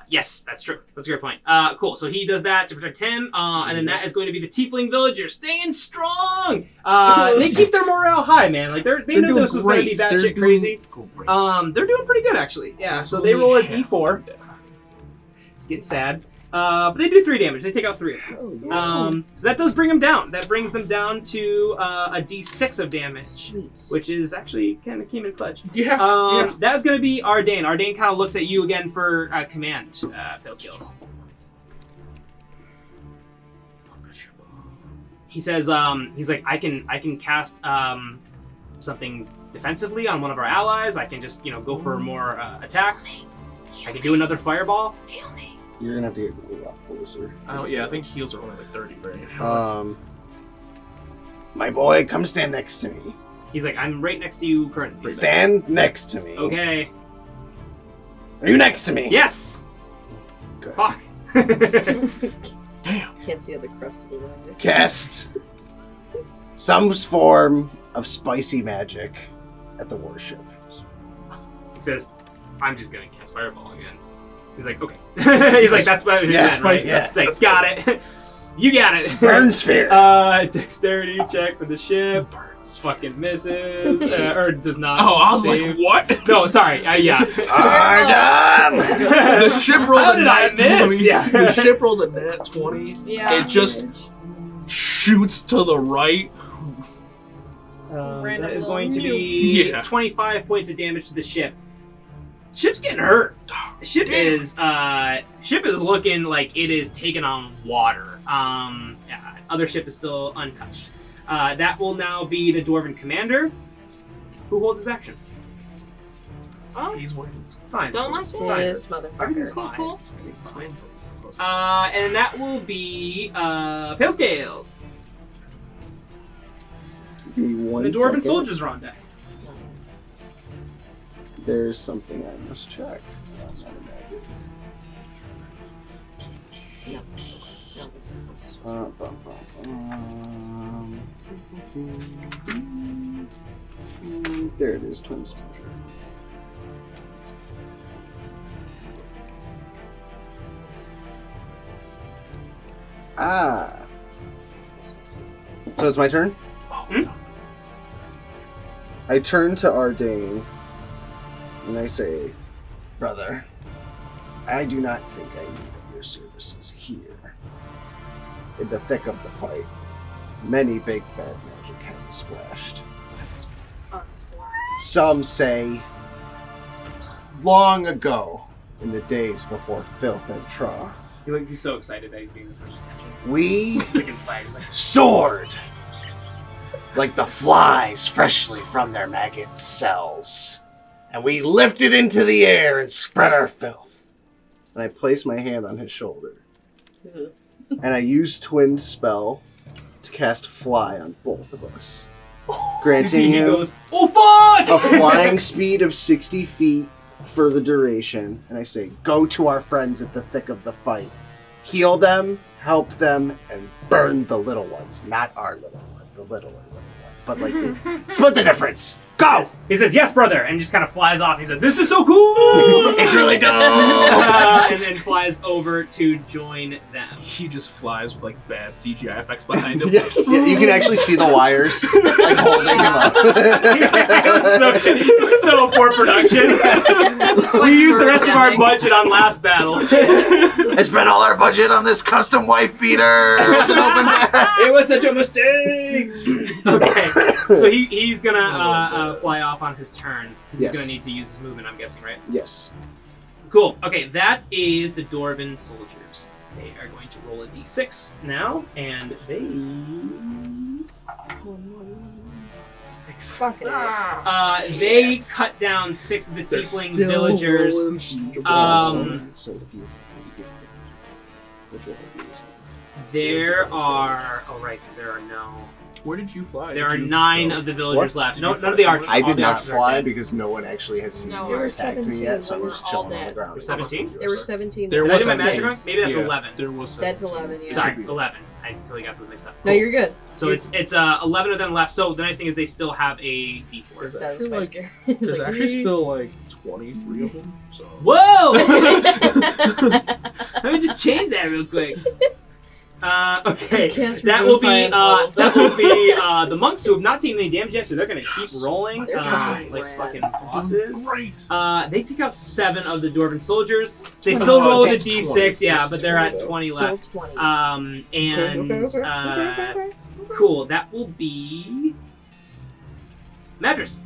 Yes, that's true. That's a great point. Cool. So he does that to protect him, and then that is going to be the Tiefling villagers staying strong. They keep their morale high, man. Like they knew doing this was going to be great. batshit crazy. Great. They're doing pretty good actually. Yeah. So they roll a d4. It's getting sad. But they do 3 damage. They take out 3 of them. So that does bring them down. That brings them down to a d6 of damage. Sweet. Which is actually kind of came in clutch. Yeah. That's going to be Ardain. Ardain kind of looks at you again for command fail skills. He says, he's like, I can cast something defensively on one of our allies. I can just, go for more attacks. I can do another fireball. You're gonna have to get a lot closer. I think heals are only like 30, right? My boy, come stand next to me. He's like, I'm right next to you currently. Stand next to me. Okay. Are you next to me? Yes! Good. Fuck. Damn. Can't see how the crust of his eyes. Cast some form of spicy magic at the warship. He says, I'm just gonna cast fireball again. He's like, okay. He's like, that's what Yeah, meant, right? yeah. That's got it. You got it. Burn sphere. Dexterity check for the ship. Burns fucking misses. Or does not. Oh, I was save. like, what? No, sorry. Yeah. Ardain! The ship rolls How a did I nat miss? 20. Yeah. The ship rolls a nat 20. Yeah. It just shoots to the right. Random That is little going to nuke. be Yeah. 25 points of damage to the ship. Ship's getting hurt. The ship is looking like it is taking on water. Other ship is still untouched. That will now be the Dwarven commander, who holds his action. Oh, He's winning. it's fine. Don't like It's it. fine. This Everything's motherfucker. fine. Cool. Everything's fine. And that will be Pale Scales. Give me one The Dwarven second. soldiers are on deck. There's something I must check. There it is, twin exposure. Ah. So it's my turn? I turn to Ardain and I say, brother, I do not think I need your services here. In the thick of the fight, many big bad magic has splashed. Some say, long ago, in the days before filth and trough, He's so excited that he's getting the first attention. we He's like inspired. He's like, soared like the flies freshly from their maggot cells. And we lifted into the air and spread our filth. And I place my hand on his shoulder. And I use Twin Spell to cast Fly on both of us. Granting he him goes, oh fuck! a flying speed of 60 feet for the duration. And I say, go to our friends at the thick of the fight. Heal them, help them, and burn the little ones. Not our little one, the little one. But like, split the difference. Go! He says, yes, brother, and just kind of flies off. He said, this is so cool! It's really dope! And then flies over to join them. He just flies with like bad CGI effects behind him. Yes, yeah, you can actually see the wires like holding him up. It's so poor production. We used the rest of our budget on last battle. I spent all our budget on this custom wife beater with an open back. It was such a mistake. Okay, so he's gonna fly off on his turn. He's Yes. gonna need to use his movement, I'm guessing, right? Yes. Cool. Okay, that is the Dwarven soldiers. They are going to roll a d6 now, and they... 6. Fucking They cut down 6 of the They're Tiefling still villagers. rolling. There are... Oh, right, because there are no... Where did you fly? There are Did you 9 go? of the villagers What? left. Did No, you none fly of the somewhere? archers. I all did the not archers are fly dead. because no one actually has seen No, me there or were attacked me 17, yet, so I'm we're just all chilling on the dead. ground. There's 17? There were 17. There Did I was do my a magic wrong? six. Maybe that's Yeah. 11. There was That's 17. 11, yeah. Sorry, Should be. 11. I totally got those mixed up. No, Cool. you're good. So it's 11 of them left. So the nice thing is they still have a D4. That was Actually, my like, scare. It was There's like, actually still like 23 of them. So. Whoa! Let me just change that real quick. Okay, Cast that will be Revivify all of them. the monks who have not taken any damage yet, so they're gonna keep rolling They're like nice. fucking bosses. Great. They take out 7 of the dwarven soldiers. They still roll with a just D6, 20, yeah, just but they're at 20, 20 Still left. 20. Cool. That will be Madras,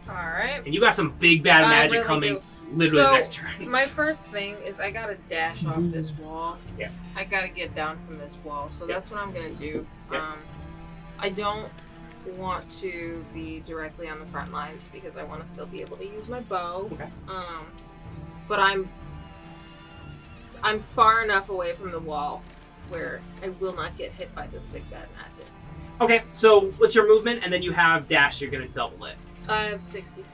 Alright. and you got some big bad I magic really coming. do. Literally So, next turn. My first thing is I gotta dash off this wall. Yeah. I gotta get down from this wall, so Yeah. that's what I'm gonna do. Yeah. I don't want to be directly on the front lines because I want to still be able to use my bow. Okay. But I'm far enough away from the wall where I will not get hit by this big bad magic. Okay, so what's your movement? And then you have dash, you're going to double it. I have 60 feet.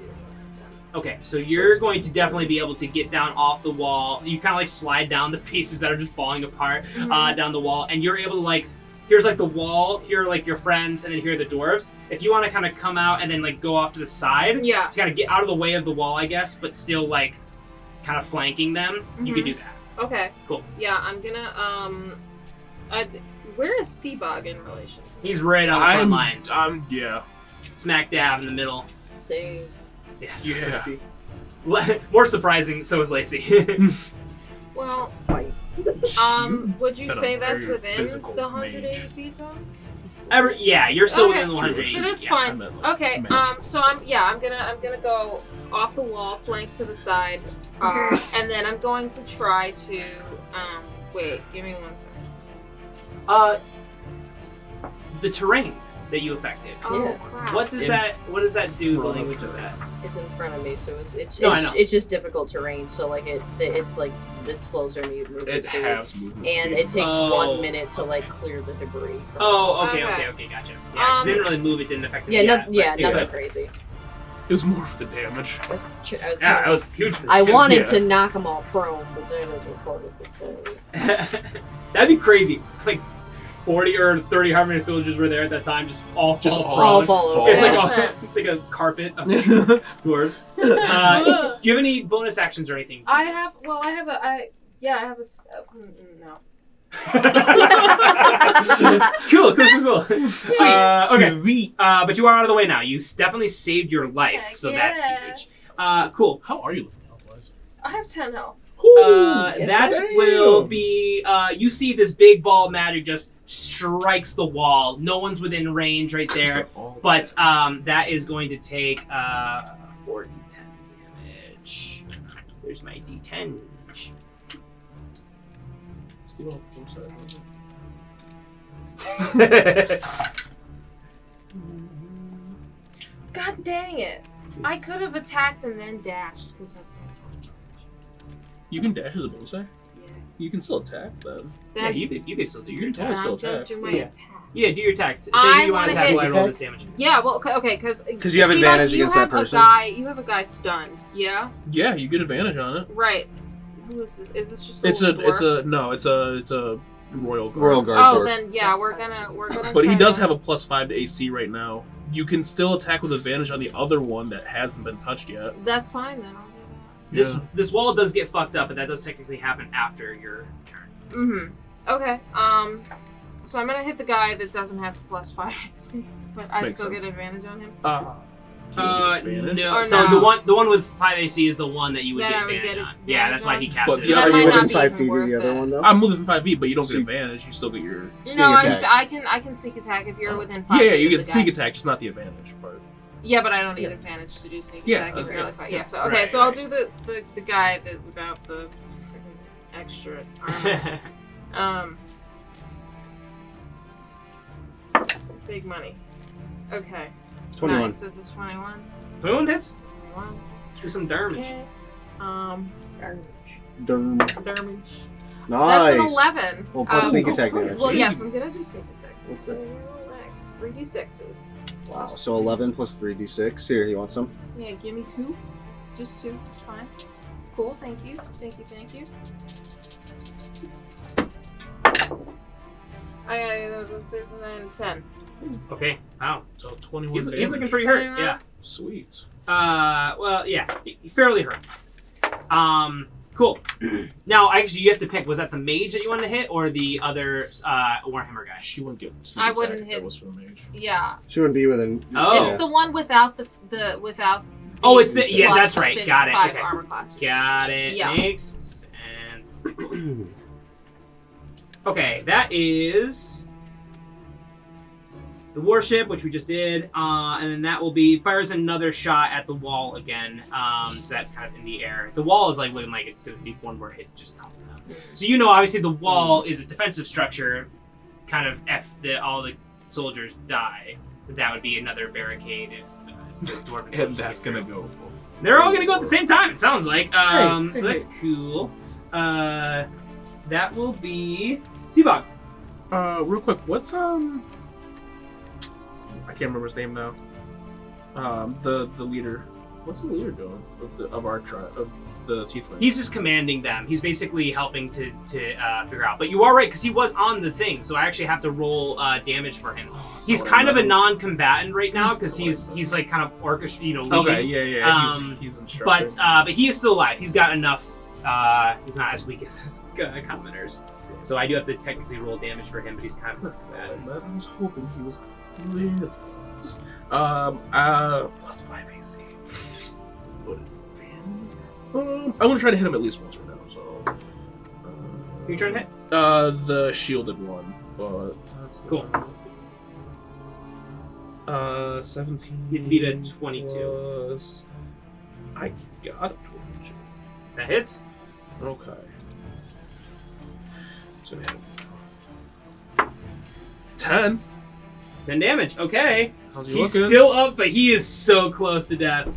Okay, so you're going to definitely be able to get down off the wall. You kind of like slide down the pieces that are just falling apart down the wall, and you're able to like, here's like the wall, here are like your friends, and then here are the dwarves. If you want to kind of come out and then like go off to the side, Yeah. to kind of get out of the way of the wall, I guess, but still like kind of flanking them, you could do that. Okay. Cool. Yeah, I'm gonna where is Seabug in relation to He's right on the front lines, Yeah. smack dab in the middle. Say, Yeah, so Yeah. Lacey. More surprising, so is Lacey. Well, fight. would you Got a say that's very within physical the 180 mage. feet though? Yeah, you're still Okay. within the 180. So that's yeah. fine. I meant, like, Okay, magical so I'm gonna go off the wall, flank to the side, and then I'm going to try to wait, give me 1 second. The terrain that you affected. Oh Yeah. crap. What does that do? The language of that? It's in front of me, so it's No, I know. it's just difficult terrain. So like it's like it slows our movement It speed, halves movement and speed. it takes Oh. 1 minute to like clear the debris. From Oh, okay, Okay. gotcha. Yeah, 'cause they didn't really move. It didn't affect it. nothing but- crazy. It was more for the damage. I was Yeah, kinda- that was huge. For the I team. wanted Yeah. to knock them all prone, but then it was part of the thing. That'd be crazy. Like 40 or 30 Harmony soldiers were there at that time, just all Just fall all prone. fall over. It's like Yeah. it's like a carpet of dwarves. Do you have any bonus actions or anything? I have a no. Cool. Sweet. Okay. Sweet. But you are out of the way now. You definitely saved your life, Heck so yeah. that's huge. Cool. How are you looking otherwise? I have 10 health. That Damn. will be. You see this big ball of magic just strikes the wall. No one's within range right there, but that is going to take 4d10 damage. Where's my d10? Still on 4 sides. God dang it! I could have attacked and then dashed because that's my You can dash as a bonus action? yeah. You can still attack then. Yeah, you could still do your can attack. totally I'm still gonna attack. do my Yeah. attack. Yeah, do your attack. Say I you want wanna to attack hit- while I roll this damage. Yeah, well, okay, because you have advantage against that person. You have a guy stunned. Yeah, Yeah, you get advantage on it. right. Who is this? Is this just It's a a dwarf? it's a royal guard. Royal Guard Oh, sword. then yeah, That's we're gonna. But he try does to- have a +5 to AC right now. You can still attack with advantage on the other one that hasn't been touched yet. That's fine then. I'll do Yeah. This wall does get fucked up, but that does technically happen after your turn. that. Okay. So I'm gonna hit the guy that doesn't have +5 AC, but I Makes still sense. get advantage on him. Advantage? No. Or So no. the one with 5 AC is the one that you would That get I would advantage get on. Yeah, that's why he advantage cast But it. the Are That you might within not be 5 even feet of worth the other it. one though? I'm moving 5 feet, but you don't So get you- advantage. You still get your. Sneak No, attack. I can sneak attack if you're within 5 Yeah, feet you of get the sneak guy. attack, just not the advantage part. Yeah, but I don't need Yeah. advantage to do sneak Yeah, attack if okay. you're like 5. Yeah, so Right, okay, so I'll right. do the guy that without the freaking extra armor. Big money. Okay. 21. Nice. This is 21. 21 hits. 21. Do some damage. Okay. Durm. Damage. Nice. That's an 11. Well, plus sneak attack Well, damage. yes, I'm gonna do sneak attack. What's that? Relax. 3d6s. Wow. So 11 plus 3d6. Here, you want some? Yeah, give me 2. Just 2. It's fine. Cool. Thank you. Thank you. That's a 6, 9, 10. Okay. Wow. So 21 He's damage. looking pretty hurt. 21? Yeah. Sweet. Well, yeah, fairly hurt. Cool. Now, actually, you have to pick. Was that the mage that you wanted to hit, or the other Warhammer guy? She wouldn't get. I attack wouldn't if hit. That was for the mage. Yeah. She wouldn't be within. Oh. It's the one without the without. Oh, it's the plus that's right. Got it. 5 Okay. armor class. Got it. Yeah. Makes sense. Okay, that is the warship, which we just did, and then that will be fires another shot at the wall again. So that's kind of in the air. The wall is like looking like it's going to be one more hit just coming up. So you know, obviously, the wall is a defensive structure. Kind of all the soldiers die. That would be another barricade if the dwarven And soldiers that's get gonna through. go. They're all gonna go at the same time. It sounds like. So hey. that's cool. That will be Seabog. Real quick, what's I can't remember his name now. The leader. What's the leader doing of our tribe of the Tieflings? He's just commanding them. He's basically helping to figure out. But you are right because he was on the thing, so I actually have to roll damage for him. He's kind of a non-combatant right now because he's like kind of leading. Okay, yeah. He's instructing. But he is still alive. He's got enough. He's not as weak as his commoners. So I do have to technically roll damage for him, but he's kind of not combatant. I was hoping he was clear. Plus 5 AC. I'm gonna try to hit him at least once right now. So. Who you trying to hit? The shielded one, but that's Cool. 17. You beat a 22. Plus... I got a 22. That hits. Okay. So 10. 10 damage. Okay. How's he He's looking? still up, but he is so close to death.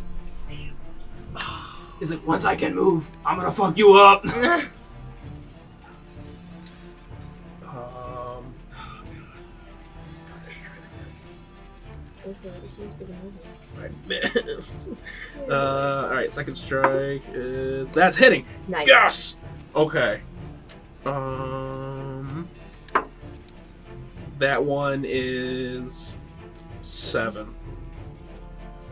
He's like, once I can move, I'm gonna fuck you up. I miss. Alright, second strike is... That's hitting! Nice. Yes! Okay. That one is 7.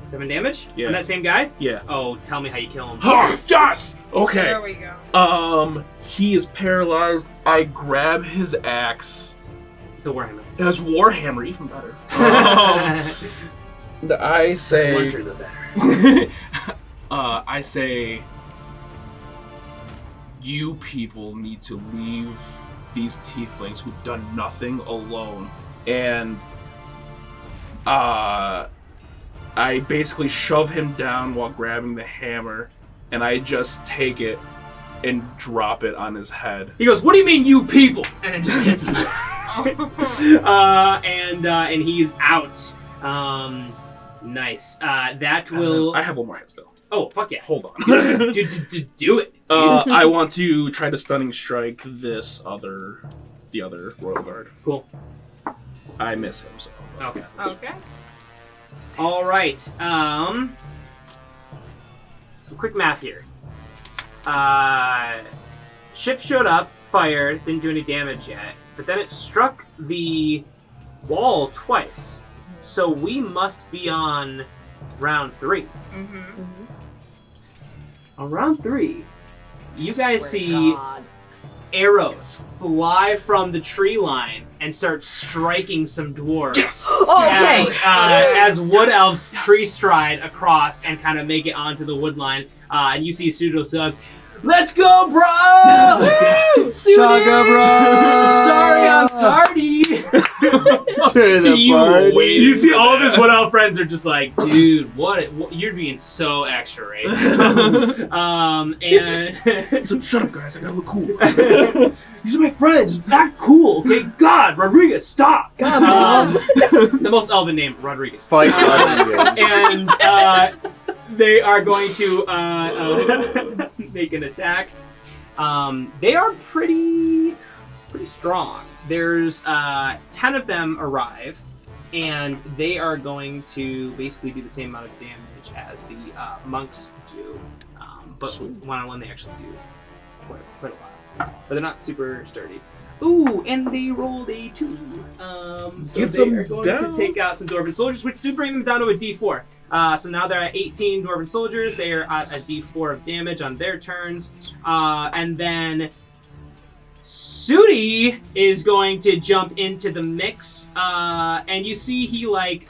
7 damage? Yeah. On that same guy? Yeah. Oh, tell me how you kill him. Yes! Okay. There we go. He is paralyzed. I grab his axe. It's a Warhammer. It's Warhammer, even better. I say... Larger the better. I say... You people need to leave these Tieflings who've done nothing alone. And... I basically shove him down while grabbing the hammer, and I just take it and drop it on his head. He goes, what do you mean, you people? And then just hits him. And he's out. Nice. That will... I have one more hit still. Oh, fuck yeah. Hold on. Do it. I want to try to stunning strike the other Royal Guard. Cool. I miss him, so... Okay. Okay. All right. So quick math here. Ship showed up, fired, didn't do any damage yet, but then it struck the wall twice. So we must be on round 3. Mm-hmm. On round 3, you guys Swear to see God. arrows fly from the tree line and start striking some dwarves. Yes! Okay. As wood elves tree stride across and kind of make it onto the wood line. And you see Pseudo-Sub, let's go, bro! Chaga, bro! Sorry, I'm tardy. To the party. You see all of his wood elf friends are just like, dude, what you're being so extra right now. And So, shut up, guys. I gotta look cool. these are my friends. Act cool, okay? God, Rodriguez, stop. The most elven name, Rodriguez. Fight Rodriguez. And they are going to make an attack. They are pretty strong. There's 10 of them arrive, and they are going to basically do the same amount of damage as the monks do. But one-on-one they actually do quite a lot. But they're not super sturdy. Ooh, and they rolled a 2. So Get they some are going down. to take out some Dwarven soldiers, which do bring them down to a D4. So now they're at 18 Dwarven soldiers. They are at a D4 of damage on their turns. And then Sudi is going to jump into the mix. And you see he, like,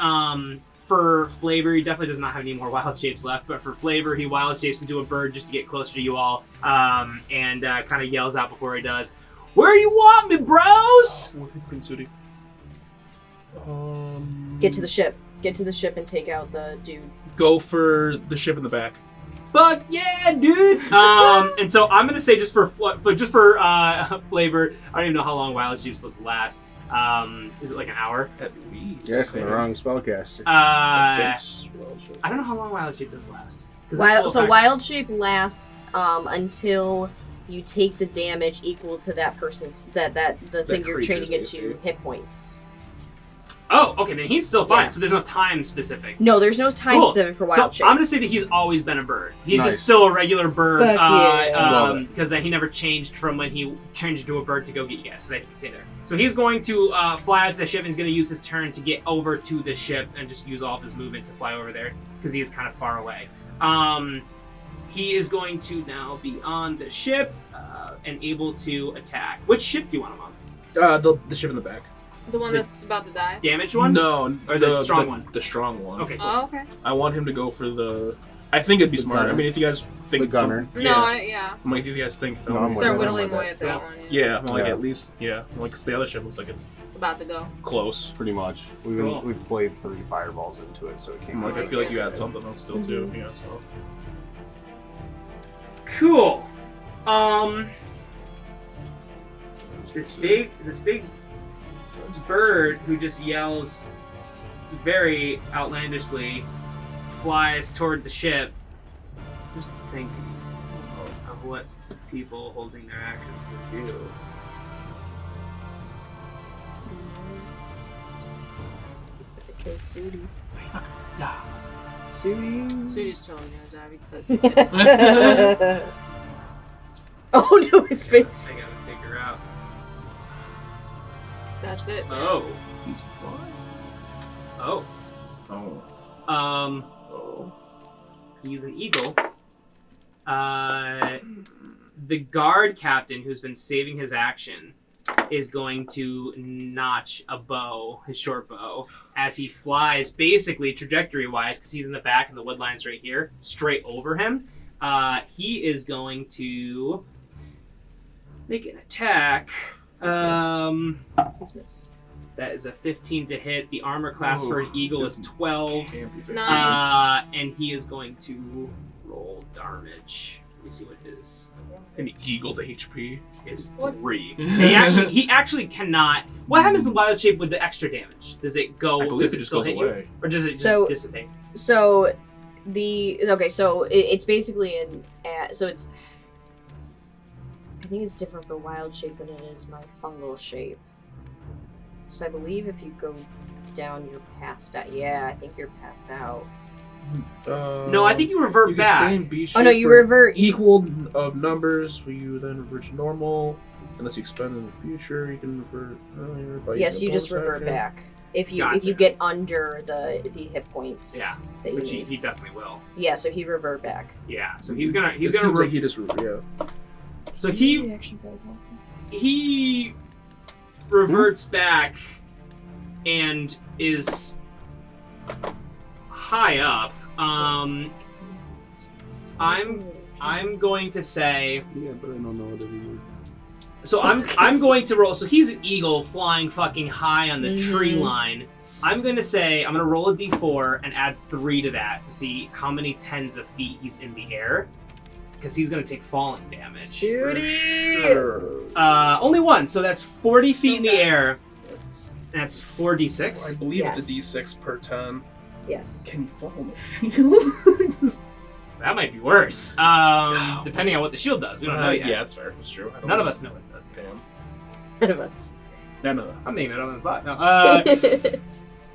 for flavor, he definitely does not have any more wild shapes left, but for flavor, he wild shapes into a bird just to get closer to you all. And kind of yells out before he does, "Where you want me, bros?" Sudi. Get to the ship. Get to the ship and take out the dude. Go for the ship in the back. Fuck yeah, dude! And so I'm gonna say just for flavor, I don't even know how long Wild Shape's supposed to last. Is it like an hour? At least. You're asking the wrong spellcaster. I don't know how long Wild Shape does last. 'Cause it's full effect. Wild shape lasts until you take the damage equal to that person's the thing you're creature's training AC. into hit points. Oh, okay, then he's still fine. Yeah. So there's no time specific. No, there's no time Cool. specific for So wild shape. I'm gonna say that he's always been a bird. He's Nice. just still a regular bird. Fuck yeah. Love it. Because then he never changed from when he changed into a bird to go get you guys. So they can stay there. So he's going to fly out to the ship and he's going to use his turn to get over to the ship and just use all of his movement to fly over there because he is kind of far away. He is going to now be on the ship and able to attack. Which ship do you want him on? The ship in the back. The one that's about to die. Damaged one? No, Or the strong one? The strong one. Okay, cool. Oh, okay. I want him to go for the. I think it'd be The smart. gunner. I mean, if you guys think The gunner. No, yeah. yeah. I'm like, if you guys think, No, I'm with Start it, I'm whittling with away it. at that Yeah. one. yeah, I'm like Yeah. at least, yeah, I'm like, 'cause the other ship looks like it's About to go. close. Pretty much. Cool. We've flayed 3 fireballs into it, so it can't I'm like, go I feel like you back. had something else still too. Yeah, so. Cool. This big bird who just yells very outlandishly flies toward the ship. Just think of what people holding their actions would do. Killed Sudi. Die. Sudi. Sudi's totally gonna die because you said Oh no, his face. I gotta figure out. that's it. Oh. He's flying. Oh. Oh. Oh. He's an eagle. The guard captain who's been saving his action is going to notch a bow, his short bow, as he flies basically trajectory-wise, because he's in the back and the wood line's right here, straight over him. He is going to make an attack. He's missed. That is a 15 to hit. The armor class for an eagle is 12. Can't be 15. Nice. And he is going to roll damage. Let me see what his And Eagle's HP. is. What? 3. he actually cannot. What happens to wild shape with the extra damage? Does it go? I believe Does it it just still goes hit away. you, or does it just So- dissipate? So it's basically so it's I think it's different for wild shape than it is my fungal shape. So I believe if you go down, you're passed out. Yeah, I think you're passed out. No, I think you revert you can back. stay in B shape Oh no, you for revert. equal of numbers. Where you then revert to normal. Unless you expend in the future, you can revert. By Yes, using you a just bonus revert action. back if you Gotcha. get under the hit points. Yeah, that you Which need. he definitely will. Yeah, so he revert back. Yeah, so he's gonna It seems like he just so he reverts back and is high up. I'm going to say. Yeah, but I don't know what it is. So I'm going to roll. So he's an eagle flying fucking high on the tree Mhm. line. I'm going to say I'm going to roll a d4 and add 3 to that to see how many tens of feet he's in the air, because he's going to take falling damage. Shooty! Only 1, so that's 40 feet in the air. And that's 4d6. I believe it's a Yes. D6 per 10. Yes. Can you fall on the shield? That might be worse. Depending on what the shield does. We don't know yet. Yeah, that's fair. That's true. I don't None of know. us know what it does. Damn. None of us. None of us. I'm making it up on the spot. No.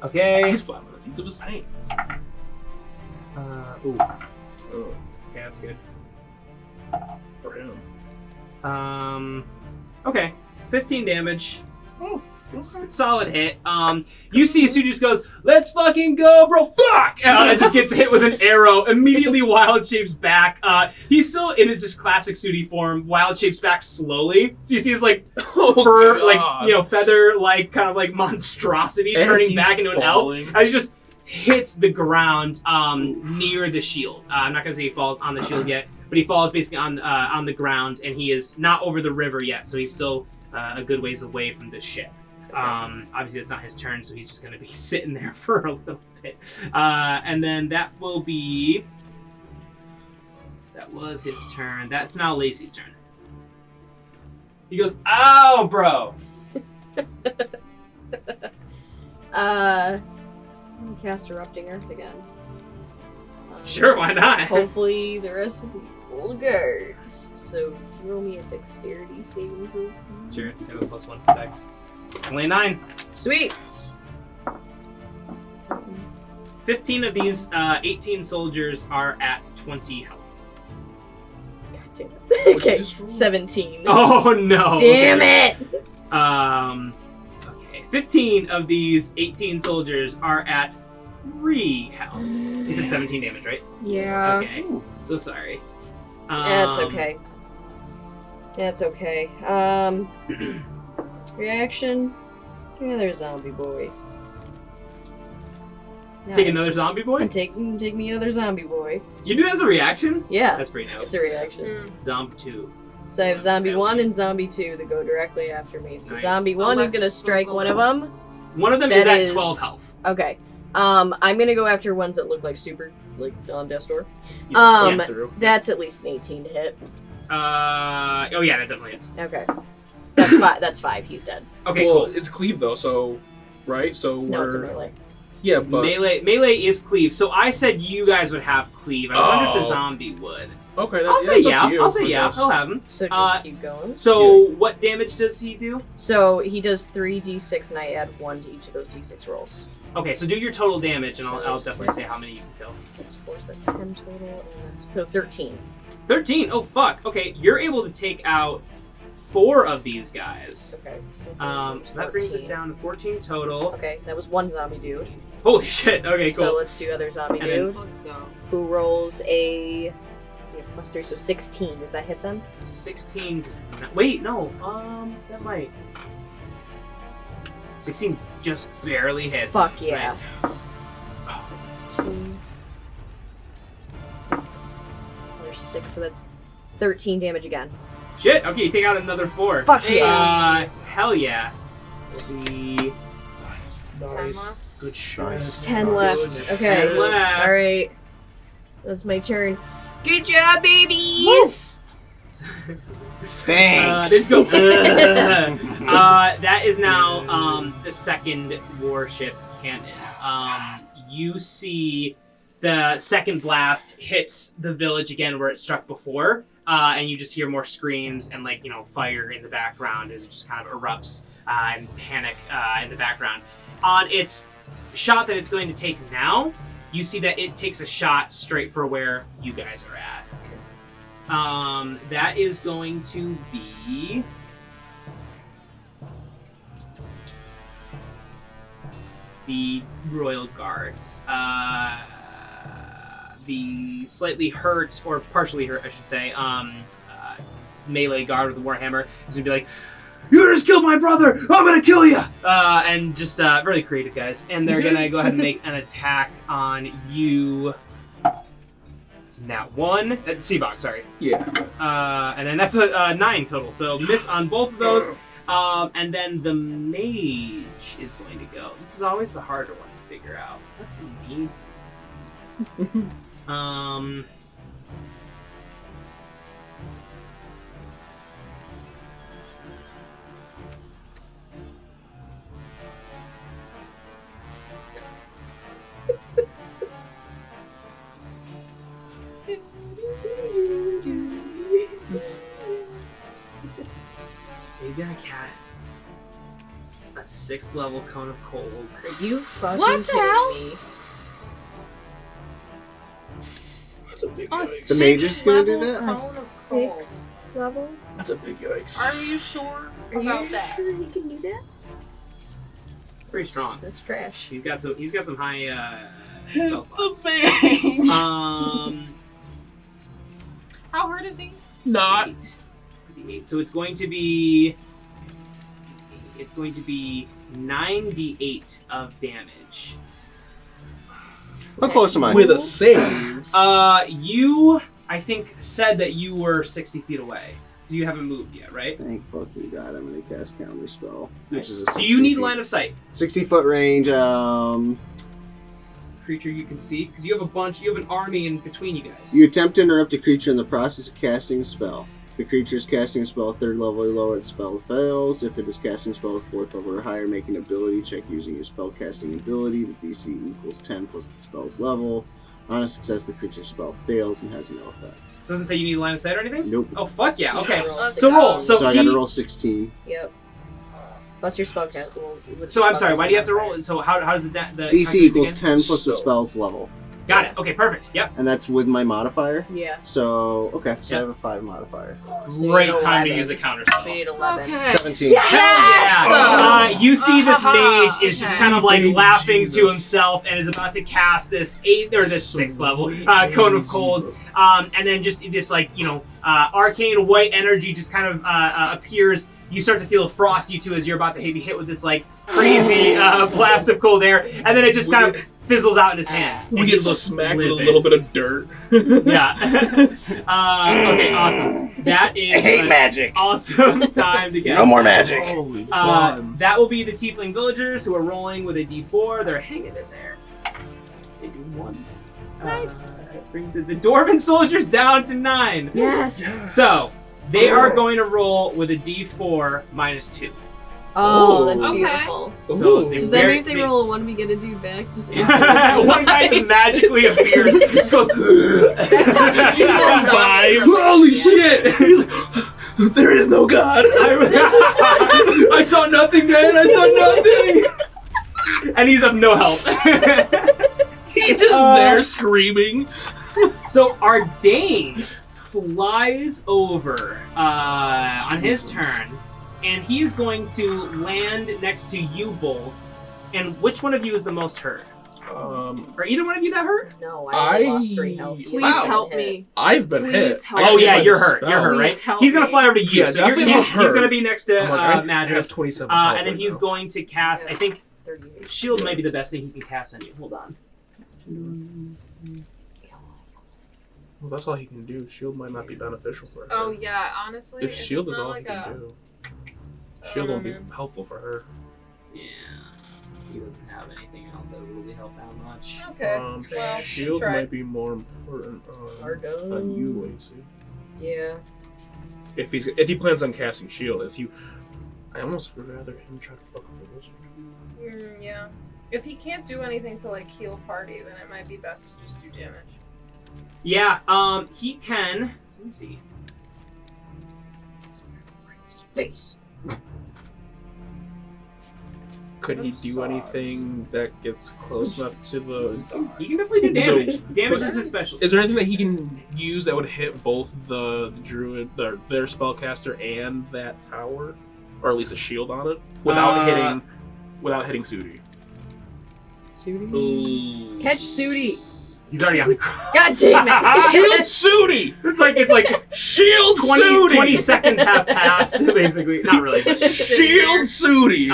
Okay. He's flying with the seats of his pants. Ooh. Oh, Okay, that's good. for him. Okay. 15 damage. It's a solid hit. You see Sudi just goes, "Let's fucking go, bro! Fuck!" And just gets hit with an arrow. Immediately, Wild shapes back. He's still in its just classic Sudi form. Wild shapes back slowly. So you see his like fur, like feather, like kind of like monstrosity turning back into an elf. And he just hits the ground near the shield. I'm not gonna say he falls on the shield yet, but he falls basically on the ground, and he is not over the river yet. So he's still a good ways away from the ship. Obviously it's not his turn, so he's just going to be sitting there for a little bit. And then that will be... That was his turn. That's now Lacey's turn. He goes, "Ow, bro!" I'm gonna cast Erupting Earth again. Sure, why not? Hopefully the rest of these little guards. So roll me a dexterity saving throw. Sure, you have a +1 for dex. It's only a 9. Sweet! 15 of these 18 soldiers are at 20 health. God damn What'd it. you Okay, just roll? 17. Oh no! Damn Okay. it! Okay. 15 of these 18 soldiers are at 3 health. You said 17 damage, right? Yeah. Okay. So sorry. That's okay. That's okay. Reaction. Another zombie boy. Take another zombie boy? And take me another zombie boy. You do that as a reaction? Yeah. That's pretty dope. It's a reaction. Zombie 2. So I have zombie Okay. 1 and zombie 2 that go directly after me. So Nice. zombie 1 is gonna strike one of them. One of them That is at is- 12 health. Okay. I'm gonna go after ones that look like super, like on death's door. He's Um, through. That's at least an 18 to hit. Oh yeah, that definitely is. Okay. That's 5. That's 5. He's dead. Okay, well, cool. it's cleave though, so right. So No, it's a we're melee. yeah, but Melee is cleave. So I said you guys would have cleave. I wonder if the Oh. zombie would. okay. I'll say that's up yeah. to you, I'll say I yeah. guess. I'll have him. So just keep going. So what damage does he do? So he does 3d6, and I add 1 to each of those d6 rolls. Okay, so do your total damage, and So I'll definitely say how 6. many you can kill. That's 4, so that's 10 total, and that's so 13. 13. Oh fuck. Okay, you're able to take out 4 of these guys. Okay. So So that brings it down to 14 total. Okay, that was 1 zombie dude. Holy shit. Okay, So cool. let's do other zombie And then- dude, Let's go. who rolls a +3, so 16. Does that hit them? 16 does not. Wait, no. That might. 16 just barely hits. Fuck yeah. Nice. That's 2, 6. There's 6, so that's 13 damage again. Shit. Okay, you take out another 4. Fuck yeah. Hell yeah. See. Nice. Good shot. 10 left. Okay. 10 left. Alright. That's my turn. Good job, babies! Thanks. They just go. That is now the second warship cannon. You see the second blast hits the village again where it struck before, and you just hear more screams and fire in the background as it just kind of erupts and panic in the background. On its shot that it's going to take now, you see that it takes a shot straight for where you guys are at. That is going to be the Royal Guards. The slightly hurt, or partially hurt, I should say, melee guard with the Warhammer is going to be like, "You just killed my brother! I'm going to kill you!" And just really creative guys. And they're going to go ahead and make an attack on you. It's nat 1. Seabog, sorry. Yeah. And then that's a 9 total. So miss on both of those. And then the mage is going to go. This is always the harder one to figure out. What can he do? He's gonna cast a 6th level cone of cold. Are you fucking What the kidding hell? me? That's a big Oh, yikes. The mage is gonna do level that? cone of A 6th level? That's a big yikes. Are you sure Are about you that? sure he can do that? Pretty strong. That's trash. He's got some high spell slots. How hard is he? Not. 8. So it's going to be 9d8 of damage. How close am I? With a save. You, I think, said that you were 60 feet away. You haven't moved yet, right? Thank fucking God, I'm gonna cast counter spell, which is a Do you need 60 line of sight? 60-foot range. Creature you can see? Because you have an army in between you guys. You attempt to interrupt a creature in the process of casting a spell. If the creature is casting a spell at 3rd level or lower, its spell fails. If it is casting a spell at 4th level or higher, make an ability check using your spell casting ability. The DC equals 10 plus the spell's level. On a success, the creature's spell fails and has no effect. Doesn't say you need line of sight or anything? Nope. Oh, fuck yeah, okay. So So roll. So I gotta he- roll 16. Yep. Plus your spellcast. So I'm sorry, why do you have to roll? So how does the DC equals again? 10 plus the So- spell's level. Got it. Okay, perfect. Yep. And that's with my modifier. Yeah. So, okay, so Yep. I have a 5 modifier. So you Great need time to 11. use a counter So you spell. need 11. Okay. 17. Hell yeah! You see this mage is just Okay. kind of like Baby laughing to Jesus. himself and is about to cast this 6th level cone of cold. And then just this arcane white energy just kind of appears. You start to feel a frost you too as you're about to be hit with this like crazy blast of cold air, and then it just kind of fizzles out in his hand. We And he get looks smacked with a livid. little bit of dirt. Yeah. Okay, awesome. That is I hate an magic. awesome time to get. No more magic. Holy buns. That will be the Tiefling villagers who are rolling with a D4. They're hanging in there. They do 1. Nice. It brings the Dwarven soldiers down to 9. Yes. So they are going to roll with a D4 minus 2. Oh, that's Okay. beautiful. So Ooh. they Does that mean if very- they roll a 1, we get a dude back? Just One guy just magically appears. Just goes. Vibes. Holy shit! He's like, there is no God. I saw nothing, man. I saw nothing. And he's of no help. He's just there screaming. So Ardain flies over on his turn, and he's going to land next to you both. And which one of you is the most hurt? Are either one of you that hurt? No, I lost 3 health. Please Wow. help me. I've been Please hit. help I got Oh hit yeah, by you're the hurt. spell. You're hurt, right? Please help He's gonna me. fly over to you. Yeah, So you're, definitely he's hurt. gonna be next to I'm like, I have Madras. 27 And health then right he's now. going to cast. I think 38. shield might be the best thing he can cast on you. Hold on. Well, that's all he can do. Shield might not be beneficial for her. Oh yeah, honestly, If shield it's is not all like he can a do, shield won't be helpful for her. Yeah, he doesn't have anything else that would really help out much. okay. Well, Shield try. might be more important on you, Lacey. Yeah. If he plans on casting shield, I almost would rather him try to fuck up the wizard. Yeah. If he can't do anything to like heal party, then it might be best to just do damage. Yeah, he can. Let me see. Face. Could he do anything that gets close enough to the? He can definitely do damage. Damage is his specialty. Is there anything that he can use that would hit both the druid, their spellcaster, and that tower, or at least a shield on it, without hitting Sudi? Sudi? Ooh. Catch Sudi! He's already on the ground. God damn it! Shield Sudi! It's like Shield 20 Sudi! seconds have passed, basically. Not really. But Shield Sudi!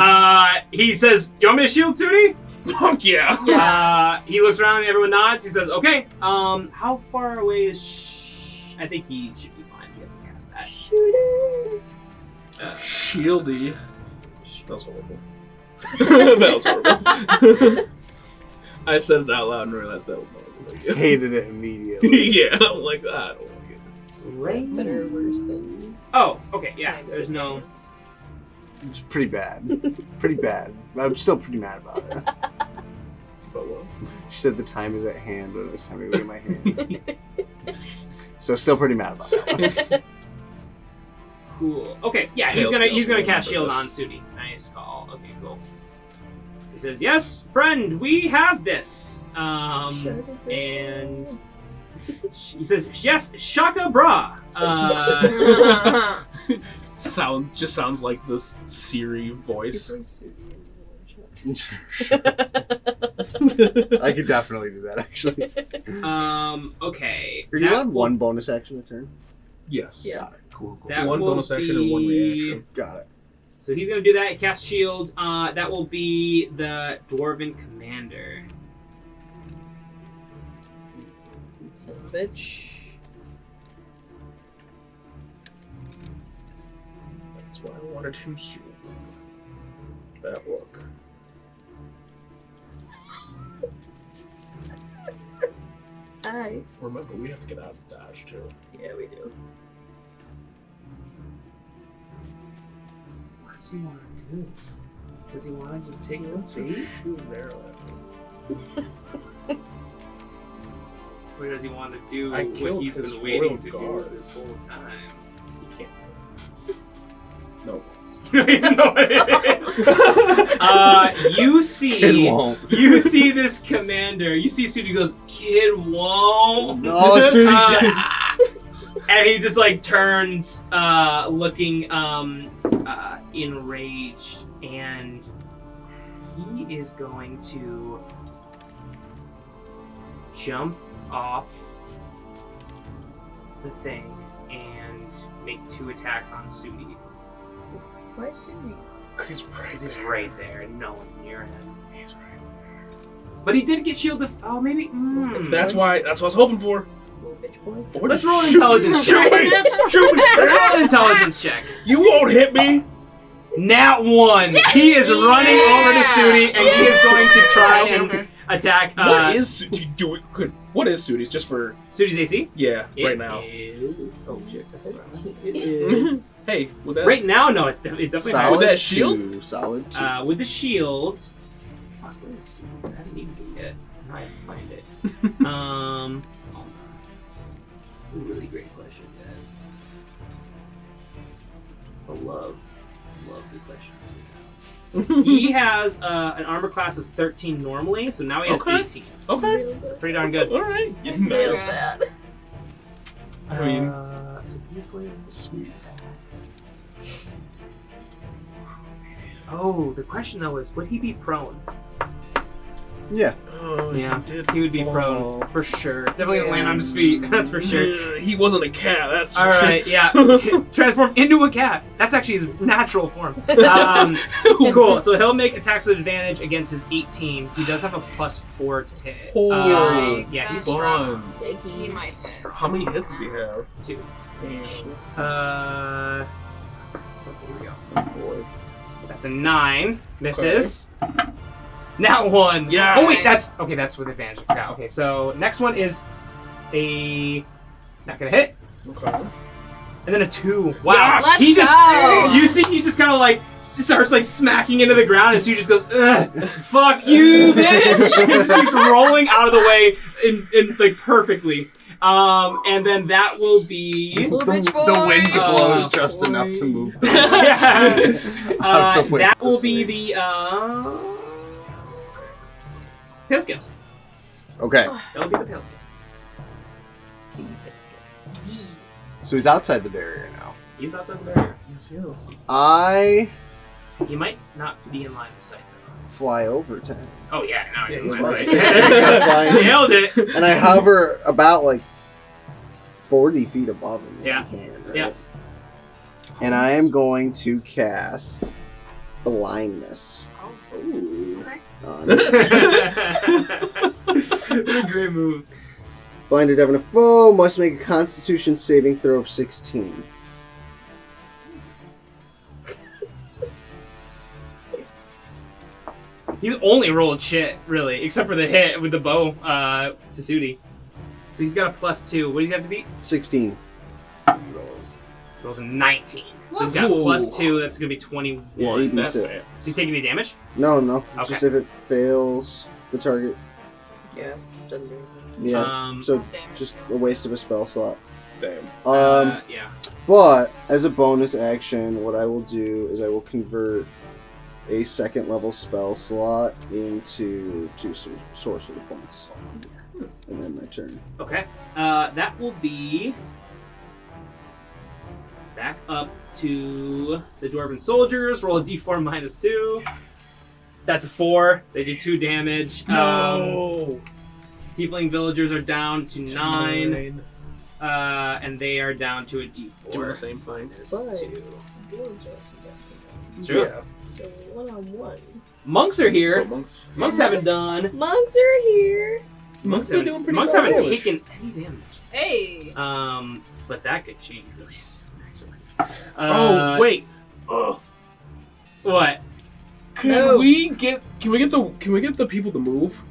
he says, "Do you want me to shield Tootie?" Fuck yeah! He looks around and everyone nods. He says, "Okay." How far away is? I think he should be fine to get past that. Shieldy. That was horrible. That was horrible. I said it out loud and realized that was not a good idea. Hated it immediately. Yeah, I'm like, I don't want to get Right. Better or worse than Oh, okay, yeah. Times There's a no. It's pretty bad. Pretty bad. I'm still pretty mad about it. But well. She said the time is at hand when it was time to go get my hand. So still pretty mad about that one. Cool. Okay, yeah, Hail he's gonna spells, cast shield remember on Sudi. Nice call. Okay, cool. He says, "Yes, friend, we have this." And He says, yes, shaka bra. Sounds like this Siri voice. I could definitely do that, actually. Okay. Are you allowed one bonus action a turn? Yes. Yeah. Cool. That One will bonus action and one be- reaction. Got it. So he's going to do that. He casts shield. That will be the Dwarven Commander. Son of a bitch. That's why I wanted him to. That look. Alright. Remember, we have to get out of dodge too. Yeah, we do. What does he want to do? Does he want to just take a So bait? shoot an arrow at me. Or does he want to do I what killed he's his been waiting royal to guard. do this whole time? He can't. No. You don't even know what it is. You see... Kid won't. You see this commander. You see Sudi goes, kid won't. No, Sudi. And he just like turns, looking enraged, and he is going to jump off the thing and make 2 attacks on Sudi. Why Suri? Because he's right Because he's there. right there and no one's near him. He's right there. But he did get shield of. Oh, maybe. That's what I was hoping for. Little bitch boy. Boy, Let's roll an shoot intelligence Shoot check. me! Shoot me! Let's roll an intelligence check. You won't hit me! Nat 1. He is running over to Sudi and he is going to try and attack. What is Sudi doing? What is Sudi's? Just for Sudi's AC? yeah, right It now. is- oh shit, that's it. It is. Hey, with that Right now, no, it's definitely higher. With Solid that shield? 2. Solid 2. With the shield. Fuck, where is Sudi's? I didn't even do it. I have to find it. Hold on. Really great question, guys. I love the questions. He has an armor class of 13 normally, so now he has Okay. 18. Okay. Pretty darn good. Alright. Real Nice. sad. I mean, so he's going to sweet. Oh, the question though is, would he be prone? Yeah. Oh, Yeah, did he would be fall. prone for sure. Definitely gonna land on his feet. That's for sure. Yeah, he wasn't a cat. That's for All sure. right, yeah. Transform into a cat. That's actually his natural form. Cool. So he'll make attacks with advantage against his 18. He does have a +4 to hit. Oh, yeah, he's buns. He might hit. How many hits does he have? 2. Damn. Here we go. Oh, boy. That's a 9. Misses. Now 1. Yes. Oh wait, that's with advantage. Yeah. Okay. So next one is a not gonna hit, Okay. and then a 2. Wow. Yes, let's he just go. you see he just kind of like starts like smacking into the ground, and so he just goes, "Ugh, fuck you, bitch!" and just keeps rolling out of the way in like perfectly. And then that will be. Little bitch boy. The wind blows Oh, just boy. enough to move. Yeah. Out of the way That of will the be swings. the Pale Scales. Okay. That will be the Pale Scales. So he's outside the barrier now. He's outside the barrier. Yes, yes. I He might not be in line of sight. fly over to him. Oh yeah, now he's Yeah, in he's line of right sight. there. Flying. Nailed it. And I hover about like 40 feet above him. if Yeah. I can, right? Yeah. And I am going to cast blindness. Ooh. On What a great move. blinded having a foe must make a Constitution saving throw of 16. He's only rolled shit, really, except for the hit with the bow to Sudi. So he's got a +2. What does he have to beat? 16. Rolls a 19. So he's got a Ooh. +2. That's gonna be 21. Yeah, he That's beats it. fair. Is he taking any damage? No. Okay. Just if it fails the target. Yeah, doesn't do Yeah. So damage. just a waste of a spell slot. Damn. Yeah. But as a bonus action, what I will do is I will convert a second level spell slot into 2 sorcery points. And then my turn. Okay. That will be back up to the Dwarven soldiers. Roll a d4 minus 2. That's a 4. They do 2 damage. No. Tiefling villagers are down to 9. And they are down to a d4. Doing the same thing. Minus But 2. dwarves also got It's true. Yeah. so 1-on-1. Monks are here. But monks. Monks haven't done. Monks are here. Monks are haven't, doing pretty monks solid haven't damage. taken any damage. Hey. But that could change really soon, actually. Oh wait. What? Can we get the people to move?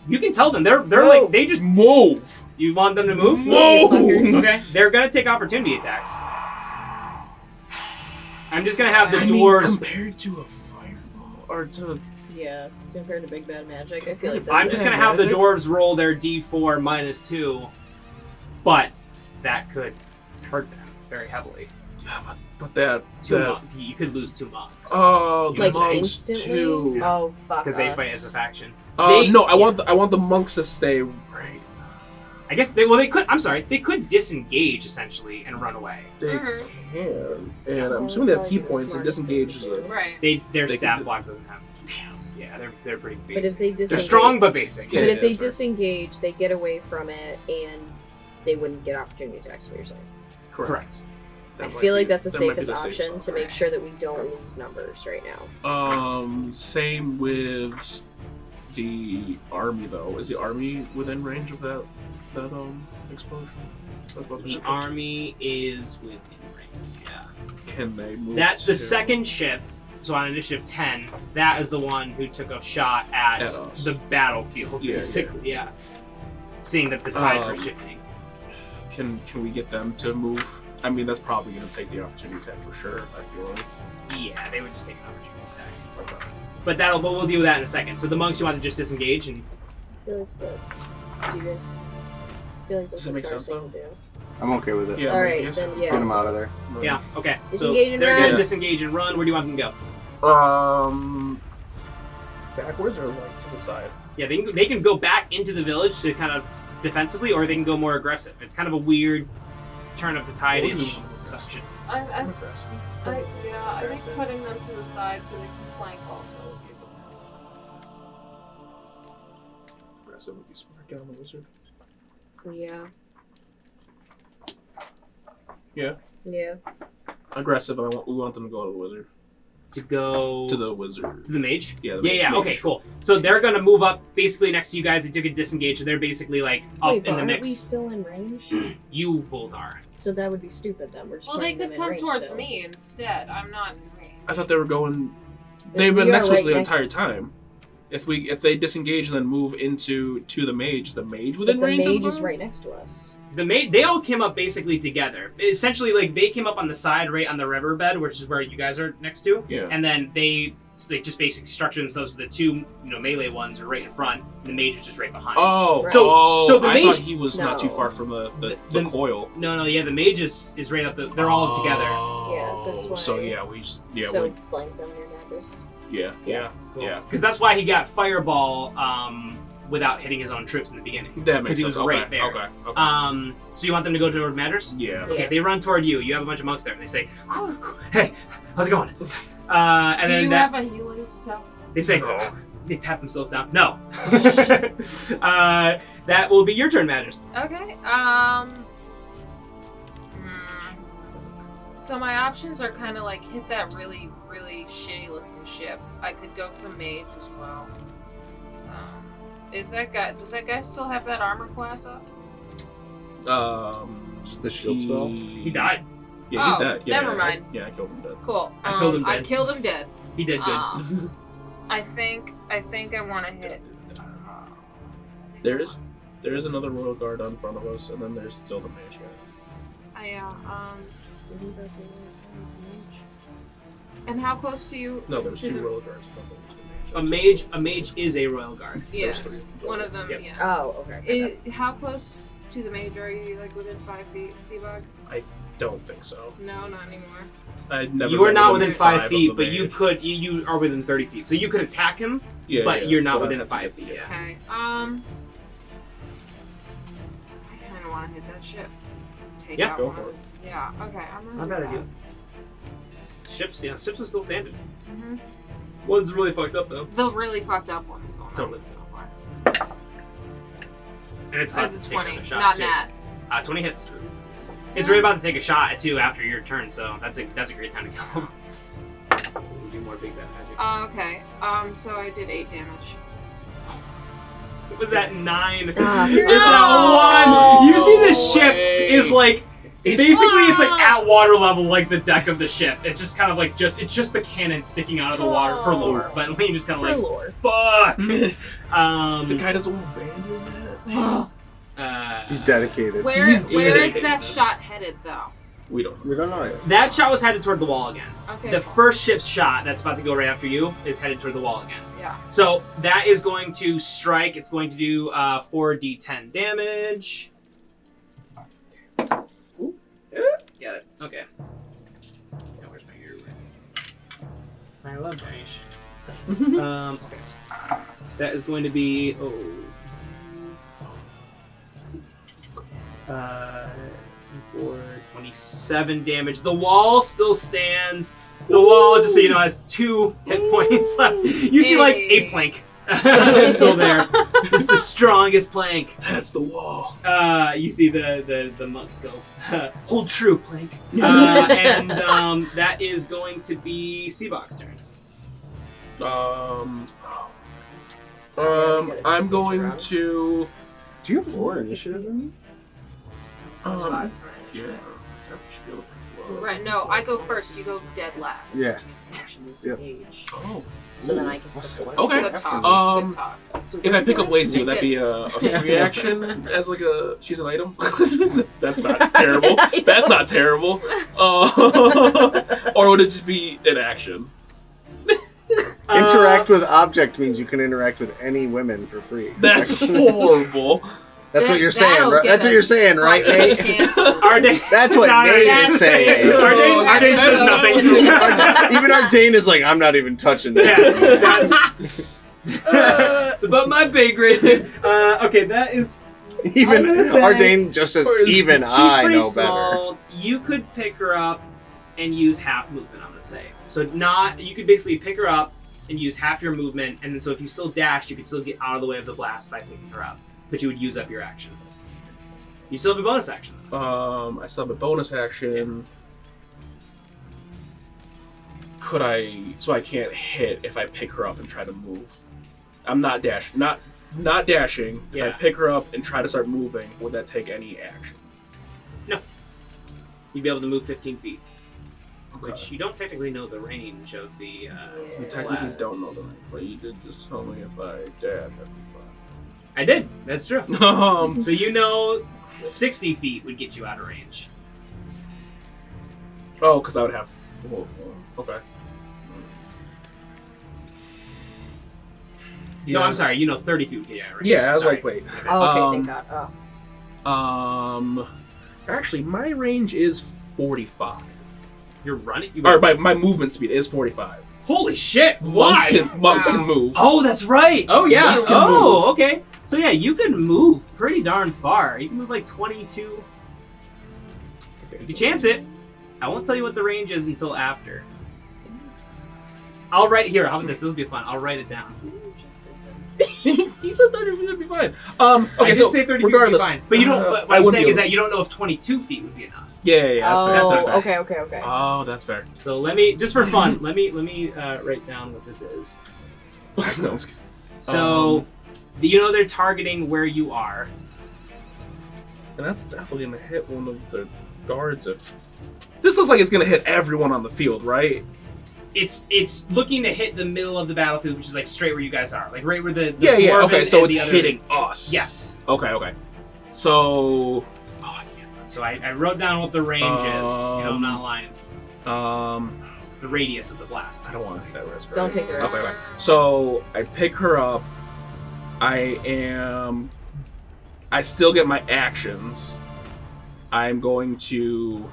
You can tell them. They're No. like they just. Move. You want them to move? Move. Okay. They're gonna take opportunity attacks. I'm just gonna have the I mean, dwarves. compared to a fireball or to Yeah, compared to Big Bad Magic, I feel like that's I'm just gonna have the dwarves roll their d4 minus 2, but that could hurt them very heavily. yeah, but that You could lose 2 monks oh the like monks instantly. too. Oh fuck! because they us. fight as a faction. No, I want the monks to stay right. I guess they could. I'm sorry, they could disengage essentially and run away. They Mhm. can, and I'm assuming they have key points and disengage is a Right. Their They stat could- block doesn't have. Yeah, they're pretty basic. But if they disengage, They're strong but basic. Yeah, but if they that's right. disengage, they get away from it, and they wouldn't get opportunity attacks. What you're saying? Correct. I That might feel like be- that's the that might be safest the safe option to make sure that we don't lose numbers right now. Same with the army though. Is the army within range of that explosion? The army is within range. Yeah. Can they move? That's the to- second ship. So on initiative 10, that is the one who took a shot at At us. the battlefield, Yeah, basically. Yeah. Seeing that the tides are Um, shifting. Can we get them to move? I mean, that's probably going to take the opportunity attack for sure. I feel like. Yeah, they would just take an opportunity attack. But we'll deal with that in a second. So the monks, you want to just disengage and I feel like that. Do you guys feel like that's Does that the make smartest sense, thing to do? I'm okay with it. Yeah. All right, yes. then Get yeah. him out of there. yeah, okay. Disengage so and they're run. gonna disengage and run. Where do you want them to go? Backwards or like to the side? Yeah, they can go back into the village to kind of defensively, or they can go more aggressive. It's kind of a weird turn of the tide-ish section. I Aggressive. I think putting them to the side so they can flank also would be good. Aggressive would be smart. Get on the wizard. Yeah. Yeah. Yeah. Aggressive. We want them to go to the wizard. To go To the wizard. to the mage. Yeah. The Yeah. mage. Okay, cool. So they're gonna move up basically next to you guys. They took a disengage, so they're basically like up Wait, in but the aren't mix. we still in range? You both are. So that would be stupid then. We're just Well, they putting them could in come range towards still. me instead. I'm not in range. I thought they were going. Then They've been we are next to us right the next- entire time. If they disengage and then move to the mage within But the range. of mage is them? right next to us. They all came up basically together. Essentially, like they came up on the side, right on the riverbed, which is where you guys are next to, Yeah. and then they just basically structured themselves. The two melee ones are right in front, and the mage was just right behind. Oh, Right. So the I mage- thought he was not too No. far from the The- coil. No, yeah, the mage is right up. They're all together. Yeah, that's why- So yeah, so flank them near Madras. yeah. Because that's why he got fireball without hitting his own troops in the beginning. That makes Because he sense. was right there. Okay. So you want them to go toward Matters? Yeah. Okay, Yeah. they run toward you. You have a bunch of monks there, and they say, "Hey, how's it going?" And Do then you that have a healing spell? they say, they pat themselves down. No. That will be your turn, Matters. Okay. So my options are kind of like hit that really, really shitty looking ship. I could go for the mage as well. Does that guy still have that armor class up? Just the shield spell? He died. Yeah, he's Oh, dead. Yeah, never mind. I killed him dead. Cool. I killed him I dead. killed him dead. He did good. I think I want to hit. There is another royal guard on front of us, and then there's still the mage guy. Isn't that the mage? And how close to you? No, there's to two the- royal guards. On the mage. A mage is a royal guard. Yes, Those three. one of them. Yep. Yeah. Oh, okay. How close to the mage are you? Like within 5 feet, Seabug? Don't think so. No, not anymore. I'd never. You are been not within 5 of feet, the but you mage. could. You are within 30 feet, so you could attack him. Yeah, but yeah, you're not but within I'd 5 have to feet, get- yeah. Okay. that ship. Take Yeah, out go one for of it. them. Yeah. Okay. I'm gonna. Not do bad that. idea. Ships are still standing. Mm-hmm. One's really fucked up though. The really fucked up one is the one. Totally. And it's That's about a to take 20, another shot, not too. nat. 20 hits. It's really about to take a shot too after your turn, so that's a great time to go. We'll do more big bad magic. Okay. So I did 8 damage. It was at 9. Ah, It's no! at 1. You see the ship way. is like It's- basically it's like at water level, like the deck of the ship. It's just kind of like it's just the cannon sticking out of the water for lore, but you just kind of like lore. fuck. The guy doesn't abandon that. He's dedicated. Where He's is easy. that shot headed though? We don't know. We don't know yet. That shot was headed toward the wall again. Okay. The cool. first ship's shot that's about to go right after you is headed toward the wall again. Yeah. So that is going to strike. It's going to do 4d10 damage. Ooh. Got it. Okay. Now where's my ear? I love damage. Okay. That is going to be 27 damage. The wall still stands. The wall, just so you know, has 2 hit points left. You see like a plank still there. It's the strongest plank. That's the wall. You see the monks go, hold true, plank. And that is going to be Seabog's turn. I'm going to. Do you have lower initiative than me? That's what I'm Yeah. trying That should be able to to work. Right, no, I go first, you go dead last. Yeah. Yep. Oh. So then I can support. Okay. Good talk. Um, Good talk. If I pick up Lacey, would that be Didn't. a free action as like a she's an item? That's not terrible. That's not terrible. Or would it just be an action? Interact with object means you can interact with any women for free. That's horrible. That's what you're saying, That'll right? get That's what you're us saying, right, fucking Nate? canceled. Ardain. That's what Not Nate Ardain. is saying. Ardain says nothing. Even Ardain is like, I'm not even touching that. Yeah, it's above my pay grade. Okay, that is. Even I'm gonna say- Ardain just says, even She's I pretty know better. small. You could pick her up and use half movement, I'm gonna say. So you could basically pick her up and use half your movement, and then so if you still dashed, you could still get out of the way of the blast by picking her up. But you would use up your action. You still have a bonus action. I still have a bonus action. Could I? So I can't hit if I pick her up and try to move. I'm not dashing. Not dashing. If I Yeah. pick her up and try to start moving, would that take any action? You'd be able to move 15 feet, Okay. which you don't technically know the range of the. We technically blast. don't know the range, but you did just tell me if I dash, that'd be I did. That's true. fine. So you know 60 feet would get you out of range. Oh, because I would have. Whoa, okay. No, I'm sorry. You know 30 feet would get you out of range. Yeah, I was Sorry. like, wait. Oh, okay, Um, thank God. Oh. Actually, my range is 45. You're running? Or my movement speed is 45. Holy shit! Monks Why? can move. Oh, that's right. Oh, yeah. Monks can Oh, move. okay. So, yeah, you can move pretty darn far. You can move like 22. If you chance it, I won't tell you what the range is until after. I'll write here. How about this? This will be fun. I'll write it down. He said 30 feet would be fine. Okay, I did so say 30 regardless, feet would be fine. But you don't. What I I'm wouldn't saying be is able- that you don't know if 22 feet would be enough. Yeah, that's fair. That's Oh, fair. okay. Oh, that's fair. So let me, just for fun, let me write down what this is. No, I'm just kidding. So, you know they're targeting where you are. And that's definitely gonna hit one of the guards. If this looks like it's gonna hit everyone on the field, right? It's looking to hit the middle of the battlefield, which is like straight where you guys are, like right where the Yeah. dwarven Okay, so and it's the other- hitting us. Yes. Okay. So, So I wrote down what the range is. You know, I'm not lying. The radius of the blast. I don't want to take that risk. Don't right? take the risk. Okay. So I pick her up. I still get my actions. I'm going to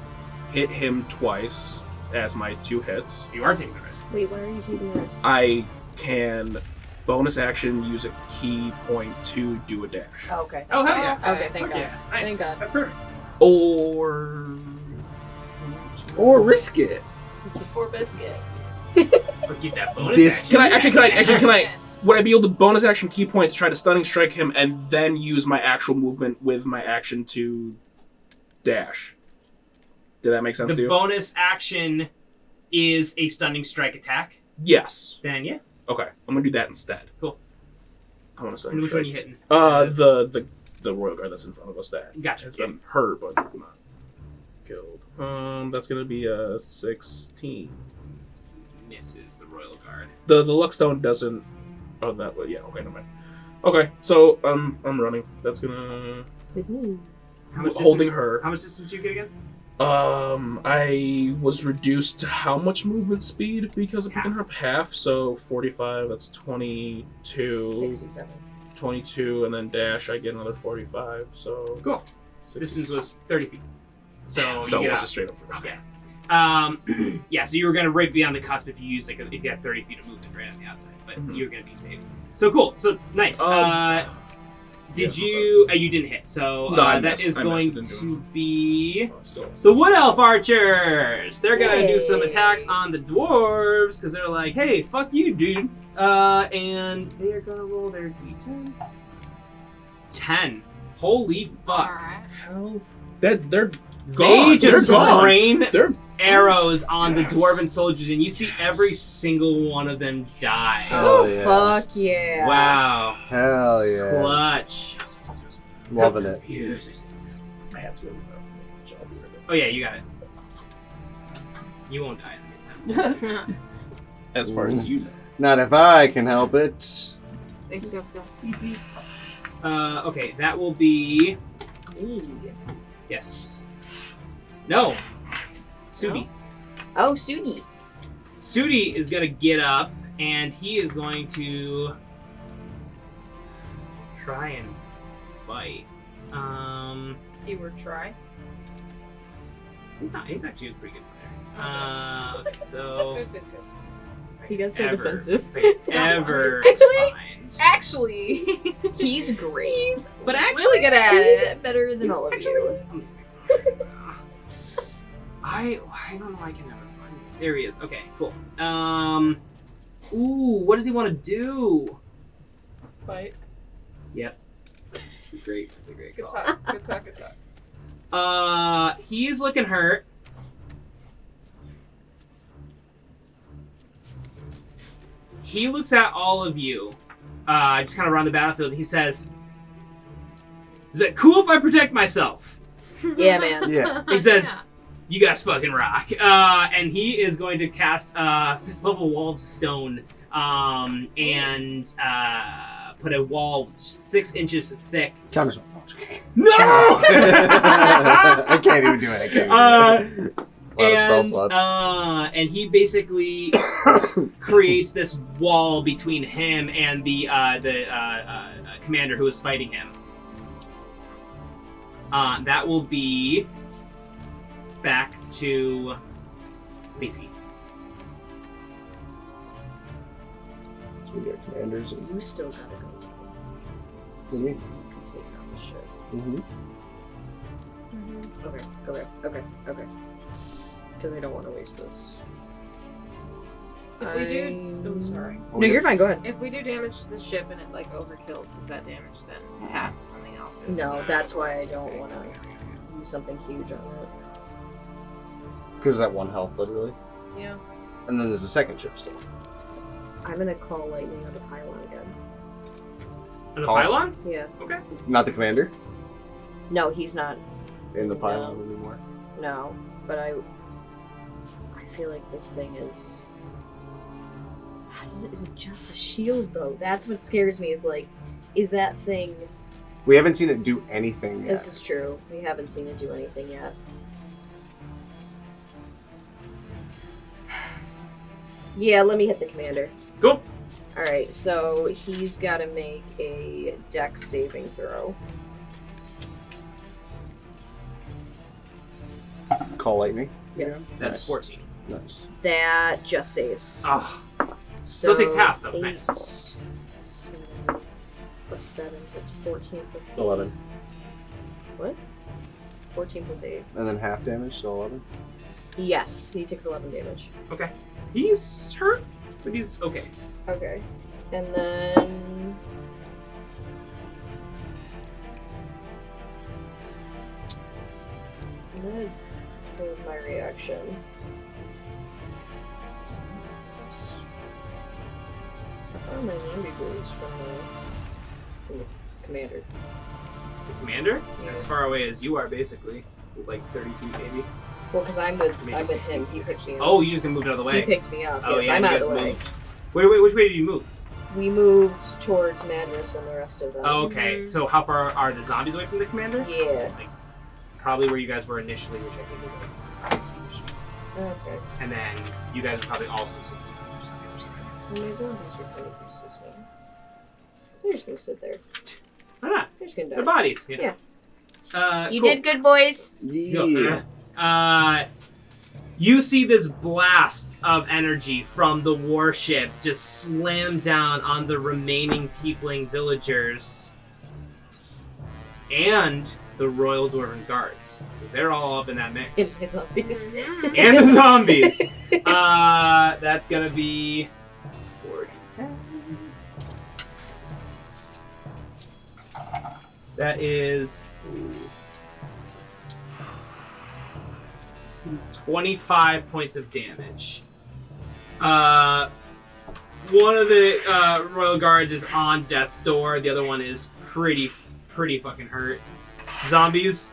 hit him twice as my 2 hits. You are taking the risk. Wait, why are you taking the risk? I can bonus action, use a key point to do a dash. Oh, okay. Oh, hell yeah. Okay, thank God. Yeah, nice. Thank God. That's perfect. Or risk it. For biscuits. Or get that bonus Biscuit. action. Can I? Would I be able to bonus action key point to try to stunning strike him and then use my actual movement with my action to dash? Did that make sense to The you? bonus action is a stunning strike attack. Yes. Then yeah. Okay, I'm gonna do that instead. Cool. I want to And stunning which strike. one you hitting? The royal guard that's in front of us. That Gotcha. has been hurt but not killed. That's gonna be a 16. Misses the royal guard. The luck stone doesn't. Oh, that way. Yeah. Okay, never mind. Okay, so I'm running. That's gonna With me. How much holding distance, her. How much distance you get again? I was reduced to how much movement speed because of picking her up half, so 45, that's 22. 67. 22, and then dash, I get another 45, so... Cool. 60. Distance was 30 feet. So So you it get was out. a straight up for okay. Yeah, so you were gonna right beyond the cusp if you used if you had 30 feet of movement right on the outside, but Mhm. you were gonna be safe. So cool. So nice. Did yeah, you? You didn't hit. So No, I that missed. is I going missed. It didn't to do be Still. the wood elf archers. They're gonna do some Yay. attacks on the dwarves because they're like, "Hey, fuck you, dude!" And they are gonna roll their d10. 10. Holy fuck! Alright. Hell, they're They gone. just They're gone. rain They're arrows on Yes. the dwarven soldiers, and you see every Yes. single one of them die. Hell yes. Fuck yeah. Wow. Hell yeah. Clutch. Loving it. I have to go with that. So I'll be right back. Oh yeah, you got it. You won't die in the meantime. As far as you know. Not if I can help it. Thanks, Gus Gus. Okay, that will be yes. No. Sudi. Oh, Sudi. Sudi is gonna get up and he is going to try and fight. You were try. No, he's actually a pretty good player. Okay, so Good, good, good. He got so Ever. defensive. ever Actually- find. Actually, He's great. But actually, really good at He's it. better than all of you. I don't know. I can never find it. There he is. Okay, cool. Ooh, what does he want to do? Fight. It's a great Good call. talk. Good talk. Good talk. He's looking hurt. He looks at all of you, just kind of around the battlefield. And he says, "Is it cool if I protect myself?" Yeah, man. Yeah. He says, Yeah. "You guys fucking rock." And he is going to cast 5th level wall of stone, and put a wall 6 inches thick. Counter No! I can't even do it. I can't even do it. A lot of spell slots. And he basically creates this wall between him and the commander who is fighting him. That will be back to Lacey. So we got commanders and You still gotta go. what do you mean? You can take on the ship. Mm-hmm. Okay. Because I don't want to waste this. If we do, oh sorry. No, you're fine. Go ahead. If we do damage to the ship and it like overkills, does that damage then pass to something else? Or No, that's why I don't want to do something huge on it. Because that one health, literally. Yeah. And then there's a second ship still. I'm gonna call lightning on the pylon again. On the Call- pylon? Yeah. Okay. Not the commander No, he's not. in the pylon anymore. No, but I feel like this thing is. Is it just a shield though? That's what scares me. Is like, is that thing? We haven't seen it do anything yet. This is true. We haven't seen it do anything yet. Yeah, let me hit the commander. Cool. Alright, so he's got to make a dex saving throw. Call lightning. Yeah. That's Nice. 14. Nice. That just saves. Oh, So still takes half, though. 8, Nice. 7 plus 7, so it's 14 plus 8. 11. What? 14 plus 8. And then half damage, so 11. Yes, he takes 11 damage. Okay. He's hurt, but he's okay. Okay. And then... I'm gonna hold my reaction. I found my Nambi boys from the commander. The commander? Yeah. As far away as you are, basically. Like 30 feet, maybe. Well, because I'm with Maybe him. 16. He picked me up. Oh, you just gonna move it out of the He way. picked me up. Oh, Yes, yeah, I'm you out of guys the way. moved. Wait, which way did you move? We moved towards Madras and the rest of them. Oh, okay. So how far are the zombies away from the commander? Yeah. Probably where you guys were initially, which I think is like 60-ish. Okay. And then you guys are probably also 60 feet or something. Well, my zombies are pretty useless now. They're just gonna sit there. Why not? They're just gonna die. Their bodies. You know. You Cool. did good, boys. Yeah. You see this blast of energy from the warship just slam down on the remaining Tiefling villagers and the Royal Dwarven Guards. They're all up in that mix. In my zombies. And the zombies. That's gonna be 40. That is 25 points of damage. One of the Royal Guards is on death's door. The other one is pretty fucking hurt. Zombies.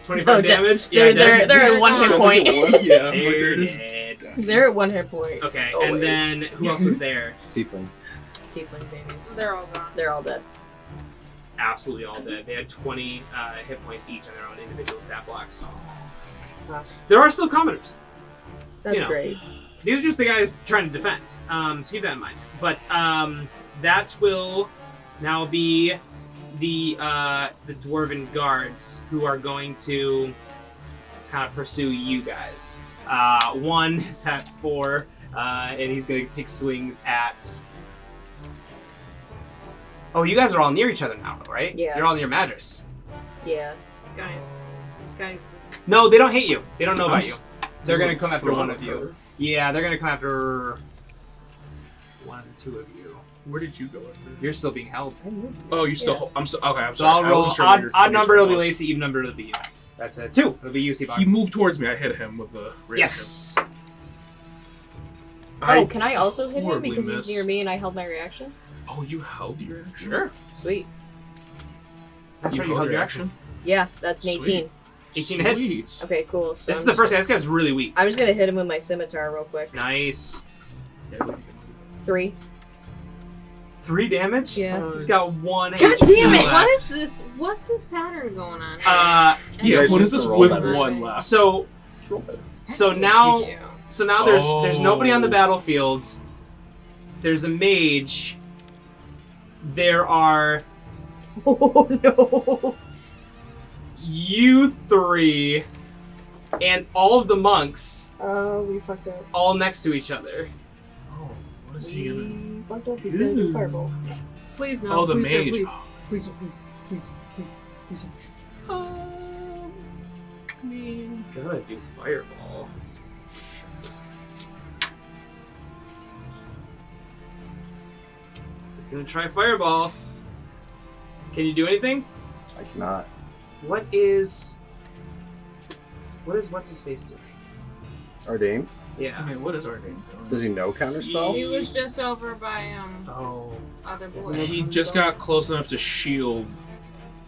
25 damage. They're dead. at 1 hit point. Yeah, I'm like, They're there's- dead. They're at 1 hit point. Okay, Always. and then who else was there? Tiefling. Tiefling babies. They're all gone. They're all dead. Absolutely all dead. They had 20 hit points each on their own individual stat blocks. Wow. There are still commoners. That's You know. great. These are just the guys trying to defend. So keep that in mind. But that will now be the Dwarven Guards who are going to kind of pursue you guys. One is at 4, and he's going to take swings at... Oh, you guys are all near each other now, right? Yeah. You're all near Madras. Yeah. Guys, this is... No, they don't hate you. They don't know I'm about you. s- They're going to come after front one of of you. her. Yeah, they're going to come after one of the two of you. Where did you go? You're still being held. Oh, you still. Yeah. I'm so okay. I'm So sorry. I'll I roll wasn't sure odd, where your odd number. It'll be was. Lacey. Even number. It'll be you. That's a 2. It'll be you, Seabog. He moved towards me. I hit him with the reaction. Yes. Oh, can I also hit him horribly because miss. he's near me and I held my reaction? Oh, you held your action. Sure. Sweet. That's right. You held your action. Yeah, that's an 18. Sweet. 18 hits. Sweet. Okay, cool. So This is I'm the just first guy. This guy's really weak. I'm just gonna hit him with my scimitar real quick. Nice. Yeah, we can- 3. 3 damage. Yeah. He's got 1 God HP damn it! left. What is this? What's this pattern going on? Uh, Yeah, guys what just is this roll with better. 1 left? so now Yeah. there's nobody on the Oh. battlefield. There's a mage. There are Oh no. you 3 and all of the monks Oh, we fucked up. all next to each other. Oh, what is he gonna? We fucked up. He's gonna do fireball. Please no. Oh, the please, sir, mage. please, please. Gotta do fireball. He's gonna try fireball. Can you do anything? I cannot. What's his face doing? Ardain? I Yeah. mean, what is our name? Does he know counterspell? He was just over by Oh. other Isn't boy. it- He just got close enough to shield.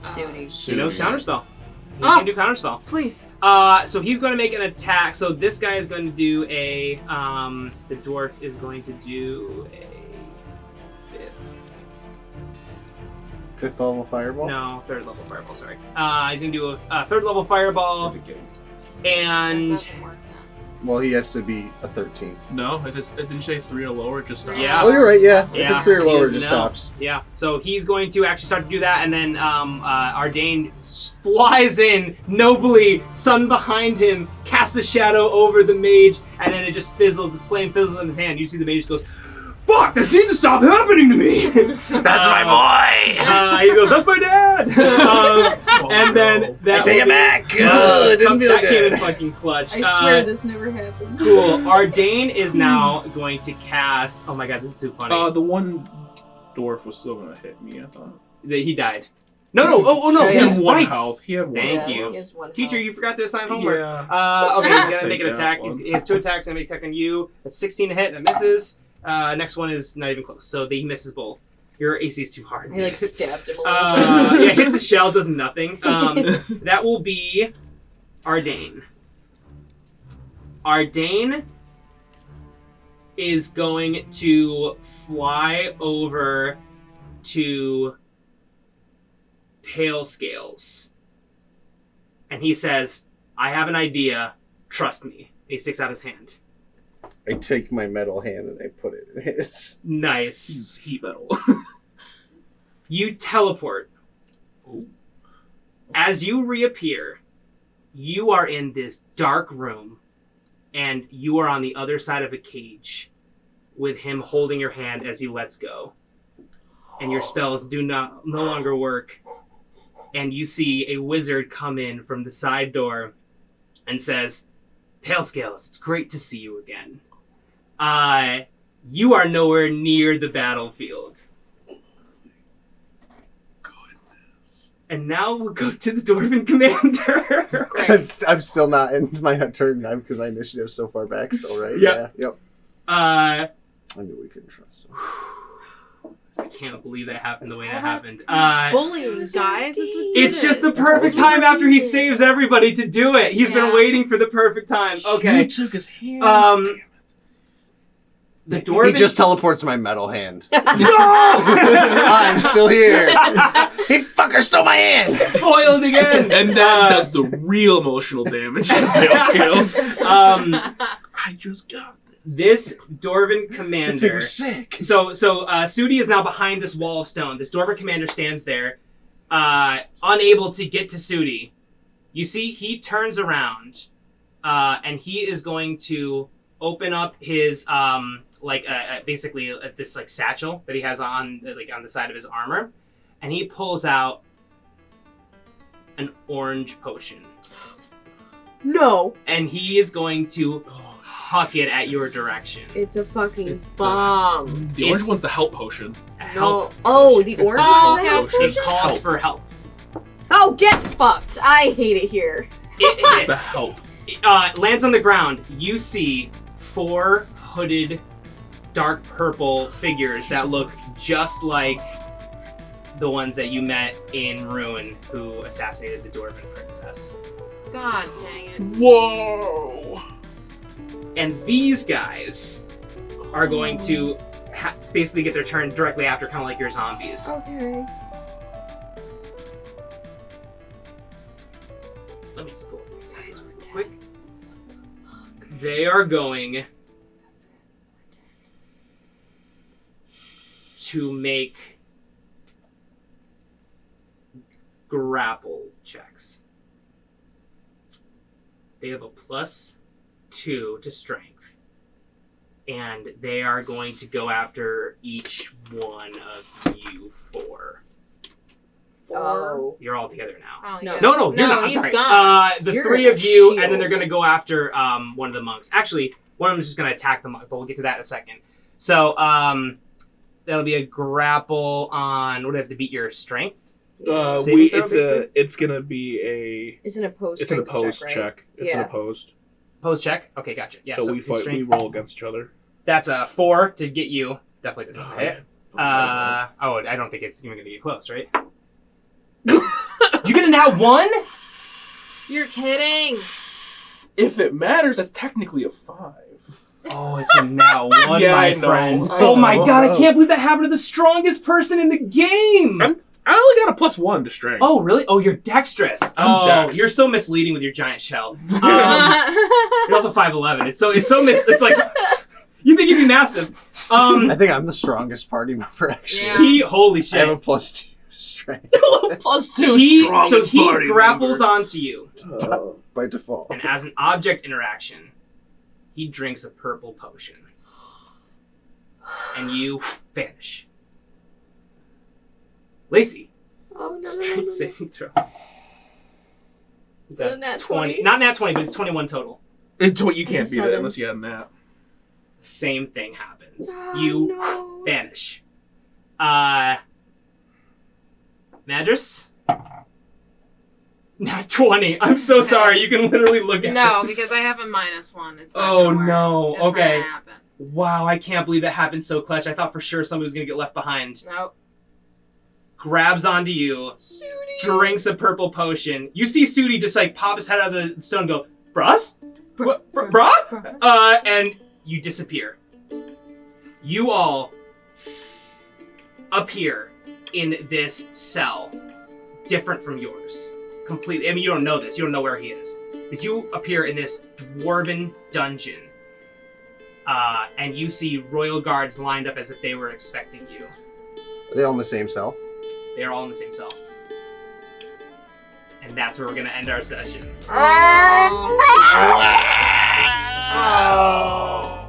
Suni. He knows counterspell. He Oh. can do counterspell. Please. So he's going to make an attack. So this guy is going to do a. The dwarf is going to do a. Fifth level fireball? No, 3rd level fireball. Sorry. He's going to do a 3rd level fireball, Is it getting? That and doesn't work. Well, he has to be a 13. No, if it's, didn't you say 3 or lower? It just stops. Yeah. Oh, you're right, yeah. Yeah, If it's 3 or he lower, it doesn't just know. stops. yeah. So he's going to actually start to do that, and then Ardain flies in nobly, sun behind him, casts a shadow over the mage, and then it just fizzles. The flame fizzles in his hand. You see the mage goes, fuck, this needs to stop happening to me. That's my boy. He goes, that's my dad. And then that I take it back. Oh, it didn't feel that came in good. fucking clutch. I swear this never happened. Cool. Ardain is now going to cast. Oh my god, this is too funny. The one dwarf was still gonna hit me, I thought. He died. No. Oh no. He He's had one right. health. He had one. Thank health. you. He has one Teacher, health. you forgot to assign homework. Yeah. Okay, he's I'll gonna make an take attack. that one. He has 2 attacks. Gonna make attack on you. That's 16 to hit. That misses. Next one is not even close. So he misses both. Your AC is too hard. He like stabbed him a little bit. Yeah, hits his shell, does nothing. That will be Ardain. Ardain is going to fly over to Pale Scales. And he says, I have an idea. Trust me. He sticks out his hand. I take my metal hand and I put it in his. Nice. He's heat metal. You teleport. As you reappear, you are in this dark room, and you are on the other side of a cage with him holding your hand as he lets go. And your spells no longer work. And you see a wizard come in from the side door and says, Pale Scales, it's great to see you again. You are nowhere near the battlefield. And now we'll go to the Dwarven Commander. Because I'm still not in my turn now because my initiative's so far back still, right? Yeah. Yep. I I knew we couldn't trust him. can't believe that happened the way that all happened. Bullying, guys. That's what did It's just it. the perfect time after he saves everybody to do it. He's been Yeah. waiting for the perfect time. Okay. You took his hand. The Dwarven... He just teleports my metal hand. No! I'm still here. He fucker stole my hand. Foiled again. And that does the real emotional damage to Pale Scales. I just got This Dwarven That thing commander... was sick. So Sudi is now behind this wall of stone. This Dwarven commander stands there, unable to get to Sudi. You see, he turns around, and he is going to open up his basically this like satchel that he has on the side of his armor, and he pulls out an orange potion, No, and he is going to huck it at your direction. it's a fucking It's the- bomb. The orange It's- one's the help potion. A No. help Oh, potion. the It's orange the one's help the help potion. It calls Help. for help. Oh, get fucked. I hate it here. It It's the hits. help. Lands on the ground. You see 4 hooded, dark purple figures that look just like the ones that you met in Ruin, who assassinated the Dwarven princess. God dang it. Whoa! And these guys are going to basically get their turn directly after, kind of like your zombies. Okay. Let me just go guys real quick. They are going to make grapple checks. They have a +2 to strength. And they are going to go after each one of you 4. Oh. You're all together now. Oh, No. yeah. No, you're not. I'm he's sorry. gone. The You're 3 a of you, and then shield. they're going to go after one of the monks. Actually, one of them is just going to attack the monk, but we'll get to that in a second. So that'll be a grapple on. What do I have to beat your strength? Saving throw, basically? It's gonna be a It's an opposed it's an strength opposed check, right? check. It's an Yeah. opposed. Pose check. Okay, gotcha. Yeah. so we his fight. strength- We roll against each other. That's a 4 to get you. Definitely doesn't Oh, hit. yeah. I don't think it's even going to get close, right? You gonna now 1? You're kidding. If it matters, that's technically a 5. Oh, it's a now 1, Yeah, my I know. friend. I Oh my know. god, I can't believe that happened to the strongest person in the game! I only got a +1 to strength. Oh, really? Oh, you're dexterous. I'm dex. You're so misleading with your giant shell. You're also 5'11". It's like you think you'd be massive. I think I'm the strongest party member, actually. Yeah. Holy I have a shit. +2 strength +2. He strongest party grapples member. onto you, by default. and as an object interaction, he drinks a purple potion. and you vanish. Lacey, Oh no. strength saving throw. Is it a nat 20? Not nat 20, but it's 21 total. You can't It's a beat it 7. unless you had a nat. Same thing happens. Oh, You no. vanish. Madras? Nat 20. I'm so sorry. You can literally look at No, it. because I have a -1. It's not Oh, gonna work. no. It's not Okay. gonna happen. Wow, I can't believe that happened so clutch. I thought for sure somebody was going to get left behind. Nope. Grabs onto you, Sudi. drinks a purple potion. You see Sudi just like pop his head out of the stone and go, Brus? Bruh? And you disappear. You all appear in this cell, different from yours. Completely. I mean, you don't know this. You don't know where he is. But you appear in this dwarven dungeon. And you see royal guards lined up as if they were expecting you. Are they all in the same cell? They're all in the same cell. And that's where we're going to end our session. Oh.